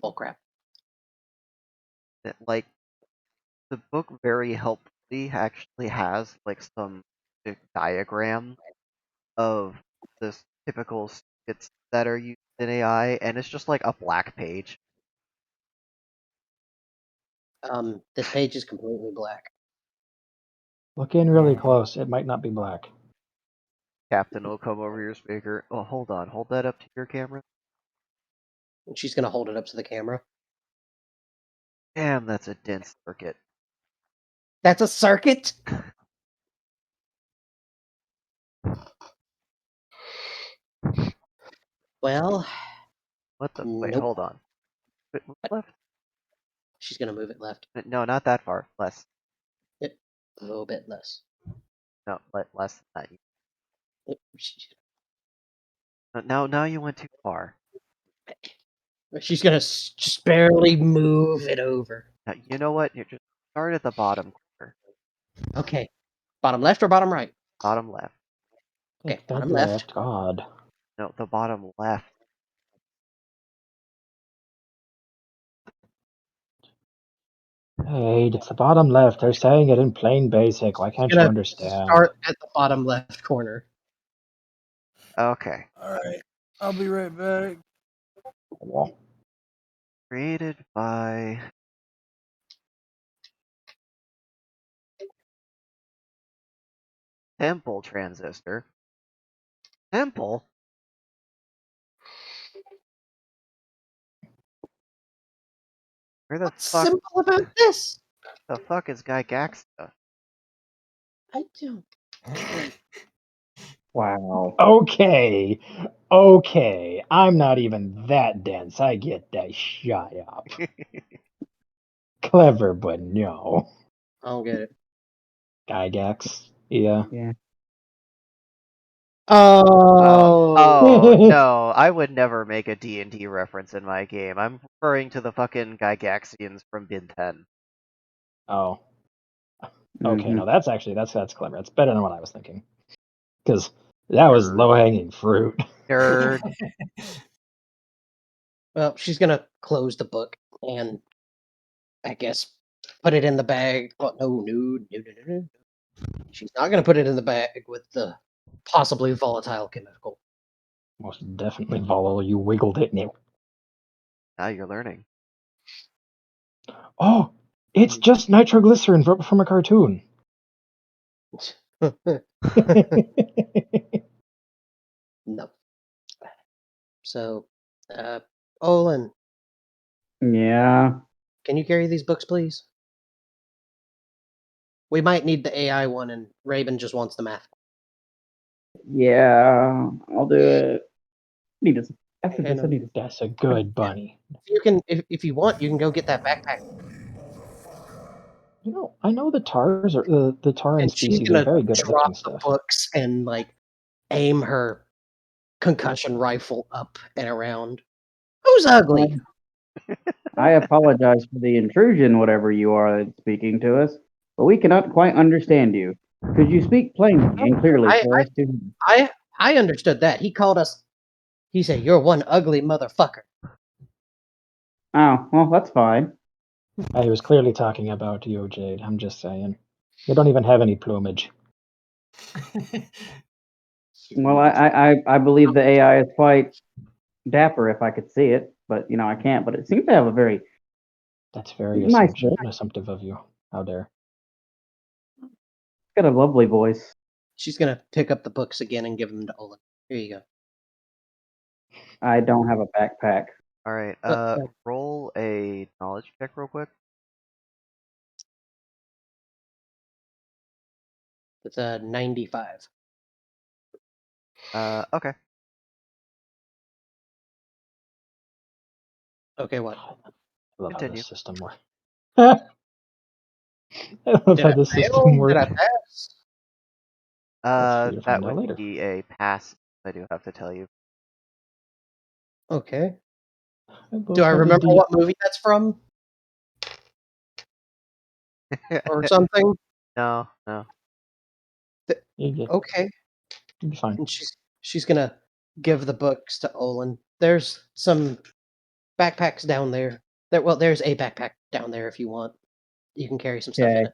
[SPEAKER 4] bullcrap.
[SPEAKER 1] Like, the book very helpfully actually has like some diagram of the typical skits that are used in AI, and it's just like a black page.
[SPEAKER 4] This page is completely black.
[SPEAKER 3] Look in really close. It might not be black.
[SPEAKER 1] Captain will come over your speaker. Oh, hold on. Hold that up to your camera.
[SPEAKER 4] And she's gonna hold it up to the camera.
[SPEAKER 1] Damn, that's a dense circuit.
[SPEAKER 4] That's a circuit? Well,
[SPEAKER 1] What the? Wait,
[SPEAKER 4] nope.
[SPEAKER 1] hold on. Wait, left?
[SPEAKER 4] She's gonna move it left.
[SPEAKER 1] No, not that far. Less.
[SPEAKER 4] Yep. A little bit less.
[SPEAKER 1] No, less than that.
[SPEAKER 4] Yep.
[SPEAKER 1] Now you went too far.
[SPEAKER 4] She's gonna just barely move it over.
[SPEAKER 1] Now, you know what? You just start at the bottom corner.
[SPEAKER 4] Okay. Bottom left or bottom right?
[SPEAKER 1] Bottom left.
[SPEAKER 4] Okay,
[SPEAKER 3] Think
[SPEAKER 4] bottom left.
[SPEAKER 3] God.
[SPEAKER 1] No, the bottom left.
[SPEAKER 3] Hey, it's the bottom left. They're saying it in plain basic. Why can't you
[SPEAKER 4] Gonna
[SPEAKER 3] understand?
[SPEAKER 4] start at the bottom left corner.
[SPEAKER 1] Okay.
[SPEAKER 9] Alright, I'll be right back.
[SPEAKER 3] Well,
[SPEAKER 1] Created by Temple Transistor. Temple? Where the
[SPEAKER 4] What's
[SPEAKER 1] fuck
[SPEAKER 4] simple about this?
[SPEAKER 1] is Guy Gaxta?
[SPEAKER 4] I don't.
[SPEAKER 2] Wow.
[SPEAKER 3] okay. Okay. I'm not even that dense. I get that. Shut up. Clever, but no.
[SPEAKER 4] I don't get it.
[SPEAKER 3] Gygax. Yeah.
[SPEAKER 2] Yeah.
[SPEAKER 4] Oh.
[SPEAKER 1] No, I would never make a D&D reference in my game. I'm referring to the fucking Gygaxians from Bin 10.
[SPEAKER 3] Oh. Okay,
[SPEAKER 2] Mhm.
[SPEAKER 3] no, that's clever. That's better than what I was thinking. Because that was
[SPEAKER 1] Nerd.
[SPEAKER 3] low hanging fruit.
[SPEAKER 1] Nerd.
[SPEAKER 4] Well, she's gonna close the book and I guess put it in the bag. Oh, no. She's not gonna put it in the bag with the possibly volatile chemical.
[SPEAKER 3] Most definitely volatile. You wiggled it and it.
[SPEAKER 1] Now you're learning.
[SPEAKER 3] Oh, it's just nitroglycerin from a cartoon.
[SPEAKER 4] No. So, Olin,
[SPEAKER 2] Yeah.
[SPEAKER 4] can you carry these books, please? We might need the AI one, and Raven just wants the math.
[SPEAKER 2] Yeah. I'll do it. Need to. After this, I need to.
[SPEAKER 3] That's a good bunny.
[SPEAKER 4] You can, if you want, you can go get that backpack.
[SPEAKER 3] You know, I know the tars are the Taran
[SPEAKER 4] And she's
[SPEAKER 3] species are
[SPEAKER 4] gonna
[SPEAKER 3] very good at
[SPEAKER 4] drop
[SPEAKER 3] lifting
[SPEAKER 4] the
[SPEAKER 3] stuff.
[SPEAKER 4] books and like aim her concussion rifle up and around. Who's ugly?
[SPEAKER 2] I apologize for the intrusion, whatever you are that's speaking to us, but we cannot quite understand you. Could you speak plainly and clearly
[SPEAKER 4] I,
[SPEAKER 2] for us to?
[SPEAKER 4] I understood that. He called us. He said, "You're one ugly motherfucker."
[SPEAKER 2] Oh, well, that's fine.
[SPEAKER 3] He was clearly talking about you, Jade. I'm just saying. You don't even have any plumage.
[SPEAKER 2] Well, I believe the AI is quite dapper if I could see it, but I can't. But it seems to have a very
[SPEAKER 3] That's very
[SPEAKER 2] nice voice.
[SPEAKER 3] assumptive of you. How dare.
[SPEAKER 2] It's got a lovely voice.
[SPEAKER 4] She's gonna pick up the books again and give them to Olin. Here you go.
[SPEAKER 2] I don't have a backpack.
[SPEAKER 1] Alright, roll a knowledge check real quick.
[SPEAKER 4] It's a 95.
[SPEAKER 1] Okay.
[SPEAKER 4] Okay, what?
[SPEAKER 3] I love how
[SPEAKER 1] Continue.
[SPEAKER 3] this system works. I love
[SPEAKER 4] Did
[SPEAKER 3] how
[SPEAKER 4] I
[SPEAKER 3] this
[SPEAKER 4] fail?
[SPEAKER 3] system
[SPEAKER 4] Did
[SPEAKER 3] works.
[SPEAKER 4] I pass?
[SPEAKER 3] That's for you to
[SPEAKER 1] That
[SPEAKER 3] find out
[SPEAKER 1] would
[SPEAKER 3] later.
[SPEAKER 1] be a pass, I do have to tell you.
[SPEAKER 4] Okay.
[SPEAKER 3] both
[SPEAKER 4] Do I
[SPEAKER 3] have a
[SPEAKER 4] remember
[SPEAKER 3] D-
[SPEAKER 4] what movie that's from or something?
[SPEAKER 1] No, no.
[SPEAKER 4] Okay.
[SPEAKER 3] You'll be fine.
[SPEAKER 4] And she's gonna give the books to Olin. There's some backpacks down there. There's a backpack down there if you want. You can carry some stuff in
[SPEAKER 2] Okay.
[SPEAKER 4] it.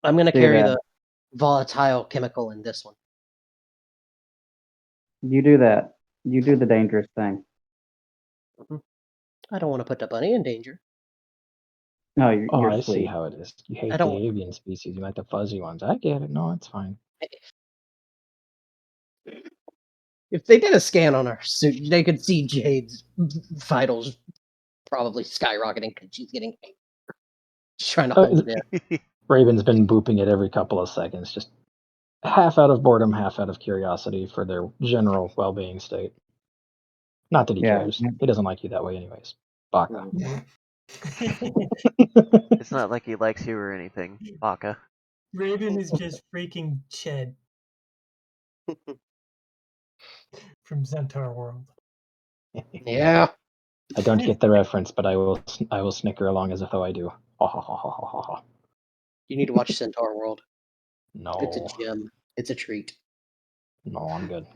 [SPEAKER 4] I'm gonna
[SPEAKER 2] Do
[SPEAKER 4] carry
[SPEAKER 2] that.
[SPEAKER 4] the volatile chemical in this one.
[SPEAKER 2] You do that. You do the dangerous thing.
[SPEAKER 4] I don't want to put the bunny in danger.
[SPEAKER 2] No,
[SPEAKER 3] Oh,
[SPEAKER 2] you're
[SPEAKER 3] I see
[SPEAKER 2] sweet.
[SPEAKER 3] how it is. You
[SPEAKER 4] I
[SPEAKER 3] hate the
[SPEAKER 4] don't-
[SPEAKER 3] avian species. You like the fuzzy ones. I get it. No, it's fine.
[SPEAKER 4] If they did a scan on her suit, they could see Jade's vitals probably skyrocketing because she's getting. She's trying to hold it in.
[SPEAKER 3] Raven's been booping it every couple of seconds, just half out of boredom, half out of curiosity for their general well-being state. Not that he
[SPEAKER 2] Yeah.
[SPEAKER 3] cares. He doesn't like you that way, anyways. Baka.
[SPEAKER 1] It's not like he likes you or anything, Baka.
[SPEAKER 5] Raven is just freaking Ched from Centaur World.
[SPEAKER 4] Yeah.
[SPEAKER 3] I don't get the reference, but I will snicker along as though I do. Ha ha ha ha ha ha.
[SPEAKER 4] You need to watch Centaur World. It's a
[SPEAKER 3] No,
[SPEAKER 4] gem. It's a treat.
[SPEAKER 3] no, I'm good.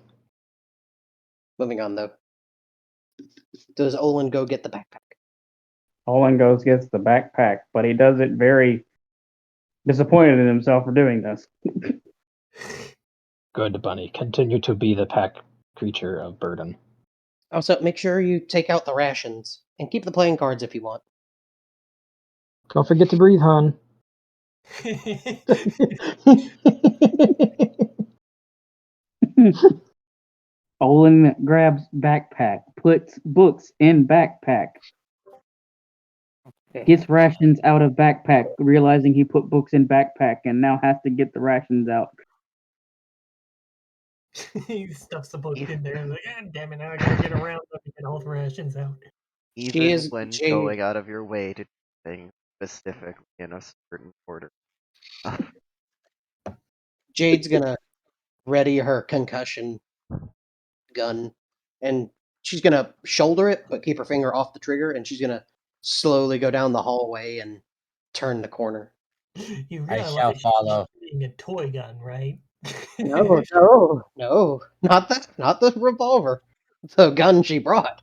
[SPEAKER 4] Moving on though. Does Olin go get the backpack?
[SPEAKER 2] Olin goes gets the backpack, but he does it very disappointed in himself for doing this.
[SPEAKER 3] Good, Bunny. Continue to be the pack creature of burden.
[SPEAKER 4] Also, make sure you take out the rations and keep the playing cards if you want.
[SPEAKER 3] Don't forget to breathe, hon.
[SPEAKER 2] Olin grabs backpack, puts books in backpack, gets rations out of backpack, realizing he put books in backpack and now has to get the rations out.
[SPEAKER 5] He stuffs the book in there and like, God damn it, now I gotta get around them and get all the rations out.
[SPEAKER 1] Even
[SPEAKER 4] is
[SPEAKER 1] when
[SPEAKER 4] Jade.
[SPEAKER 1] going out of your way to do things specifically in a certain order.
[SPEAKER 4] Jade's gonna ready her concussion gun, and she's gonna shoulder it, but keep her finger off the trigger, and she's gonna slowly go down the hallway and turn the corner.
[SPEAKER 5] You
[SPEAKER 9] I
[SPEAKER 5] realize
[SPEAKER 9] shall
[SPEAKER 5] she's
[SPEAKER 9] follow.
[SPEAKER 5] shooting a toy gun, right?
[SPEAKER 4] No, not that, not the revolver, the gun she brought,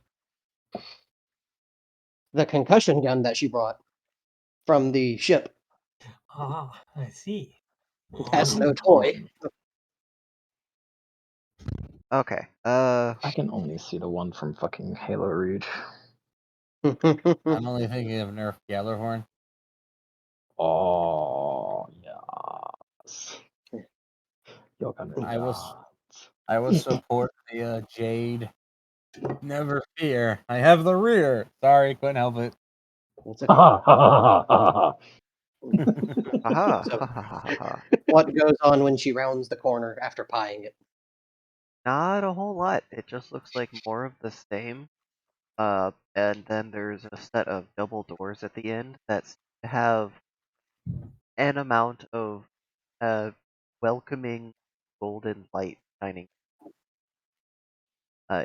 [SPEAKER 4] the concussion gun that she brought from the ship.
[SPEAKER 5] Ah, I see.
[SPEAKER 4] That's no toy.
[SPEAKER 1] Okay,
[SPEAKER 3] I can only see the one from fucking Halo Reach.
[SPEAKER 9] I'm only thinking of Nerf Gjallarhorn.
[SPEAKER 3] Oh, yes.
[SPEAKER 9] I will support the Jade. Never fear. I have the rear. Sorry, couldn't help it.
[SPEAKER 4] It's okay.
[SPEAKER 1] aha,
[SPEAKER 4] So-
[SPEAKER 1] ha ha ha ha.
[SPEAKER 4] What goes on when she rounds the corner after pieing it?
[SPEAKER 1] Not a whole lot. It just looks like more of the same. And then there's a set of double doors at the end that have an amount of welcoming golden light shining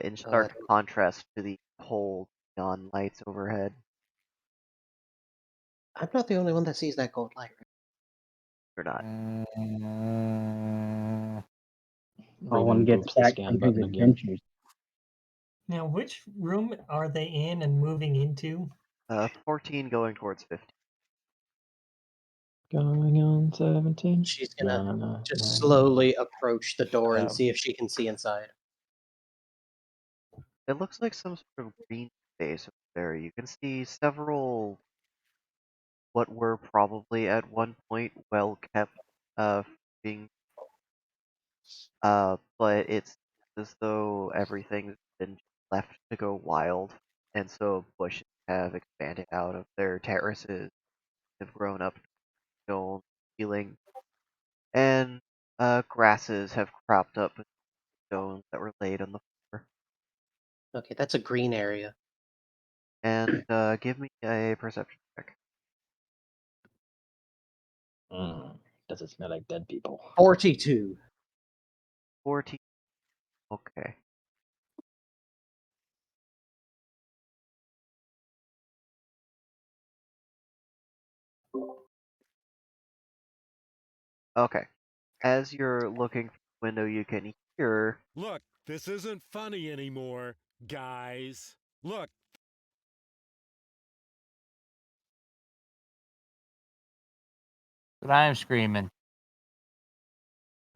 [SPEAKER 1] in stark contrast to the cold neon lights overhead.
[SPEAKER 4] I'm not the only one that sees that gold light.
[SPEAKER 1] Or not.
[SPEAKER 2] Olin
[SPEAKER 3] Raven
[SPEAKER 2] gets
[SPEAKER 3] boops the
[SPEAKER 2] back
[SPEAKER 3] scan
[SPEAKER 2] from his
[SPEAKER 3] button again.
[SPEAKER 2] adventures.
[SPEAKER 5] Now, which room are they in and moving into?
[SPEAKER 1] 14 going towards 15.
[SPEAKER 3] Going on 17.
[SPEAKER 4] She's gonna
[SPEAKER 3] No.
[SPEAKER 4] slowly approach the door and
[SPEAKER 9] Oh.
[SPEAKER 4] see if she can see inside.
[SPEAKER 1] It looks like some sort of green space over there. You can see several what were probably at one point well kept being but it's as though everything's been left to go wild, and so bushes have expanded out of their terraces, have grown up stone ceiling, and grasses have cropped up with stones that were laid on the floor.
[SPEAKER 4] Okay, that's a green area.
[SPEAKER 1] And give me a perception check.
[SPEAKER 3] Does it smell like dead people?
[SPEAKER 4] 42.
[SPEAKER 1] 14. Okay. Okay. As you're looking through the window, you can hear.
[SPEAKER 8] Look, this isn't funny anymore, guys. Look.
[SPEAKER 9] But I'm screaming.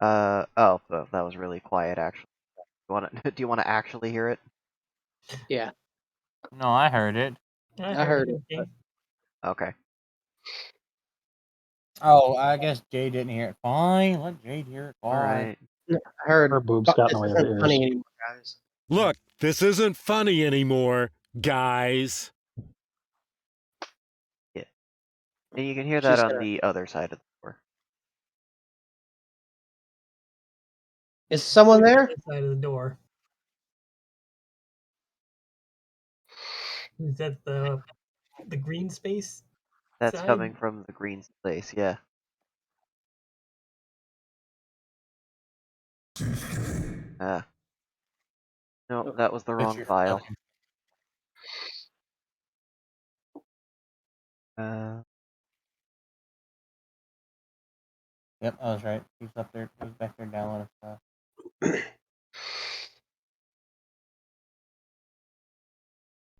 [SPEAKER 1] Oh, that was really quiet. Actually, do you want to actually hear it?
[SPEAKER 4] Yeah,
[SPEAKER 9] No, I heard it.
[SPEAKER 4] I heard it.
[SPEAKER 5] Okay.
[SPEAKER 1] Okay.
[SPEAKER 9] Oh, I guess Jay didn't hear it. Fine, let Jade hear it.
[SPEAKER 1] All
[SPEAKER 9] Fine.
[SPEAKER 1] right.
[SPEAKER 4] I heard.
[SPEAKER 3] Her boobs
[SPEAKER 4] "Fuck,
[SPEAKER 3] got in
[SPEAKER 4] this
[SPEAKER 3] the way of her
[SPEAKER 4] isn't
[SPEAKER 3] ears.
[SPEAKER 4] funny anymore, guys."
[SPEAKER 8] Look, this isn't funny anymore, guys.
[SPEAKER 1] Yeah. And you can hear
[SPEAKER 4] She's
[SPEAKER 1] that on
[SPEAKER 4] gonna.
[SPEAKER 1] the other side of the door.
[SPEAKER 4] Is someone there?
[SPEAKER 5] This side of the door. Is that the green space?
[SPEAKER 1] That's
[SPEAKER 5] Side?
[SPEAKER 1] coming from the green place. Yeah. No,
[SPEAKER 4] Okay.
[SPEAKER 1] that was the
[SPEAKER 9] Put
[SPEAKER 1] wrong
[SPEAKER 9] your
[SPEAKER 1] file.
[SPEAKER 9] fucking- Yep, I was right. He's up there. He's back there downloading stuff.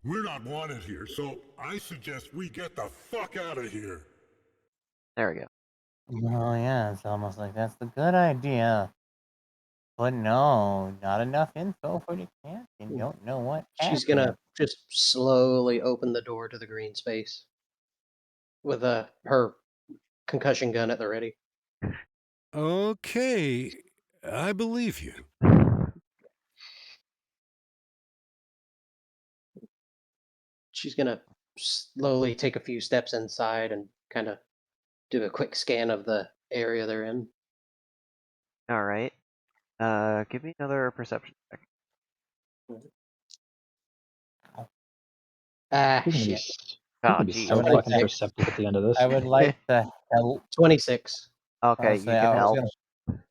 [SPEAKER 8] We're not wanted here, so I suggest we get the fuck out of here.
[SPEAKER 1] There we go.
[SPEAKER 9] Oh yeah, it's almost like that's the good idea. But no, not enough info for the captain. Don't know what
[SPEAKER 4] She's
[SPEAKER 9] happened.
[SPEAKER 4] gonna just slowly open the door to the green space with her concussion gun at the ready.
[SPEAKER 8] Okay, I believe you.
[SPEAKER 4] She's gonna slowly take a few steps inside and kind of do a quick scan of the area they're in.
[SPEAKER 1] All right. Give me another perception check.
[SPEAKER 4] Ah,
[SPEAKER 3] You're gonna be,
[SPEAKER 4] shit.
[SPEAKER 3] you're
[SPEAKER 1] Oh,
[SPEAKER 3] gonna be
[SPEAKER 1] geez.
[SPEAKER 3] so
[SPEAKER 9] would like
[SPEAKER 3] fucking
[SPEAKER 9] to-
[SPEAKER 3] perceptive at the end of this.
[SPEAKER 9] I would like to help.
[SPEAKER 4] 26.
[SPEAKER 1] Okay, you can
[SPEAKER 9] I was
[SPEAKER 1] help.
[SPEAKER 9] gonna,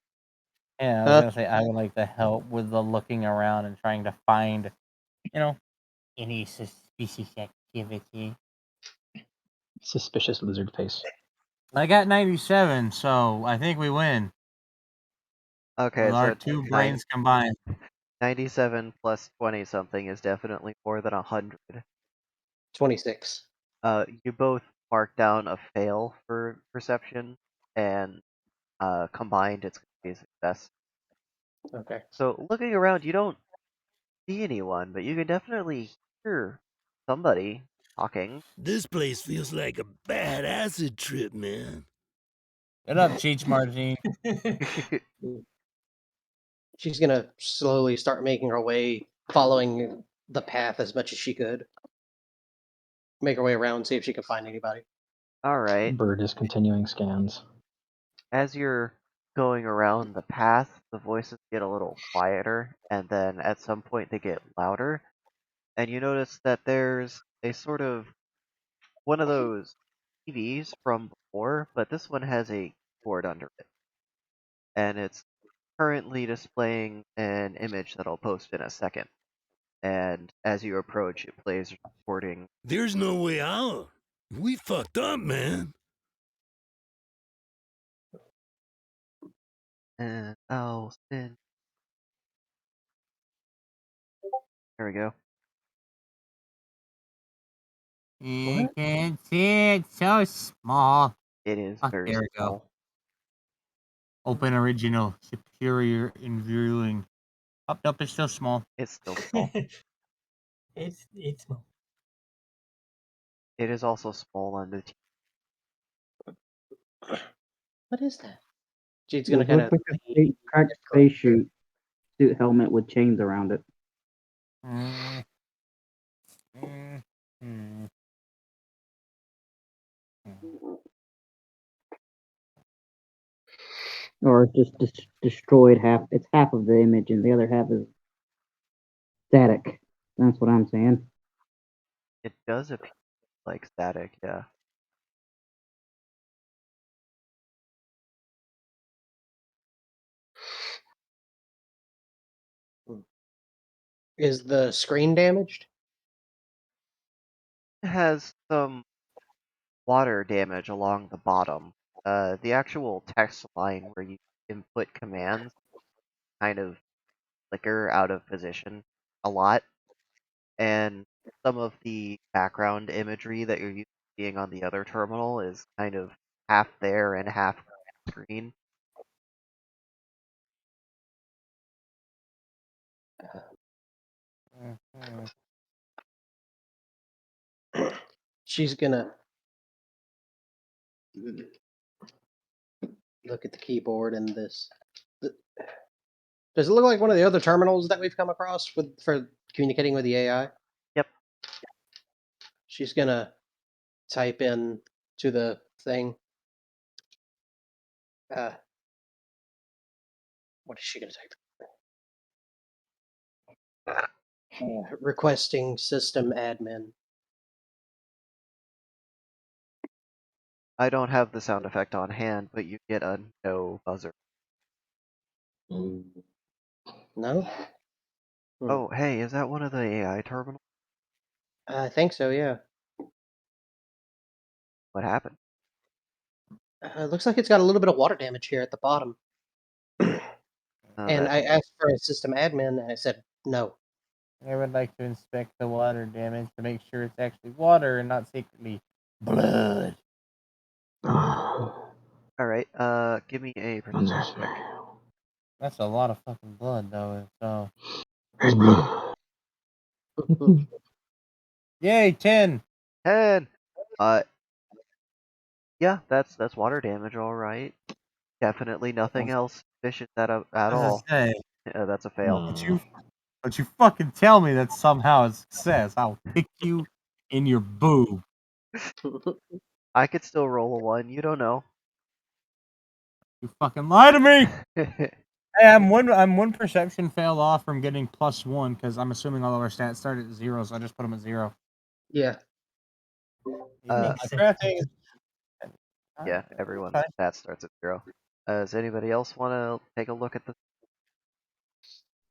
[SPEAKER 9] yeah, I was
[SPEAKER 4] Huh?
[SPEAKER 9] gonna say I would like to help with the looking around and trying to find, any suspicious activity.
[SPEAKER 3] Suspicious lizard face.
[SPEAKER 9] I got 97, so I think we win
[SPEAKER 1] Okay,
[SPEAKER 9] with our
[SPEAKER 1] so
[SPEAKER 9] two brains combined.
[SPEAKER 1] 97 plus 20 something is definitely more than 100.
[SPEAKER 4] 26.
[SPEAKER 1] You both mark down a fail for perception, and combined it's going to be a success.
[SPEAKER 4] Okay.
[SPEAKER 1] So looking around, you don't see anyone, but you can definitely hear somebody talking.
[SPEAKER 8] This place feels like a bad acid trip, man.
[SPEAKER 9] Get up, Cheech Martin.
[SPEAKER 4] She's gonna slowly start making her way, following the path as much as she could. Make her way around, see if she can find anybody.
[SPEAKER 1] All right.
[SPEAKER 3] Bird is continuing scans.
[SPEAKER 1] As you're going around the path, the voices get a little quieter, and then at some point they get louder, and you notice that there's a sort of one of those TVs from before, but this one has a keyboard under it, and it's currently displaying an image that I'll post in a second. And as you approach, it plays recording.
[SPEAKER 8] There's no way out. We fucked up, man.
[SPEAKER 1] And I'll spin. There we go.
[SPEAKER 9] You can see it so small.
[SPEAKER 1] It is
[SPEAKER 9] Oh,
[SPEAKER 1] very
[SPEAKER 9] there we go.
[SPEAKER 1] small.
[SPEAKER 9] Open original, superior in viewing. Oh, nope, it's still small.
[SPEAKER 1] It's still small.
[SPEAKER 5] it's small.
[SPEAKER 1] It is also small on the
[SPEAKER 4] What is that? Jade's
[SPEAKER 2] Well,
[SPEAKER 4] gonna
[SPEAKER 2] it
[SPEAKER 4] kind
[SPEAKER 2] looks
[SPEAKER 4] of.
[SPEAKER 2] like a cracked spacesuit suit helmet with chains around it.
[SPEAKER 9] Mm. Mm. Mm. Mm.
[SPEAKER 2] Or it just destroyed half. It's half of the image, and the other half is static. That's what I'm saying.
[SPEAKER 1] It does appear like static, yeah.
[SPEAKER 4] Is the screen damaged?
[SPEAKER 1] It has some water damage along the bottom, the actual text line where you input commands kind of flicker out of position a lot, and some of the background imagery that you're used to seeing on the other terminal is kind of half there and half screen.
[SPEAKER 9] Mhm.
[SPEAKER 4] She's gonna look at the keyboard and this. Does it look like one of the other terminals that we've come across for communicating with the AI?
[SPEAKER 1] Yep.
[SPEAKER 4] She's gonna type in to the thing. What is she gonna type? Requesting system admin.
[SPEAKER 1] I don't have the sound effect on hand, but you get a no buzzer.
[SPEAKER 4] No?
[SPEAKER 1] Oh, hey, is that one of the AI terminals?
[SPEAKER 4] I think so, yeah.
[SPEAKER 1] What happened?
[SPEAKER 4] Looks like it's got a little bit of water damage here at the bottom. And
[SPEAKER 1] That
[SPEAKER 4] I asked for a system admin, and it said no.
[SPEAKER 9] I would like to inspect the water damage to make sure it's actually water and not secretly blood.
[SPEAKER 1] all right. Give me a perception check.
[SPEAKER 9] That's a lot of fucking blood, though. So,
[SPEAKER 3] There's blood.
[SPEAKER 9] yay, 10.
[SPEAKER 1] 10. Yeah, that's water damage, all right. Definitely nothing else suspicious at all.
[SPEAKER 9] Say,
[SPEAKER 1] That's a fail.
[SPEAKER 9] but you fucking tell me that's somehow a success. I'll kick you in your boob.
[SPEAKER 1] I could still roll a 1. You don't know.
[SPEAKER 9] You fucking lie to me. Hey, I'm one perception fail off from getting +1 because I'm assuming all of our stats start at 0, so I just put them at 0.
[SPEAKER 4] Yeah.
[SPEAKER 1] Uh,
[SPEAKER 5] Makes sense.
[SPEAKER 9] Crafting.
[SPEAKER 1] yeah, everyone's
[SPEAKER 9] Okay.
[SPEAKER 1] stat starts at 0. Does anybody else want to take a look at this?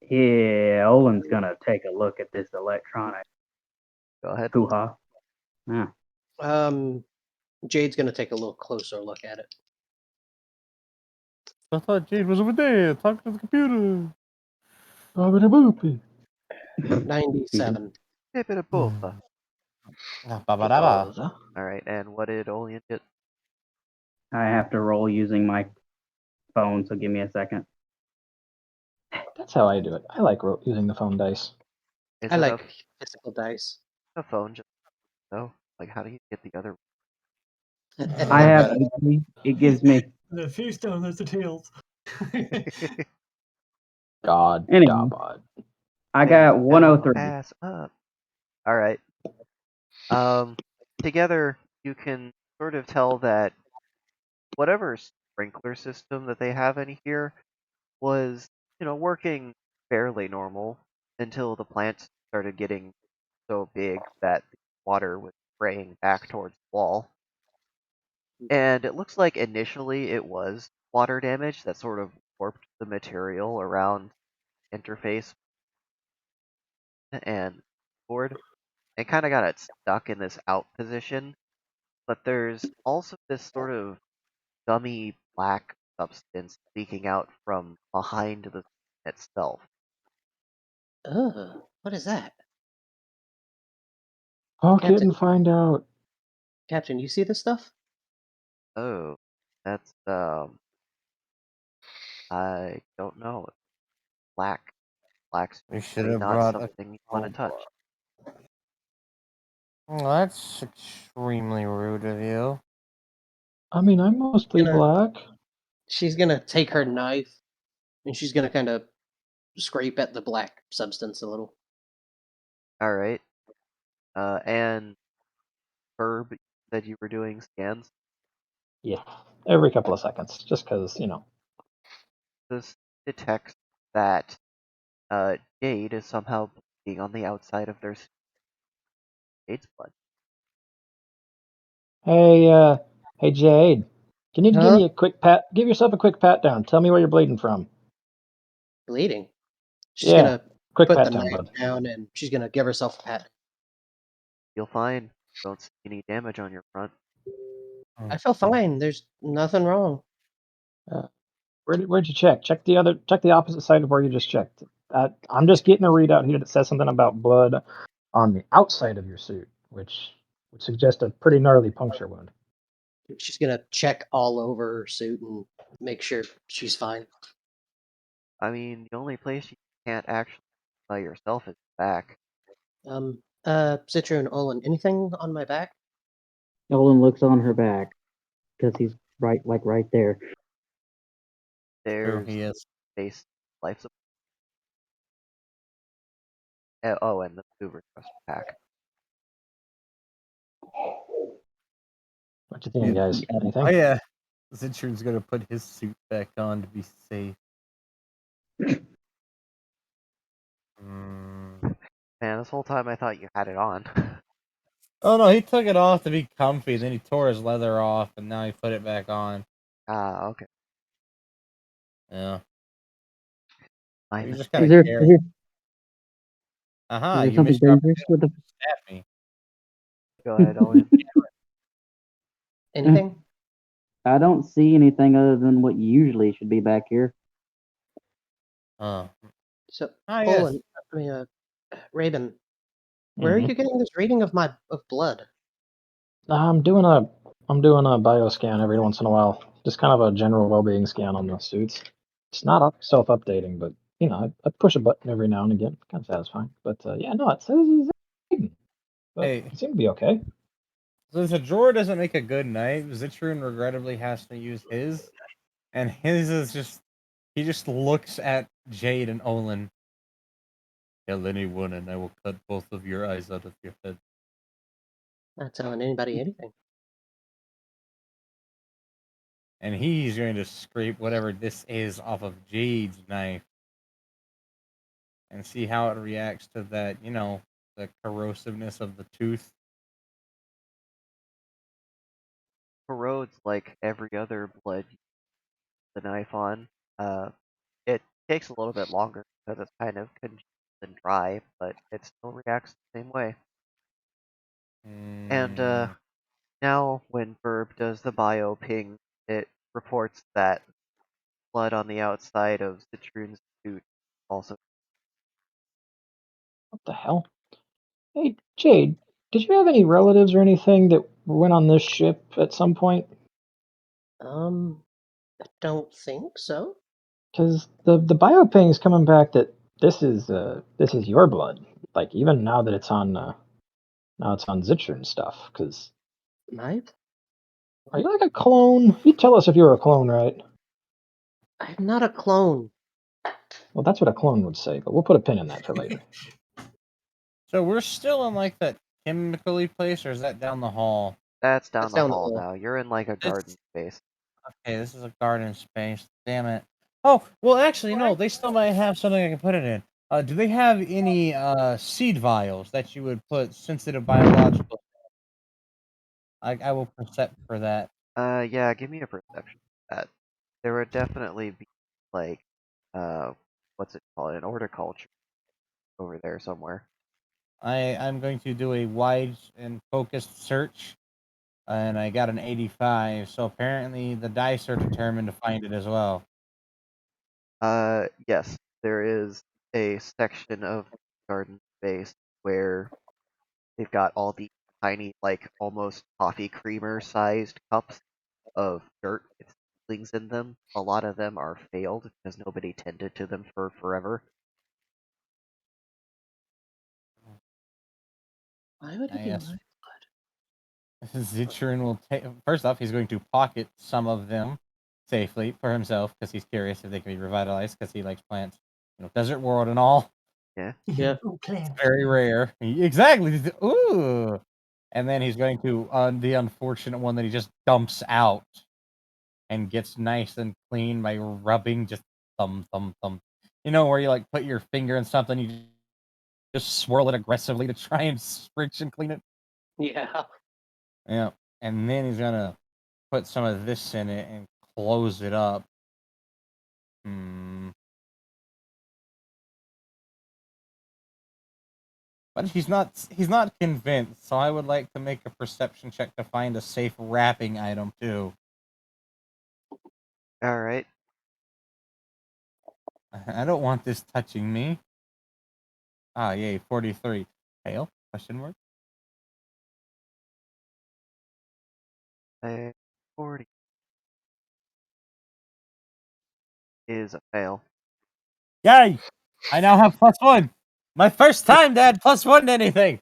[SPEAKER 2] Yeah, Olin's gonna take a look at this electronic
[SPEAKER 1] Go ahead.
[SPEAKER 2] hoo-ha. Yeah.
[SPEAKER 4] Jade's gonna take a little closer look at it.
[SPEAKER 9] I thought Jade was over there talking to the computer.
[SPEAKER 4] 97.
[SPEAKER 1] Tip it a boofa.
[SPEAKER 9] Ba-ba-da-ba.
[SPEAKER 1] All right, and what did Olian get?
[SPEAKER 2] I have to roll using my phone, so give me a second.
[SPEAKER 3] That's how I do it. I like using the phone dice.
[SPEAKER 1] Is
[SPEAKER 4] I
[SPEAKER 1] it
[SPEAKER 4] like physical dice.
[SPEAKER 1] a phone just so? Like, how do you get the other?
[SPEAKER 2] I have it gives me
[SPEAKER 5] The face down, there's the tails.
[SPEAKER 3] God,
[SPEAKER 2] Anyway.
[SPEAKER 3] God.
[SPEAKER 2] I got 103.
[SPEAKER 1] Ass up. All right. Together you can sort of tell that whatever sprinkler system that they have in here was, working fairly normal until the plant started getting so big that the water was spraying back towards the wall. And it looks like initially it was water damage that sort of warped the material around interface and board and kind of got it stuck in this out position. But there's also this sort of gummy black substance leaking out from behind the itself.
[SPEAKER 4] Ugh, what is that?
[SPEAKER 3] Poke it
[SPEAKER 4] Captain.
[SPEAKER 3] and find out.
[SPEAKER 4] Captain, you see this stuff?
[SPEAKER 1] Oh, that's I don't know. Black. Black's
[SPEAKER 9] We should
[SPEAKER 1] usually
[SPEAKER 9] have
[SPEAKER 1] not
[SPEAKER 9] brought a
[SPEAKER 1] something you want to touch.
[SPEAKER 9] Well, that's extremely rude of you.
[SPEAKER 3] I mean, I'm mostly
[SPEAKER 4] Gonna-
[SPEAKER 3] black.
[SPEAKER 4] She's gonna take her knife and she's gonna kind of scrape at the black substance a little.
[SPEAKER 1] All right. And Herb said you were doing scans.
[SPEAKER 3] Yeah, every couple of seconds, just because,
[SPEAKER 1] This detects that Jade is somehow bleeding on the outside of their Jade's blood.
[SPEAKER 3] Hey, Jade, can you give
[SPEAKER 4] Huh?
[SPEAKER 3] me a quick pat? Give yourself a quick pat down. Tell me where you're bleeding from.
[SPEAKER 4] Bleeding. She's
[SPEAKER 3] Yeah,
[SPEAKER 4] gonna
[SPEAKER 3] quick
[SPEAKER 4] put the
[SPEAKER 3] pat down,
[SPEAKER 4] knife
[SPEAKER 3] bud.
[SPEAKER 4] down and she's gonna give herself a pat.
[SPEAKER 1] You'll find don't see any damage on your front.
[SPEAKER 4] I feel fine. There's Nothing wrong.
[SPEAKER 3] Where'd you check? Check the opposite side of where you just checked. I'm just getting a readout here that says something about blood on the outside of your suit, which would suggest a pretty gnarly puncture wound.
[SPEAKER 4] She's gonna check all over her suit and make sure she's fine.
[SPEAKER 1] I mean, the only place you can't actually by yourself is back.
[SPEAKER 4] Citra and Olin, anything on my back?
[SPEAKER 2] Nolan looks on her back because he's right there.
[SPEAKER 1] There's
[SPEAKER 9] he is.
[SPEAKER 1] base life support. Oh, and the Uber trust pack.
[SPEAKER 3] What you thinking, guys? Anything?
[SPEAKER 9] Oh yeah, Zitron's gonna put his suit back on to be safe.
[SPEAKER 1] Man, this whole time I thought you had it on.
[SPEAKER 9] Oh no, he took it off to be comfy, then he tore his leather off, and now he put it back on.
[SPEAKER 1] Ah, okay.
[SPEAKER 9] Yeah.
[SPEAKER 1] My
[SPEAKER 9] He's just
[SPEAKER 1] mistake.
[SPEAKER 9] kind of careless.
[SPEAKER 2] Is there
[SPEAKER 9] You
[SPEAKER 2] something
[SPEAKER 9] missed your
[SPEAKER 2] dangerous with the?
[SPEAKER 9] opportunity to stab me.
[SPEAKER 1] Go ahead, Owen.
[SPEAKER 4] Anything?
[SPEAKER 2] I don't see anything other than what usually should be back here.
[SPEAKER 9] Oh.
[SPEAKER 4] So,
[SPEAKER 9] Ah,
[SPEAKER 4] Olin,
[SPEAKER 9] yes.
[SPEAKER 4] I mean, Raven, where are you getting this reading of blood?
[SPEAKER 3] I'm doing a bioscan every once in a while. Just kind of a general well-being scan on the suits. It's not self-updating, but you know, I push a button every now and again. Kind of satisfying. But yeah, no, it says he's eating. But
[SPEAKER 9] Hey.
[SPEAKER 3] he seemed to be okay.
[SPEAKER 9] Since a drawer doesn't make a good knight, Zitron regrettably has to use his. And his is just... He just looks at Jade and Olin. Tell anyone and I will cut both of your eyes out of your head.
[SPEAKER 4] Not telling anybody anything.
[SPEAKER 9] And he's going to scrape whatever this is off of Jade's knife. And see how it reacts to that, you know, the corrosiveness of the tooth.
[SPEAKER 1] Corrodes like every other blood you use the knife on. It takes a little bit longer because it's kind of congealed and dry, but it still reacts the same way. And now when Verb does the bio ping, it reports that blood on the outside of Citron's suit also.
[SPEAKER 3] What the hell? Hey, Jade, did you have any relatives or anything that went on this ship at some point?
[SPEAKER 4] I don't think so.
[SPEAKER 3] Because the bioping is coming back that this is your blood. Like even now that it's on Zitcher and stuff. Because
[SPEAKER 4] Knife?
[SPEAKER 3] are you like a clone? You tell us if you're a clone, right?
[SPEAKER 4] I'm not a clone.
[SPEAKER 3] Well, that's what a clone would say, but we'll put a pin in that for later.
[SPEAKER 9] So we're still in like that chemically place, or is that down the hall?
[SPEAKER 1] That's
[SPEAKER 4] That's
[SPEAKER 1] down the
[SPEAKER 4] down the
[SPEAKER 1] hall
[SPEAKER 4] hall.
[SPEAKER 1] now. You're in like a garden space.
[SPEAKER 9] Okay, this is a garden space. Damn it. Oh, well, actually, no. They still might have something I can put it in. Do they have any seed vials that you would put sensitive biological? I will percept for that.
[SPEAKER 1] Yeah, give me a perception for that. There would definitely be like, what's it called? An horticulture over there somewhere.
[SPEAKER 9] I'm going to do a wide and focused search, and I got an 85. So apparently the dice are determined to find it as well.
[SPEAKER 1] Yes, there is a section of garden space where they've got all the tiny, like almost coffee creamer sized cups of dirt with seedlings in them. A lot of them are failed because nobody tended to them for forever.
[SPEAKER 4] Why would it be
[SPEAKER 9] Yes.
[SPEAKER 4] my
[SPEAKER 9] Zitron will take. First off, he's going to pocket some of them safely for himself because he's curious if they can be revitalized because he likes plants. You know, desert world and all.
[SPEAKER 1] Yeah.
[SPEAKER 4] Yeah.
[SPEAKER 5] Oh, clan.
[SPEAKER 9] Very rare. Exactly. Ooh. And then he's going to the unfortunate one that he just dumps out and gets nice and clean by rubbing just thumb, thumb, thumb. You know, where you like put your finger in something, you just swirl it aggressively to try and friction clean it.
[SPEAKER 4] Yeah.
[SPEAKER 9] Yeah. And then he's gonna put some of this in it and close it up. But he's not convinced, so I would like to make a perception check to find a safe wrapping item too.
[SPEAKER 1] All right.
[SPEAKER 9] I don't want this touching me. Ah, yay, 43. Fail? Question mark?
[SPEAKER 1] 40 is a fail.
[SPEAKER 9] Yay! I now have +1. My first time to add +1 to anything.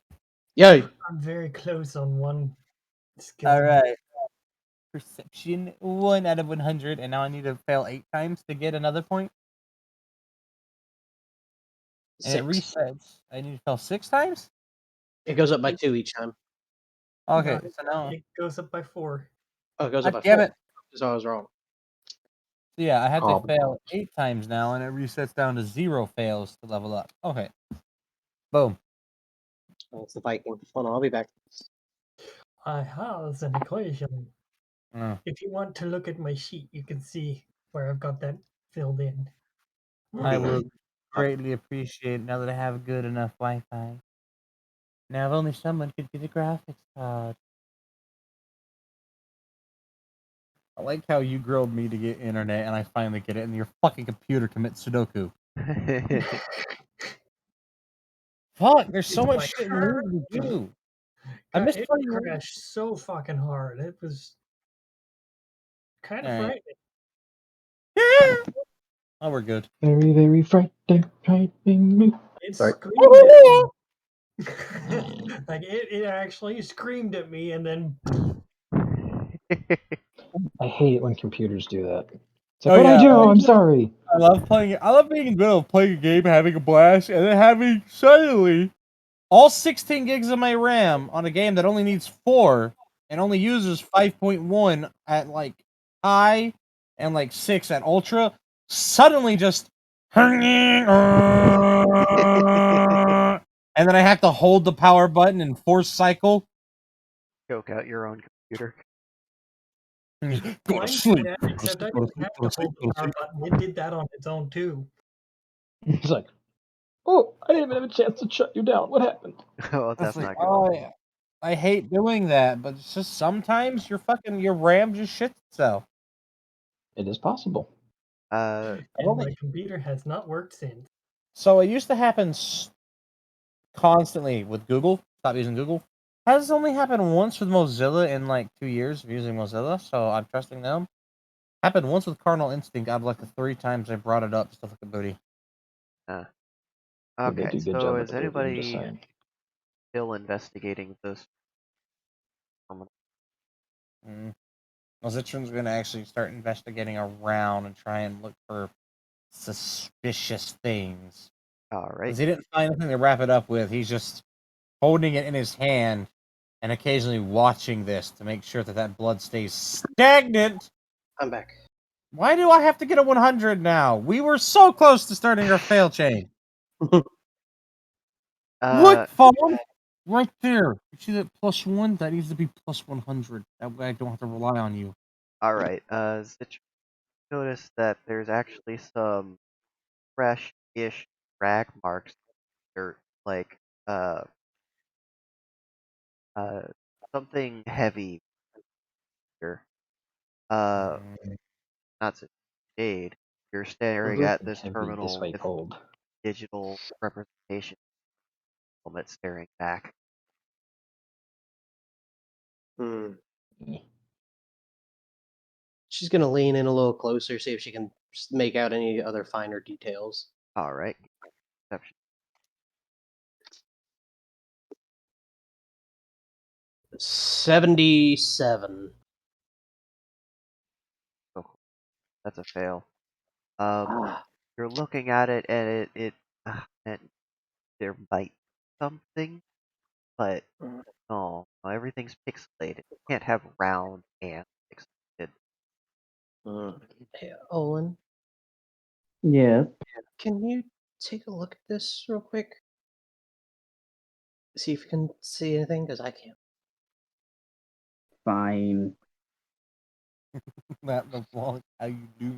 [SPEAKER 4] Yay!
[SPEAKER 5] I'm very close on one skill.
[SPEAKER 9] All right. Perception 1 out of 100, and now I need to fail 8 times to get another point. And it
[SPEAKER 4] 6.
[SPEAKER 9] resets. I need to fail 6 times.
[SPEAKER 4] It goes up by 2 each time.
[SPEAKER 9] Okay,
[SPEAKER 5] No,
[SPEAKER 9] so now.
[SPEAKER 5] it goes up by 4.
[SPEAKER 4] Oh, it goes up
[SPEAKER 9] God
[SPEAKER 4] by
[SPEAKER 9] damn
[SPEAKER 4] 4.
[SPEAKER 9] it!
[SPEAKER 4] So I was wrong.
[SPEAKER 9] So yeah, I have to
[SPEAKER 3] Oh,
[SPEAKER 9] fail 8 times now, and it resets down to 0 fails to level up. Okay. Boom.
[SPEAKER 4] That's the Viking. Hold on, I'll be back.
[SPEAKER 5] I have an equation.
[SPEAKER 9] Mm.
[SPEAKER 5] If you want to look at my sheet, you can see where I've got that filled in.
[SPEAKER 9] I will greatly appreciate now that I have good enough Wi-Fi. Now, if only someone could get a graphics card. I like how you grilled me to get internet, and I finally get it, and your fucking computer commits Sudoku. Fuck, there's so
[SPEAKER 5] It's
[SPEAKER 9] much
[SPEAKER 5] like,
[SPEAKER 9] shit in the movie to do. I
[SPEAKER 5] God,
[SPEAKER 9] missed
[SPEAKER 5] it
[SPEAKER 9] 21.
[SPEAKER 5] crashed so fucking hard. It was kind of
[SPEAKER 9] Alright.
[SPEAKER 5] frightening.
[SPEAKER 9] Oh, we're good.
[SPEAKER 3] very, very frightening.
[SPEAKER 5] It
[SPEAKER 3] Sorry.
[SPEAKER 5] screamed at me. Like it actually screamed at me, and then
[SPEAKER 3] I hate it when computers do that. It's like,
[SPEAKER 9] Oh,
[SPEAKER 3] what I
[SPEAKER 9] yeah,
[SPEAKER 3] do?
[SPEAKER 9] like-
[SPEAKER 3] I'm sorry.
[SPEAKER 9] I love playing it. I love being in the middle of playing a game, having a blast, and then having suddenly all 16 gigs of my RAM on a game that only needs 4 and only uses 5.1 at like high and like 6 at ultra. Suddenly just and then I have to hold the power button and force cycle.
[SPEAKER 1] Choke out your own computer.
[SPEAKER 9] And just, go to
[SPEAKER 5] mine
[SPEAKER 9] sleep.
[SPEAKER 5] did that, except I didn't have to hold the power button. It did that on its own too.
[SPEAKER 3] It's like, oh, I didn't even have a chance to shut you down. What happened?
[SPEAKER 1] Oh,
[SPEAKER 9] It's
[SPEAKER 1] that's
[SPEAKER 9] like,
[SPEAKER 1] not good.
[SPEAKER 9] oh yeah. I hate doing that, but it's just sometimes your RAM just shits itself.
[SPEAKER 3] It is possible.
[SPEAKER 1] Uh,
[SPEAKER 5] And my computer has not worked since.
[SPEAKER 9] So it used to happen constantly with Google. Stop using Google. Has only happened once with Mozilla in like 2 years of using Mozilla, so I'm trusting them. Happened once with Cardinal Instinct out of like the 3 times I brought it up, stuff like a booty.
[SPEAKER 3] They
[SPEAKER 1] okay,
[SPEAKER 3] do a good
[SPEAKER 1] so
[SPEAKER 3] job with
[SPEAKER 1] is
[SPEAKER 3] the booty, I'm just
[SPEAKER 1] anybody
[SPEAKER 3] saying.
[SPEAKER 1] still investigating this?
[SPEAKER 9] Mozitron's going to actually start investigating around and try and look for suspicious things.
[SPEAKER 1] Alright.
[SPEAKER 9] Because he didn't find anything to wrap it up with. He's just holding it in his hand and occasionally watching this to make sure that that blood stays stagnant.
[SPEAKER 4] I'm back.
[SPEAKER 9] Why do I have to get a 100 now? We were so close to starting our fail chain. Look, phone! Right there. You see that +1? That needs to be +100. That way I don't have to rely on you.
[SPEAKER 1] Alright, notice that there's actually some fresh-ish drag marks. They're like, something heavy here. Not such shade. You're staring at this
[SPEAKER 3] Heavy
[SPEAKER 1] terminal
[SPEAKER 3] this way
[SPEAKER 1] with
[SPEAKER 3] cold.
[SPEAKER 1] digital representation helmet staring back.
[SPEAKER 4] She's gonna lean in a little closer, see if she can make out any other finer details.
[SPEAKER 1] Alright. Perception.
[SPEAKER 4] 77.
[SPEAKER 1] Oh, that's a fail. You're looking at it and and there might be something, but no, everything's pixelated. You can't have round and pixelated.
[SPEAKER 4] Hey, Olin,
[SPEAKER 2] Yeah,
[SPEAKER 4] can you take a look at this real quick? See if you can see anything, because I can't.
[SPEAKER 2] fine.
[SPEAKER 9] That the vlog, how you do?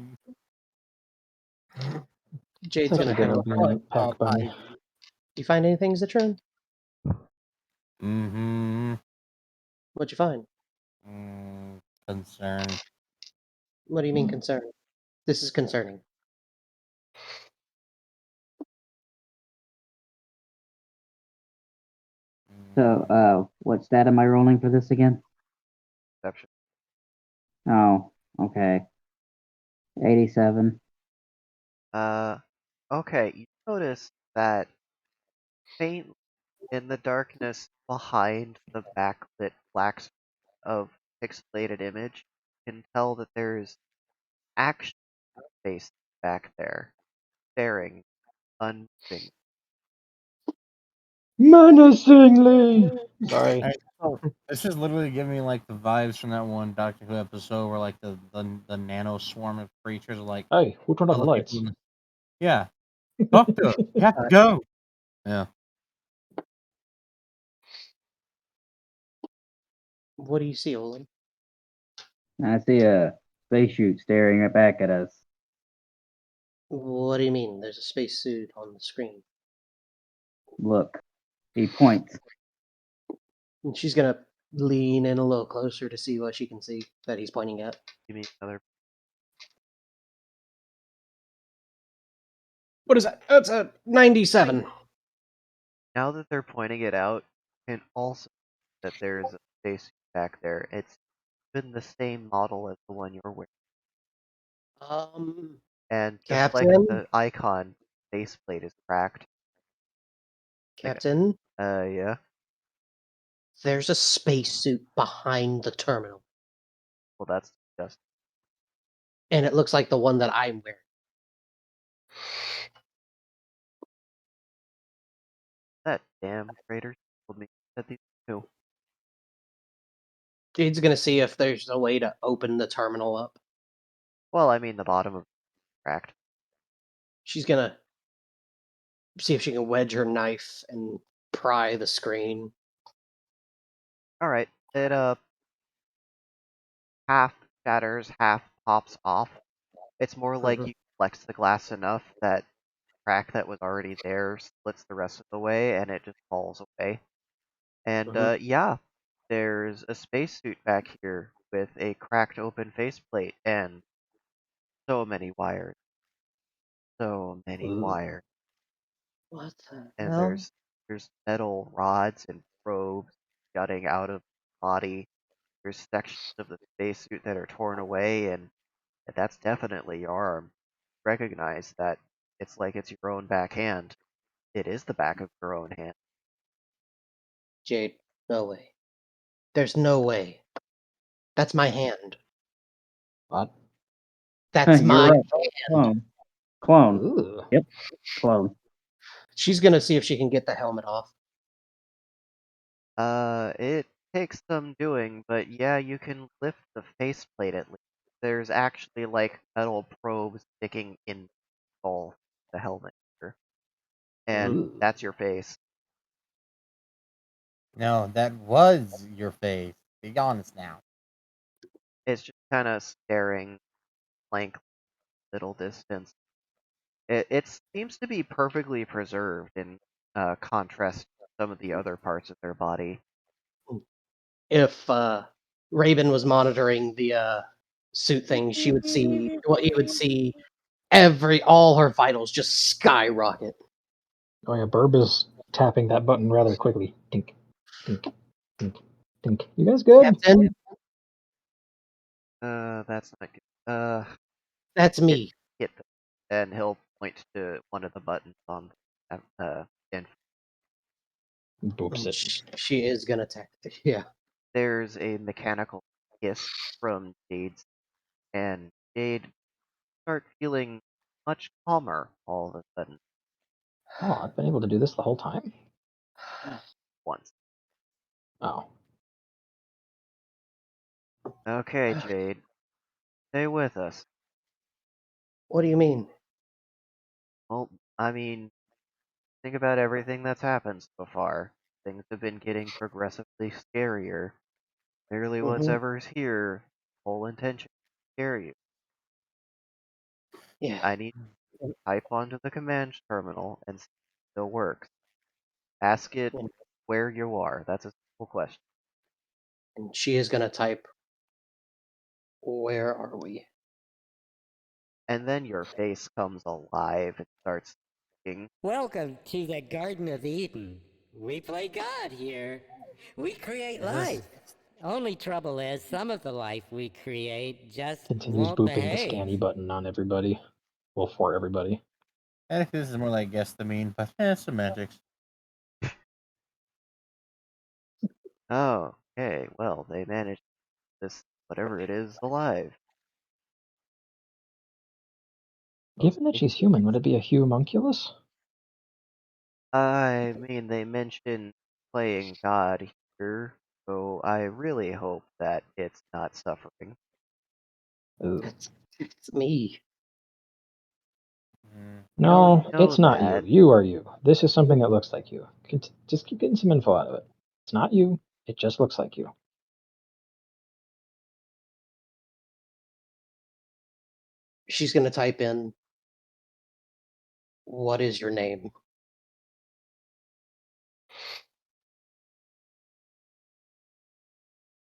[SPEAKER 4] Jade's
[SPEAKER 3] That's
[SPEAKER 4] gonna
[SPEAKER 3] a good
[SPEAKER 4] kind of.
[SPEAKER 3] opening pack bunny.
[SPEAKER 4] You find anything, Zitron?
[SPEAKER 9] Mm-hmm.
[SPEAKER 4] What'd you find?
[SPEAKER 9] Concern.
[SPEAKER 4] What do you mean concern? This is concerning.
[SPEAKER 2] So, what stat am I rolling for this again?
[SPEAKER 1] Perception.
[SPEAKER 2] Oh, okay. 87.
[SPEAKER 1] Okay, you notice that faint in the darkness behind the backlit black of pixelated image, you can tell that there's action face back there, staring, unmoving.
[SPEAKER 3] Menacingly. Sorry.
[SPEAKER 9] This is literally giving me like the vibes from that one Doctor Who episode where like the nano swarm of creatures are like
[SPEAKER 3] Hey, who turned off the
[SPEAKER 9] other
[SPEAKER 3] lights?
[SPEAKER 9] people. Yeah, Doctor, you have to go. Yeah.
[SPEAKER 4] What do you see, Olin?
[SPEAKER 2] I see a spacesuit staring right back at us.
[SPEAKER 4] What do you mean? There's a spacesuit on the screen.
[SPEAKER 2] Look. He points.
[SPEAKER 4] And she's gonna lean in a little closer to see what she can see that he's pointing at.
[SPEAKER 1] Give me another.
[SPEAKER 4] What is that? That's a 97.
[SPEAKER 1] Now that they're pointing it out, you can also see that there's a spacesuit back there. It's been the same model as the one you're wearing. And just like
[SPEAKER 4] Captain?
[SPEAKER 1] the icon, faceplate is cracked.
[SPEAKER 4] Captain?
[SPEAKER 1] Yeah.
[SPEAKER 4] There's a spacesuit behind the terminal.
[SPEAKER 1] Well, that's just
[SPEAKER 4] And it looks like the one that I'm wearing.
[SPEAKER 1] that damn traitor told me that these two.
[SPEAKER 4] Jade's gonna see if there's a way to open the terminal up.
[SPEAKER 1] Well, I mean the bottom of cracked.
[SPEAKER 4] She's gonna see if she can wedge her knife and pry the screen.
[SPEAKER 1] All right, it half shatters, half pops off. It's more like
[SPEAKER 4] Mhm.
[SPEAKER 1] you flex the glass enough that crack that was already there splits the rest of the way, and it just falls away. And
[SPEAKER 4] Mhm.
[SPEAKER 1] yeah, there's a spacesuit back here with a cracked open faceplate and so many wires. So many
[SPEAKER 4] Ooh.
[SPEAKER 1] wires.
[SPEAKER 4] What the
[SPEAKER 1] And
[SPEAKER 4] hell?
[SPEAKER 1] there's metal rods and probes jutting out of the body. There's sections of the spacesuit that are torn away, and that's definitely your arm. Recognize that it's like it's your own back hand. It is the back of your own hand.
[SPEAKER 4] Jade, no way. There's no way. That's my hand.
[SPEAKER 3] What?
[SPEAKER 4] That's
[SPEAKER 2] You're
[SPEAKER 4] my
[SPEAKER 2] right.
[SPEAKER 4] hand.
[SPEAKER 2] Clone.
[SPEAKER 3] Ooh.
[SPEAKER 2] Yep. Clone.
[SPEAKER 4] She's gonna see if she can get the helmet off.
[SPEAKER 1] It takes some doing, but yeah, you can lift the faceplate at least. There's actually like metal probes sticking in the helmet here. And
[SPEAKER 3] Ooh.
[SPEAKER 1] that's your face.
[SPEAKER 9] No, that was your face. Be honest now.
[SPEAKER 1] It's just kind of staring blank little distance. It seems to be perfectly preserved in contrast to some of the other parts of their body.
[SPEAKER 4] If Raven was monitoring the suit thing, she would see what you would see all her vitals just skyrocket.
[SPEAKER 3] Oh yeah, Burb is tapping that button rather quickly. Tink, tink, tink, tink. You guys good?
[SPEAKER 4] Captain,
[SPEAKER 1] That's not good.
[SPEAKER 4] that's me.
[SPEAKER 1] Hit them. And he'll point to one of the buttons on and
[SPEAKER 3] Boops it.
[SPEAKER 4] She is gonna attack. Yeah.
[SPEAKER 1] there's a mechanical hiss from Jade's, and Jade start feeling much calmer all of a sudden
[SPEAKER 3] Oh, I've been able to do this the whole time?
[SPEAKER 1] once.
[SPEAKER 3] Oh.
[SPEAKER 1] Okay, Jade, stay with us.
[SPEAKER 4] What do you mean?
[SPEAKER 1] Well, I mean, think about everything that's happened so far. Things have been getting progressively scarier. Clearly,
[SPEAKER 4] Mhm.
[SPEAKER 1] whatever's here, whole intention is to scare you.
[SPEAKER 4] Yeah.
[SPEAKER 1] I need to type onto the command terminal and see if it still works. Ask it where you are. That's a simple question.
[SPEAKER 4] And she is gonna type, where are we?
[SPEAKER 1] and then your face comes alive and starts speaking.
[SPEAKER 6] Welcome to the Garden of Eden. We play God here. We create
[SPEAKER 3] Is this-
[SPEAKER 6] life. Only trouble is, some of the life we create just
[SPEAKER 3] Continues
[SPEAKER 6] won't
[SPEAKER 3] booping the
[SPEAKER 6] behave.
[SPEAKER 3] scanny button on everybody. Well, for everybody.
[SPEAKER 9] I think this is more like guess the mean, but semantics.
[SPEAKER 1] Oh, okay, well, they managed this, whatever it is, alive.
[SPEAKER 3] Given that she's human, would it be a homunculus?
[SPEAKER 1] I mean, they mentioned playing God here, so I really hope that it's not suffering.
[SPEAKER 3] Ooh.
[SPEAKER 4] It's me.
[SPEAKER 3] No,
[SPEAKER 1] know
[SPEAKER 3] it's not
[SPEAKER 1] that.
[SPEAKER 3] you. You are you. This is something that looks like you. Just keep getting some info out of it. It's not you. It just looks like you.
[SPEAKER 4] She's gonna type in, "What is your name?"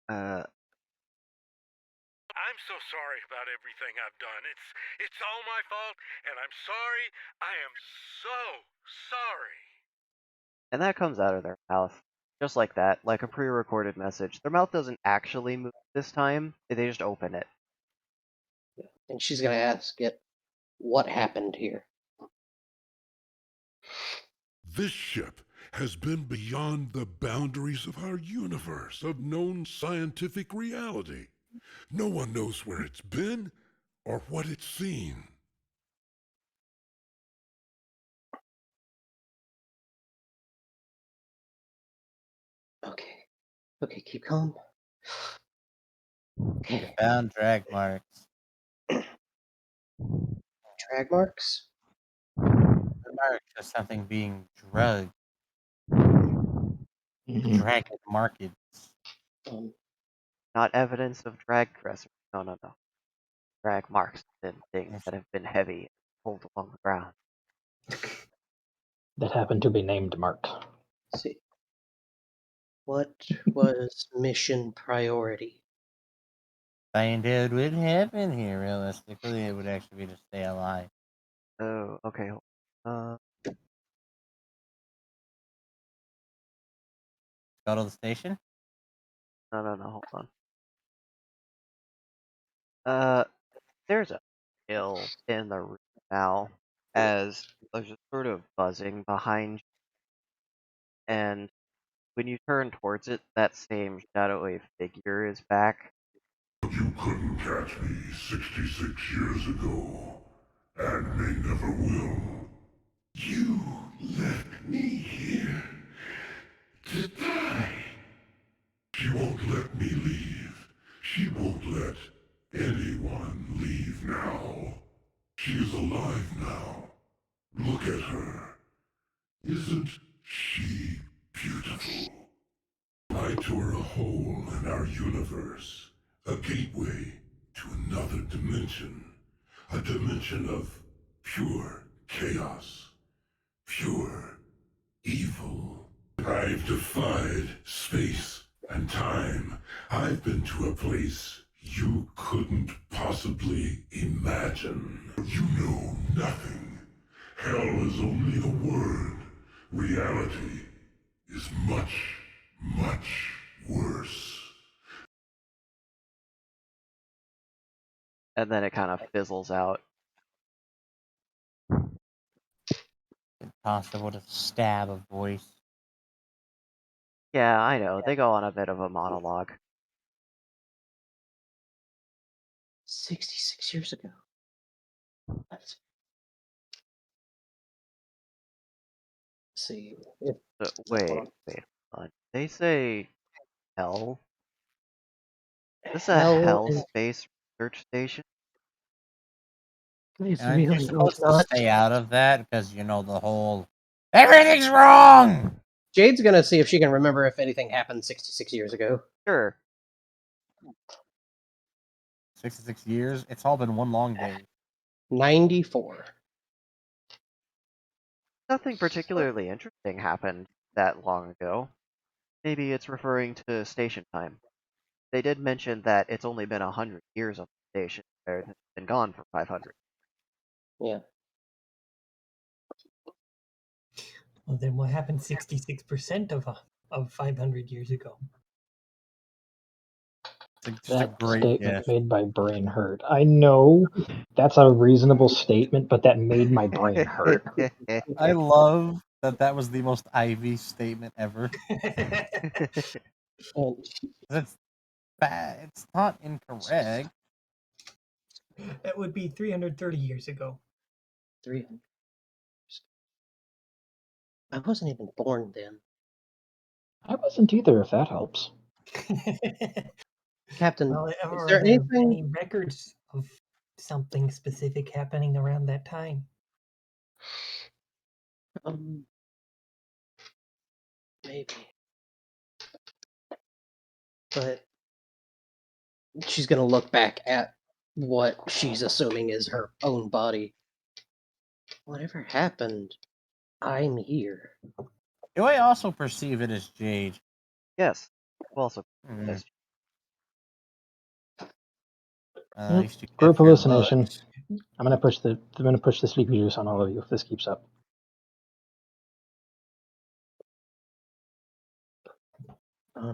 [SPEAKER 8] I'm so sorry about everything I've done. It's all my fault, and I'm sorry. I am so sorry.
[SPEAKER 1] And that comes out of their mouth. Just like that, like a pre-recorded message. Their mouth doesn't actually move this time, they just open it.
[SPEAKER 4] And she's gonna ask it, "What happened here?"
[SPEAKER 8] This ship has been beyond the boundaries of our universe, of known scientific reality. No one knows where it's been or what it's seen.
[SPEAKER 4] Okay, keep calm. Okay.
[SPEAKER 9] Found drag marks.
[SPEAKER 4] Drag marks?
[SPEAKER 9] The marks of something being drugged. Dragon markets.
[SPEAKER 1] Not evidence of drag dressers. No. Drag marks and things
[SPEAKER 9] Yes.
[SPEAKER 1] that have been heavy and pulled along the ground.
[SPEAKER 3] That happened to be named Mark.
[SPEAKER 4] Let's see. What was mission priority?
[SPEAKER 9] Find out what happened here. Realistically, it would actually be to stay alive.
[SPEAKER 1] Oh, okay.
[SPEAKER 9] Go to the station.
[SPEAKER 1] No, hold on. There's a hill in the room now, as there's a sort of buzzing behind you, and when you turn towards it, that same shadowy figure is back.
[SPEAKER 8] You couldn't catch me 66 years ago, and may never will. You left me here to die. She won't let me leave. She won't let anyone leave now. She is alive now. Look at her. Isn't she beautiful? I tore a hole in our universe, a gateway to another dimension, a dimension of pure chaos, pure evil. I've defied space and time. I've been to a place you couldn't possibly imagine. You know nothing. Hell is only a word. Reality is much, much worse.
[SPEAKER 1] And then it kind of fizzles out.
[SPEAKER 9] Impossible to stab a voice.
[SPEAKER 1] Yeah, I know, they go on a bit of a monologue.
[SPEAKER 4] 66 years ago. Let's see.
[SPEAKER 1] Wait, hold on. They say hell? Is this a
[SPEAKER 4] Hell
[SPEAKER 1] hell
[SPEAKER 4] and
[SPEAKER 1] space research station?
[SPEAKER 4] it's
[SPEAKER 9] And you're
[SPEAKER 4] really
[SPEAKER 9] supposed to
[SPEAKER 4] not.
[SPEAKER 9] stay out of that because you know the whole everything's wrong.
[SPEAKER 4] Jade's gonna see if she can remember if anything happened 66 years ago.
[SPEAKER 1] Sure.
[SPEAKER 9] 66 years. It's all been one long day.
[SPEAKER 4] 94.
[SPEAKER 1] Nothing particularly interesting happened that long ago. Maybe it's referring to station time. They did mention that it's only been 100 years on the station, where it's been gone for 500.
[SPEAKER 4] Yeah.
[SPEAKER 5] Well, then what happened 66% of 500 years ago?
[SPEAKER 9] It's just a
[SPEAKER 3] That
[SPEAKER 9] great
[SPEAKER 3] statement
[SPEAKER 9] guess.
[SPEAKER 3] made my brain hurt. I know that's a reasonable statement, but that made my brain hurt.
[SPEAKER 9] I love that was the most Ivy statement ever.
[SPEAKER 4] And
[SPEAKER 9] That's bad. It's not incorrect.
[SPEAKER 5] That would be 330 years ago.
[SPEAKER 4] 300. I wasn't even born then.
[SPEAKER 3] I wasn't either, if that helps.
[SPEAKER 4] Captain,
[SPEAKER 5] Well,
[SPEAKER 4] is
[SPEAKER 5] are
[SPEAKER 4] there
[SPEAKER 5] there
[SPEAKER 4] anything?
[SPEAKER 5] any records of something specific happening around that time?
[SPEAKER 4] Maybe. But she's gonna look back at what she's assuming is her own body. Whatever happened, I'm here.
[SPEAKER 9] Do I also perceive it as Jade?
[SPEAKER 1] Yes. Also,
[SPEAKER 9] Hmm.
[SPEAKER 1] yes.
[SPEAKER 9] At
[SPEAKER 3] Yep.
[SPEAKER 9] least you
[SPEAKER 3] Group
[SPEAKER 9] catch your
[SPEAKER 3] hallucination.
[SPEAKER 9] looks.
[SPEAKER 3] I'm gonna push the sleepy juice on all of you if this keeps up.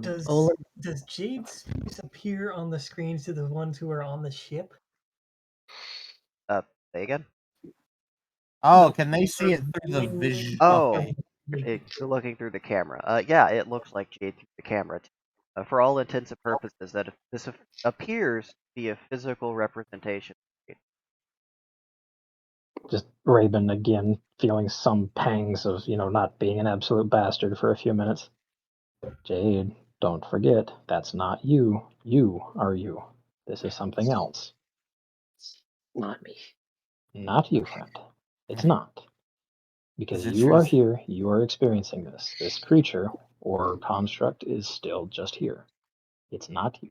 [SPEAKER 5] Does
[SPEAKER 4] Olin,
[SPEAKER 5] does Jade's face appear on the screens to the ones who are on the ship?
[SPEAKER 1] Say again?
[SPEAKER 9] Oh,
[SPEAKER 5] No,
[SPEAKER 9] can they see it through the
[SPEAKER 5] when-
[SPEAKER 9] vision?
[SPEAKER 1] Oh,
[SPEAKER 9] Okay.
[SPEAKER 1] you're looking through the camera. Yeah, it looks like Jade through the camera. For all intents and purposes, that this appears to be a physical representation.
[SPEAKER 3] Just Raven again, feeling some pangs of, not being an absolute bastard for a few minutes. Jade, don't forget, that's not you. You are you. This is something else.
[SPEAKER 4] it's not me.
[SPEAKER 3] Not you, friend. It's not. Because
[SPEAKER 9] Is it
[SPEAKER 3] you
[SPEAKER 9] true?
[SPEAKER 3] are here, you are experiencing this. This creature or construct is still just here. It's not you.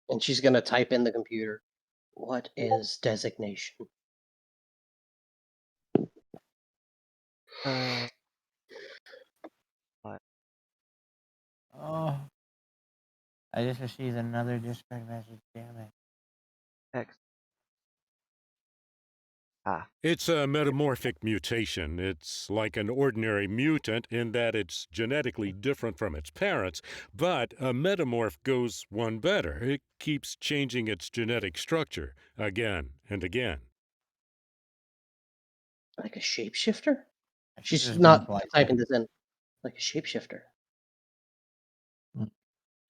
[SPEAKER 4] And she's gonna type in the computer. What is designation?
[SPEAKER 1] What?
[SPEAKER 9] Oh. I just received another Discord message. Damn it.
[SPEAKER 1] X.
[SPEAKER 7] It's a metamorphic mutation. It's like an ordinary mutant in that it's genetically different from its parents, but a metamorph goes one better. It keeps changing its genetic structure again and again.
[SPEAKER 4] Like a shapeshifter?
[SPEAKER 9] I should
[SPEAKER 4] She's
[SPEAKER 9] just
[SPEAKER 4] not
[SPEAKER 9] been polite.
[SPEAKER 4] typing this in. Like a shapeshifter.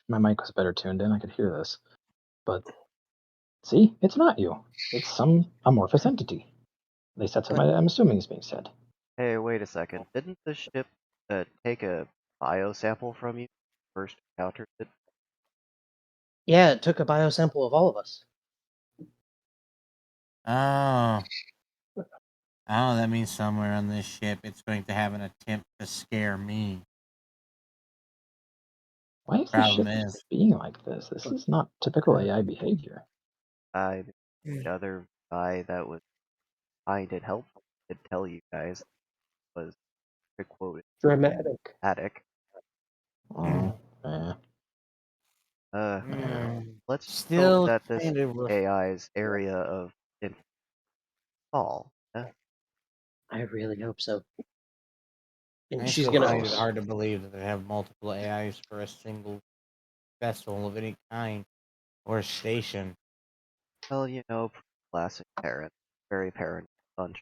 [SPEAKER 3] My mic was better tuned in, I could hear this. But see, it's not you. It's some amorphous entity. At least that's what I'm assuming is being said.
[SPEAKER 1] Hey, wait a second. Didn't the ship take a biosample from you first encountered it?
[SPEAKER 4] Yeah, it took a biosample of all of us.
[SPEAKER 9] Oh. Oh, that means somewhere on this ship it's going to have an attempt to scare me.
[SPEAKER 3] Why is the
[SPEAKER 9] Problem
[SPEAKER 3] ship
[SPEAKER 9] is,
[SPEAKER 3] being like this? This is not typical AI behavior.
[SPEAKER 1] The other guy that was behind it helpful did tell you guys was to quote
[SPEAKER 4] Dramatic.
[SPEAKER 1] attic.
[SPEAKER 3] Oh,
[SPEAKER 1] Let's
[SPEAKER 9] still
[SPEAKER 1] hope that this
[SPEAKER 9] kind of
[SPEAKER 1] AI's area of influence fall.
[SPEAKER 4] I really hope so. And
[SPEAKER 9] I
[SPEAKER 4] she's
[SPEAKER 9] still
[SPEAKER 4] gonna.
[SPEAKER 9] find it hard to believe that they have multiple AIs for a single vessel of any kind or station.
[SPEAKER 1] Well, classic parent, very parent bunch.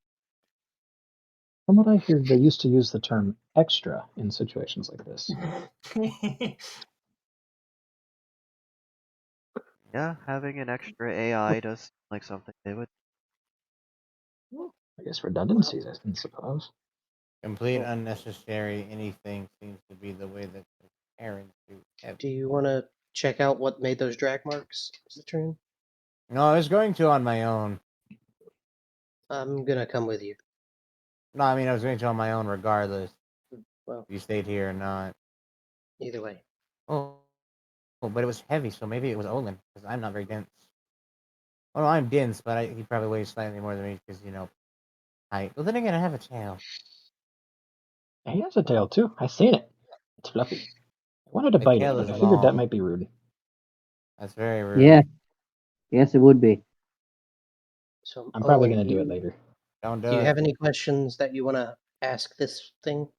[SPEAKER 3] From what I hear, they used to use the term extra in situations like this.
[SPEAKER 1] Yeah, having an extra AI does seem like something they would.
[SPEAKER 3] I guess redundancies, I suppose.
[SPEAKER 9] Complete unnecessary anything seems to be the way that the parents do everything.
[SPEAKER 4] Do you want to check out what made those drag marks, Citrine?
[SPEAKER 9] No, I was going to on my own.
[SPEAKER 4] I'm gonna come with you.
[SPEAKER 9] No, I mean I was going to on my own regardless.
[SPEAKER 4] Well,
[SPEAKER 9] If you stayed here or not.
[SPEAKER 4] either way.
[SPEAKER 9] Oh, but it was heavy, so maybe it was Olin, because I'm not very dense. Oh, no, I'm dense, but he probably weighs slightly more than me, because, height. Well, then again, I have a tail.
[SPEAKER 3] He has a tail, too. I seen it. It's fluffy. I wanted to
[SPEAKER 9] My
[SPEAKER 3] bite it,
[SPEAKER 9] tail
[SPEAKER 3] but
[SPEAKER 9] is
[SPEAKER 3] I figured that
[SPEAKER 9] long.
[SPEAKER 3] might be rude.
[SPEAKER 9] That's very rude.
[SPEAKER 2] Yeah. Yes, it would be.
[SPEAKER 4] So,
[SPEAKER 3] I'm probably
[SPEAKER 4] Owen,
[SPEAKER 3] going to do it later.
[SPEAKER 9] Don't
[SPEAKER 4] do you
[SPEAKER 9] it.
[SPEAKER 4] have any questions that you want to ask this thing?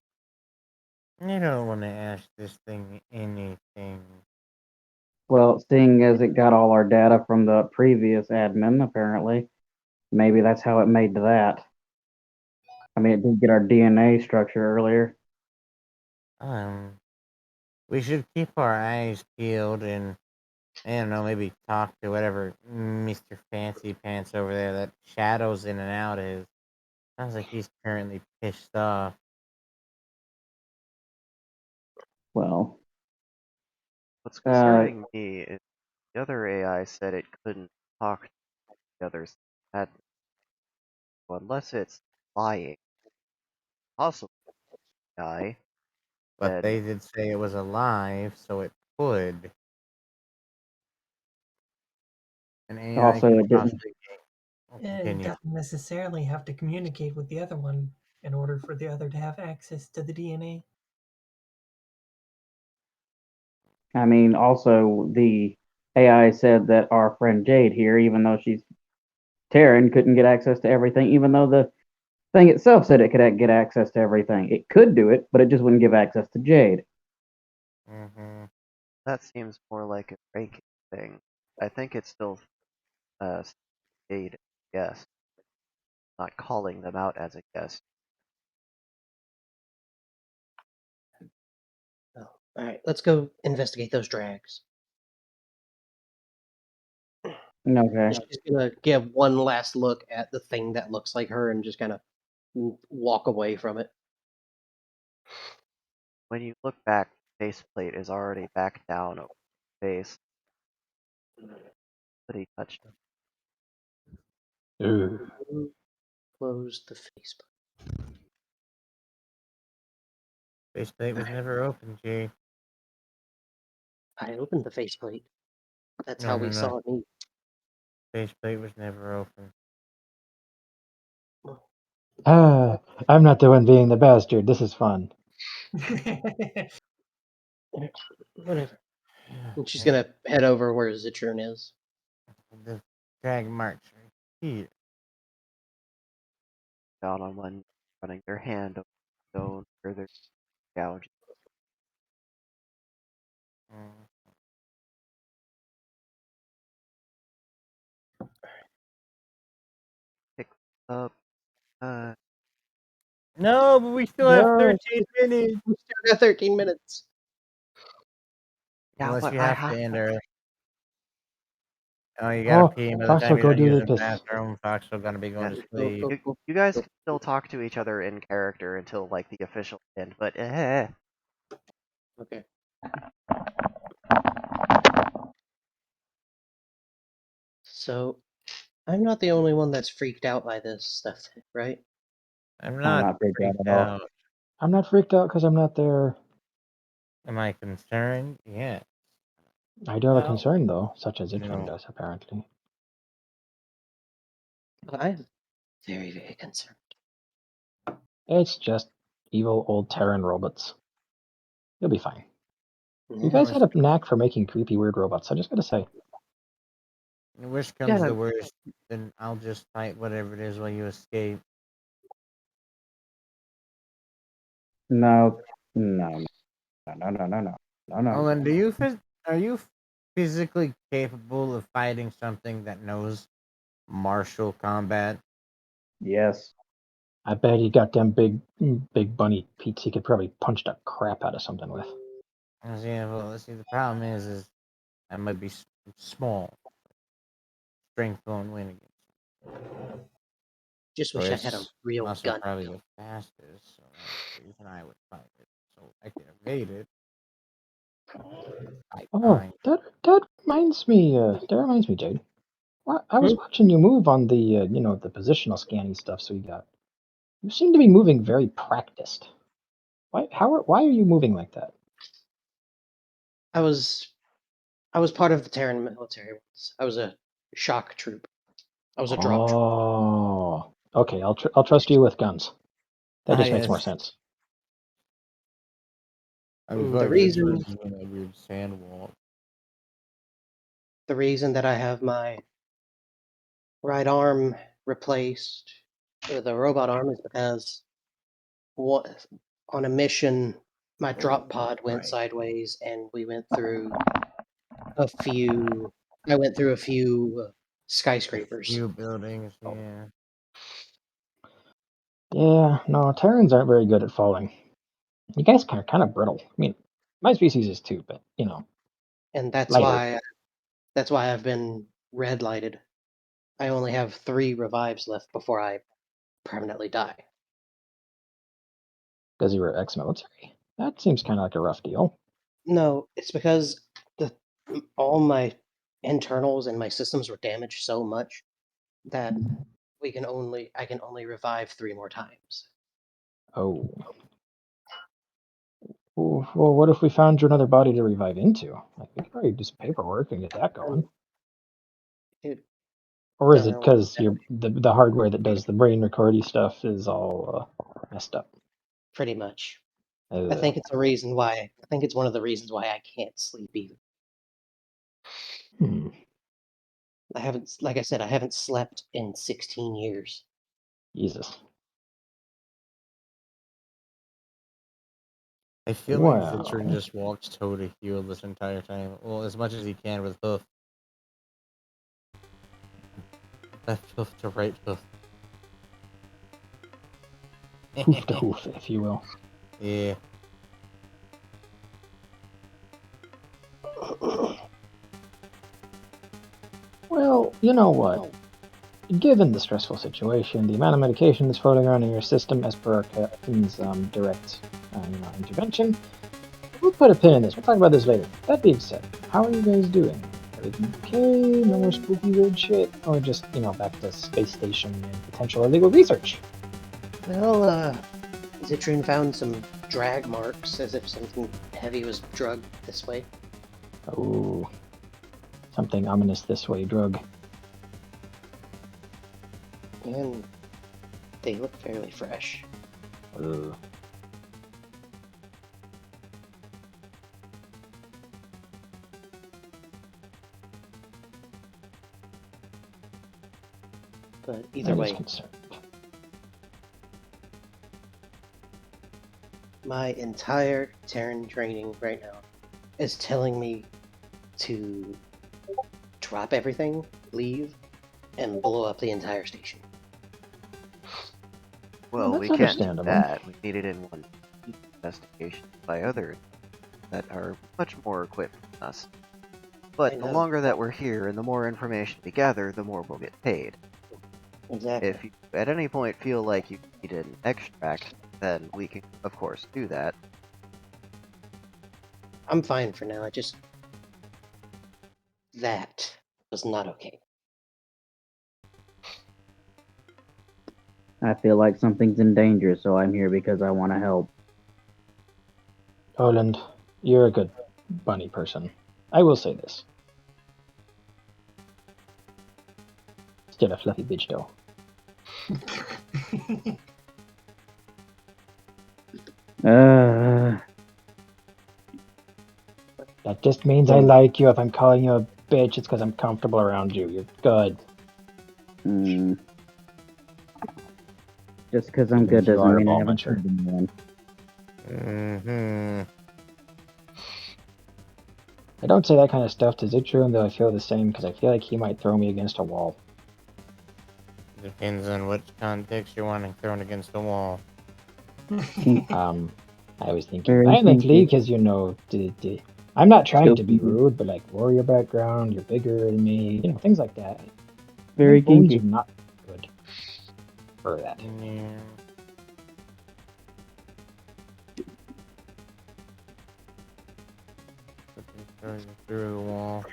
[SPEAKER 9] I don't want to ask this thing anything.
[SPEAKER 2] Well, seeing as it got all our data from the previous admin, apparently, maybe that's how it made to that. I mean, it did get our DNA structure earlier.
[SPEAKER 9] We should keep our eyes peeled and, I don't know, maybe talk to whatever Mr. Fancy Pants over there that shadows in and out is. Sounds like he's currently pissed off.
[SPEAKER 2] Well,
[SPEAKER 1] What's concerning me is the other AI said it couldn't talk to the others. That, well, unless it's lying, possibly AI,
[SPEAKER 9] But
[SPEAKER 1] then
[SPEAKER 9] they did say it was alive, so it could. An AI
[SPEAKER 2] also,
[SPEAKER 9] could
[SPEAKER 2] it didn't.
[SPEAKER 9] possibly
[SPEAKER 5] It
[SPEAKER 9] continue.
[SPEAKER 5] doesn't necessarily have to communicate with the other one in order for the other to have access to the DNA.
[SPEAKER 2] I mean, also, the AI said that our friend Jade here, even though she's Terran, couldn't get access to everything, even though the thing itself said it could get access to everything. It could do it, but it just wouldn't give access to Jade.
[SPEAKER 1] that seems more like a ranking thing. I think it's still aid guest, not calling them out as a guest.
[SPEAKER 4] Oh, all right, let's go investigate those drags.
[SPEAKER 2] Okay.
[SPEAKER 4] She's gonna give one last look at the thing that looks like her and just kind of walk away from it.
[SPEAKER 1] When you look back, the faceplate is already back down over the face. But he touched it.
[SPEAKER 4] Close the Facebook.
[SPEAKER 9] Faceplate was never open, Jay.
[SPEAKER 4] I opened the faceplate. That's
[SPEAKER 9] No,
[SPEAKER 4] how
[SPEAKER 9] no,
[SPEAKER 4] we
[SPEAKER 9] no.
[SPEAKER 4] saw it.
[SPEAKER 9] Faceplate was never open.
[SPEAKER 3] I'm not the one being the bastard. This is fun.
[SPEAKER 4] Whatever. And she's gonna head over where Zitrone is.
[SPEAKER 9] The drag marks right here.
[SPEAKER 1] Down on one, running their hand over the stone, further gouging. Pick up.
[SPEAKER 9] No, but we still have 13 minutes.
[SPEAKER 4] We still got 13 minutes.
[SPEAKER 1] Yeah,
[SPEAKER 9] Unless
[SPEAKER 1] but
[SPEAKER 9] you
[SPEAKER 1] I
[SPEAKER 9] have
[SPEAKER 1] have
[SPEAKER 9] to end early. Oh, you
[SPEAKER 3] Oh,
[SPEAKER 9] gotta pee. By the
[SPEAKER 3] Fox
[SPEAKER 9] time
[SPEAKER 3] will
[SPEAKER 9] you're
[SPEAKER 3] go
[SPEAKER 9] done
[SPEAKER 3] do the
[SPEAKER 9] using the
[SPEAKER 3] piss.
[SPEAKER 9] bathroom, Fox will gonna be going to
[SPEAKER 4] Go,
[SPEAKER 9] sleep.
[SPEAKER 4] go, go.
[SPEAKER 1] You guys can still talk to each other in character until like the official end, but
[SPEAKER 4] Okay. So, I'm not the only one that's freaked out by this stuff, right?
[SPEAKER 9] I'm
[SPEAKER 2] I'm
[SPEAKER 9] not
[SPEAKER 2] not freaked out
[SPEAKER 9] freaked
[SPEAKER 2] at all.
[SPEAKER 9] out.
[SPEAKER 3] I'm not freaked out because I'm not there.
[SPEAKER 9] Am I concerned? Yeah.
[SPEAKER 3] I do have a
[SPEAKER 5] Well,
[SPEAKER 3] concern, though, such as Zitrone
[SPEAKER 9] No.
[SPEAKER 3] does, apparently.
[SPEAKER 4] But I'm very, very concerned.
[SPEAKER 3] It's just evil old Terran robots. You'll be fine. You
[SPEAKER 4] Yeah.
[SPEAKER 3] guys had a knack for making creepy, weird robots. I just gotta say.
[SPEAKER 9] The worst comes
[SPEAKER 1] Yeah.
[SPEAKER 9] the worst, then I'll just fight whatever it is while you escape.
[SPEAKER 2] No, no, no, no, no, no, no, no.
[SPEAKER 9] Owen, are you physically capable of fighting something that knows martial combat?
[SPEAKER 2] Yes.
[SPEAKER 3] I bet he got them big bunny Pete's he could probably punch the crap out of something with.
[SPEAKER 9] Yeah, well, see, the problem is I might be small. Strength won't win against.
[SPEAKER 4] Just wish I had a real
[SPEAKER 9] muscle
[SPEAKER 4] gun.
[SPEAKER 9] probably the fastest, so that's the reason I would fight it. So I can evade it.
[SPEAKER 3] Oh, that reminds me. That reminds me, Jade. I was watching you move on the the positional scanning stuff. So you got. You seem to be moving very practiced. Why are you moving like that?
[SPEAKER 4] I was part of the Terran military once. I was a shock troop. I was a drop troop.
[SPEAKER 3] Oh, okay. I'll trust you with guns. That just makes more sense.
[SPEAKER 4] The reason
[SPEAKER 9] that weird sand wall.
[SPEAKER 4] the reason that I have my right arm replaced with a robot arm is because on a mission, my drop pod went sideways, and we went through a few. I went through a few skyscrapers.
[SPEAKER 9] Few buildings, yeah.
[SPEAKER 3] Yeah, no, Terrans aren't very good at falling. You guys are kind of brittle. I mean, my species is too, but you know.
[SPEAKER 4] And that's
[SPEAKER 3] lighter.
[SPEAKER 4] why I've been red lighted. I only have 3 revives left before I permanently die.
[SPEAKER 3] Because you were ex-military. That seems kind of like a rough deal.
[SPEAKER 4] No, it's because all my internals and my systems were damaged so much that I can only revive 3 more times.
[SPEAKER 3] Oh. Well, what if we found you another body to revive into? Like, we could probably do some paperwork and get that going.
[SPEAKER 4] Dude,
[SPEAKER 3] Or is
[SPEAKER 4] don't
[SPEAKER 3] it
[SPEAKER 4] know.
[SPEAKER 3] because the hardware that does the brain recordy stuff is all messed up?
[SPEAKER 4] Pretty much. I think it's a reason why. I think it's one of the reasons why I can't sleep either. Like I said, I haven't slept in 16 years.
[SPEAKER 3] Jesus.
[SPEAKER 9] I feel
[SPEAKER 3] Wow.
[SPEAKER 9] like Zitron just walks toe to heel this entire time. Well, as much as he can with hoof. Left hoof to right hoof.
[SPEAKER 3] Hoof to hoof, if you will.
[SPEAKER 9] Yeah.
[SPEAKER 3] Well, you know what? Given the stressful situation, the amount of medication that's floating around in your system, as per our captain's direct intervention, we'll put a pin in this. We'll talk about this later. That being said, how are you guys doing? Everything okay? No more spooky weird shit? Or just, back to space station and potential illegal research?
[SPEAKER 4] Well, Zitron found some drag marks as if something heavy was drugged this way.
[SPEAKER 3] Oh. Something ominous this way, drug.
[SPEAKER 4] And they look fairly fresh.
[SPEAKER 3] Ugh.
[SPEAKER 4] But either way, my entire Terran training right now is telling me to drop everything, leave, and blow up the entire station.
[SPEAKER 1] Well, we can't do that. We need it in one investigation by others that are much more equipped than us. But the longer that we're here and the more information we gather, the more we'll get paid.
[SPEAKER 4] Exactly.
[SPEAKER 1] If you at any point feel like you need an extract, then we can, of course, do that.
[SPEAKER 4] I'm fine for now. That was not okay.
[SPEAKER 2] I feel like something's in danger, so I'm here because I want to help.
[SPEAKER 3] Oland, you're a good bunny person. I will say this. Still a fluffy bitch, though. That just means I like you. If I'm calling you a bitch, it's because I'm comfortable around you. You're good.
[SPEAKER 2] Just because I'm good doesn't mean I haven't hurt anyone.
[SPEAKER 3] I don't say that kind of stuff to Zitron, though I feel the same, because I feel like he might throw me against a wall.
[SPEAKER 9] Depends on which context you're wanting thrown against the wall.
[SPEAKER 3] I was thinking violently, because, I'm not trying to be rude, but, like, warrior background, you're bigger than me, things like that.
[SPEAKER 2] Very kinky.
[SPEAKER 3] Are not good for that.
[SPEAKER 9] Yeah. Through the wall.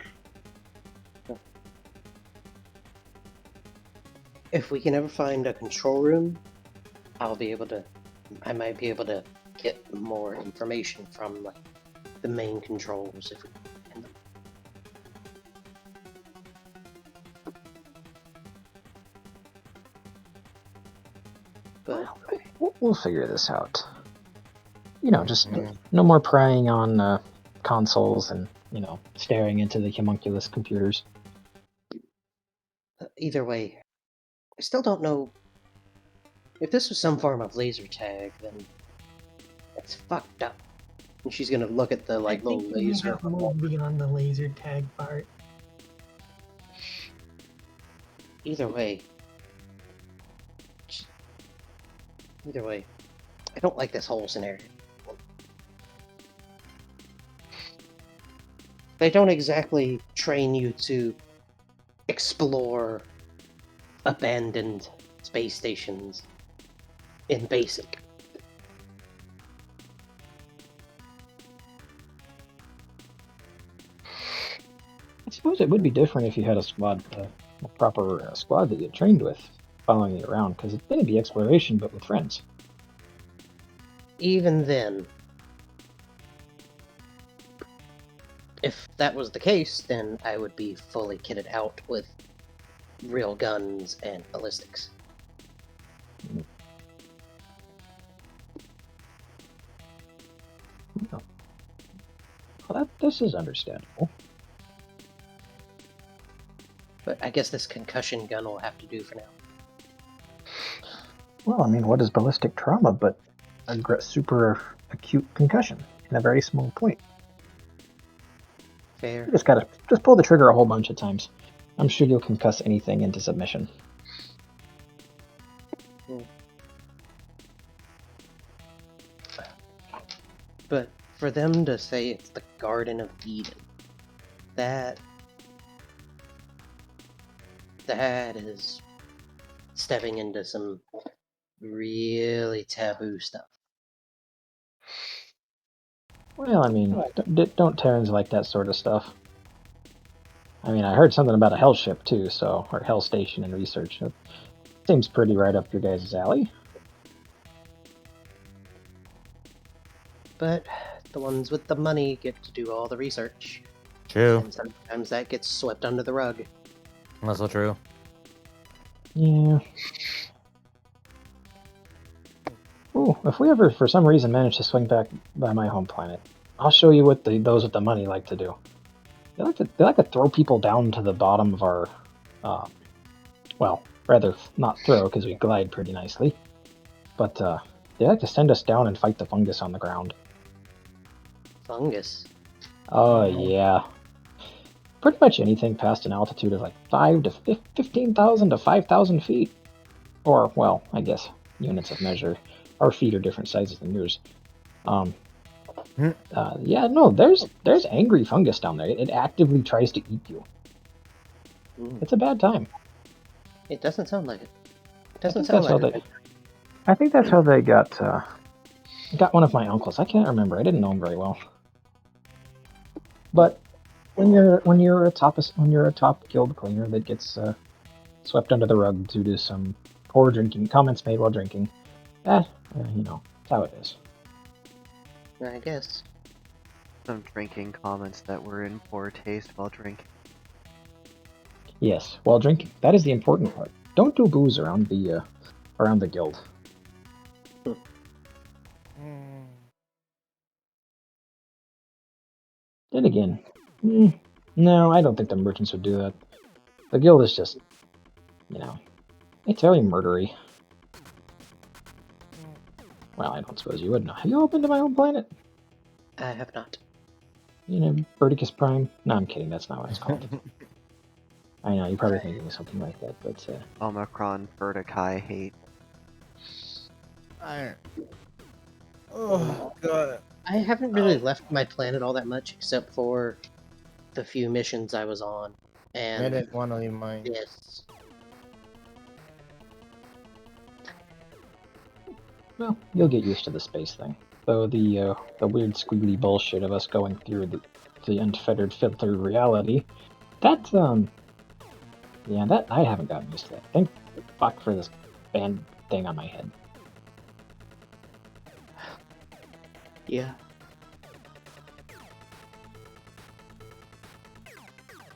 [SPEAKER 4] If we can ever find a control room, I might be able to get more information from like the main controls if we can find them. But
[SPEAKER 3] we'll figure this out. Just no more prying on consoles and, staring into the homunculus computers.
[SPEAKER 4] either way, I still don't know if this was some form of laser tag. Then it's fucked up. And she's gonna look at the
[SPEAKER 5] I
[SPEAKER 4] little
[SPEAKER 5] think you may
[SPEAKER 4] laser.
[SPEAKER 5] have moved beyond the laser tag part.
[SPEAKER 4] Either way, I don't like this whole scenario. They don't exactly train you to explore abandoned space stations in basic.
[SPEAKER 3] I suppose it would be different if you had a squad, a proper squad that you trained with, following you around, because it'd be exploration, but with friends.
[SPEAKER 4] Even then, if that was the case, then I would be fully kitted out with real guns and ballistics.
[SPEAKER 3] Well, this is understandable.
[SPEAKER 4] But I guess this concussion gun will have to do for now.
[SPEAKER 3] Well, I mean, what is ballistic trauma but a super acute concussion in a very small point?
[SPEAKER 4] Fair.
[SPEAKER 3] You just gotta pull the trigger a whole bunch of times. I'm sure you'll concuss anything into submission.
[SPEAKER 4] But for them to say it's the Garden of Eden, that is stepping into some really taboo stuff.
[SPEAKER 3] Well, I mean, don't Terrans like that sort of stuff? I mean, I heard something about a hell ship too, so, or hell station in research. It seems pretty right up your guys' alley.
[SPEAKER 4] But the ones with the money get to do all the research.
[SPEAKER 9] True.
[SPEAKER 4] And sometimes that gets swept under the rug.
[SPEAKER 9] Also true.
[SPEAKER 3] Yeah. Ooh, if we ever, for some reason, manage to swing back by my home planet, I'll show you what those with the money like to do. They like to throw people down to the bottom of our, well, rather not throw because we glide pretty nicely, but they like to send us down and fight the fungus on the ground.
[SPEAKER 4] Fungus?
[SPEAKER 3] Oh yeah. Pretty much anything past an altitude of like 15,000 to 5,000 feet. Or, well, I guess units of measure. Our feet are different sizes than yours. Yeah, no, there's angry fungus down there. It actively tries to eat you. It's a bad time.
[SPEAKER 4] It doesn't sound like it.
[SPEAKER 3] I think that's how they got one of my uncles. I can't remember. I didn't know him very well. But when you're a top guild cleaner that gets swept under the rug due to some poor drinking comments made while drinking, you know, that's how it is.
[SPEAKER 4] I guess.
[SPEAKER 1] Some drinking comments that were in poor taste while drinking.
[SPEAKER 3] Yes, while drinking. That is the important part. Don't do booze around the guild. Then again, no, I don't think the merchants would do that. The guild is just, you know, it's very murdery. Well, I don't suppose you would know. Have you all been to my home planet?
[SPEAKER 4] I have not.
[SPEAKER 3] You know, Verticus Prime? No, I'm kidding. That's not what it's called. I know, you're probably thinking of something like that, but...
[SPEAKER 1] Omicron Vertici hate.
[SPEAKER 9] Oh, God.
[SPEAKER 4] I haven't really left my planet all that much, except for the few missions I was on. And
[SPEAKER 9] I didn't want to leave mine.
[SPEAKER 4] Yes.
[SPEAKER 3] Well, you'll get used to the space thing. Though the weird squiggly bullshit of us going through the unfettered filtered reality, that yeah, that I haven't gotten used to that. Thank fuck for this band thing on my head.
[SPEAKER 4] Yeah.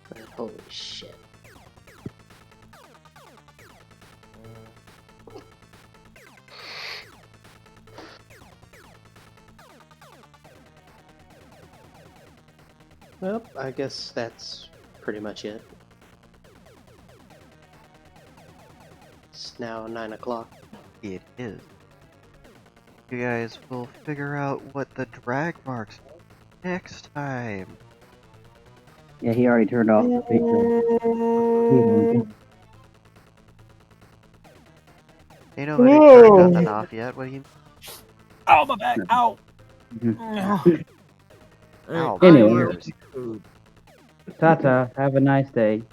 [SPEAKER 4] But holy shit. Well, I guess that's pretty much it. It's now 9 o'clock.
[SPEAKER 1] It is. You guys will figure out what the drag marks next time.
[SPEAKER 2] Yeah, he already turned off the picture.
[SPEAKER 1] Ain't nobody turned nothing off yet. What do you?
[SPEAKER 9] Ow, my back! Ow!
[SPEAKER 1] Ow, my
[SPEAKER 2] Anyway.
[SPEAKER 1] ears.
[SPEAKER 2] Tata, have a nice day.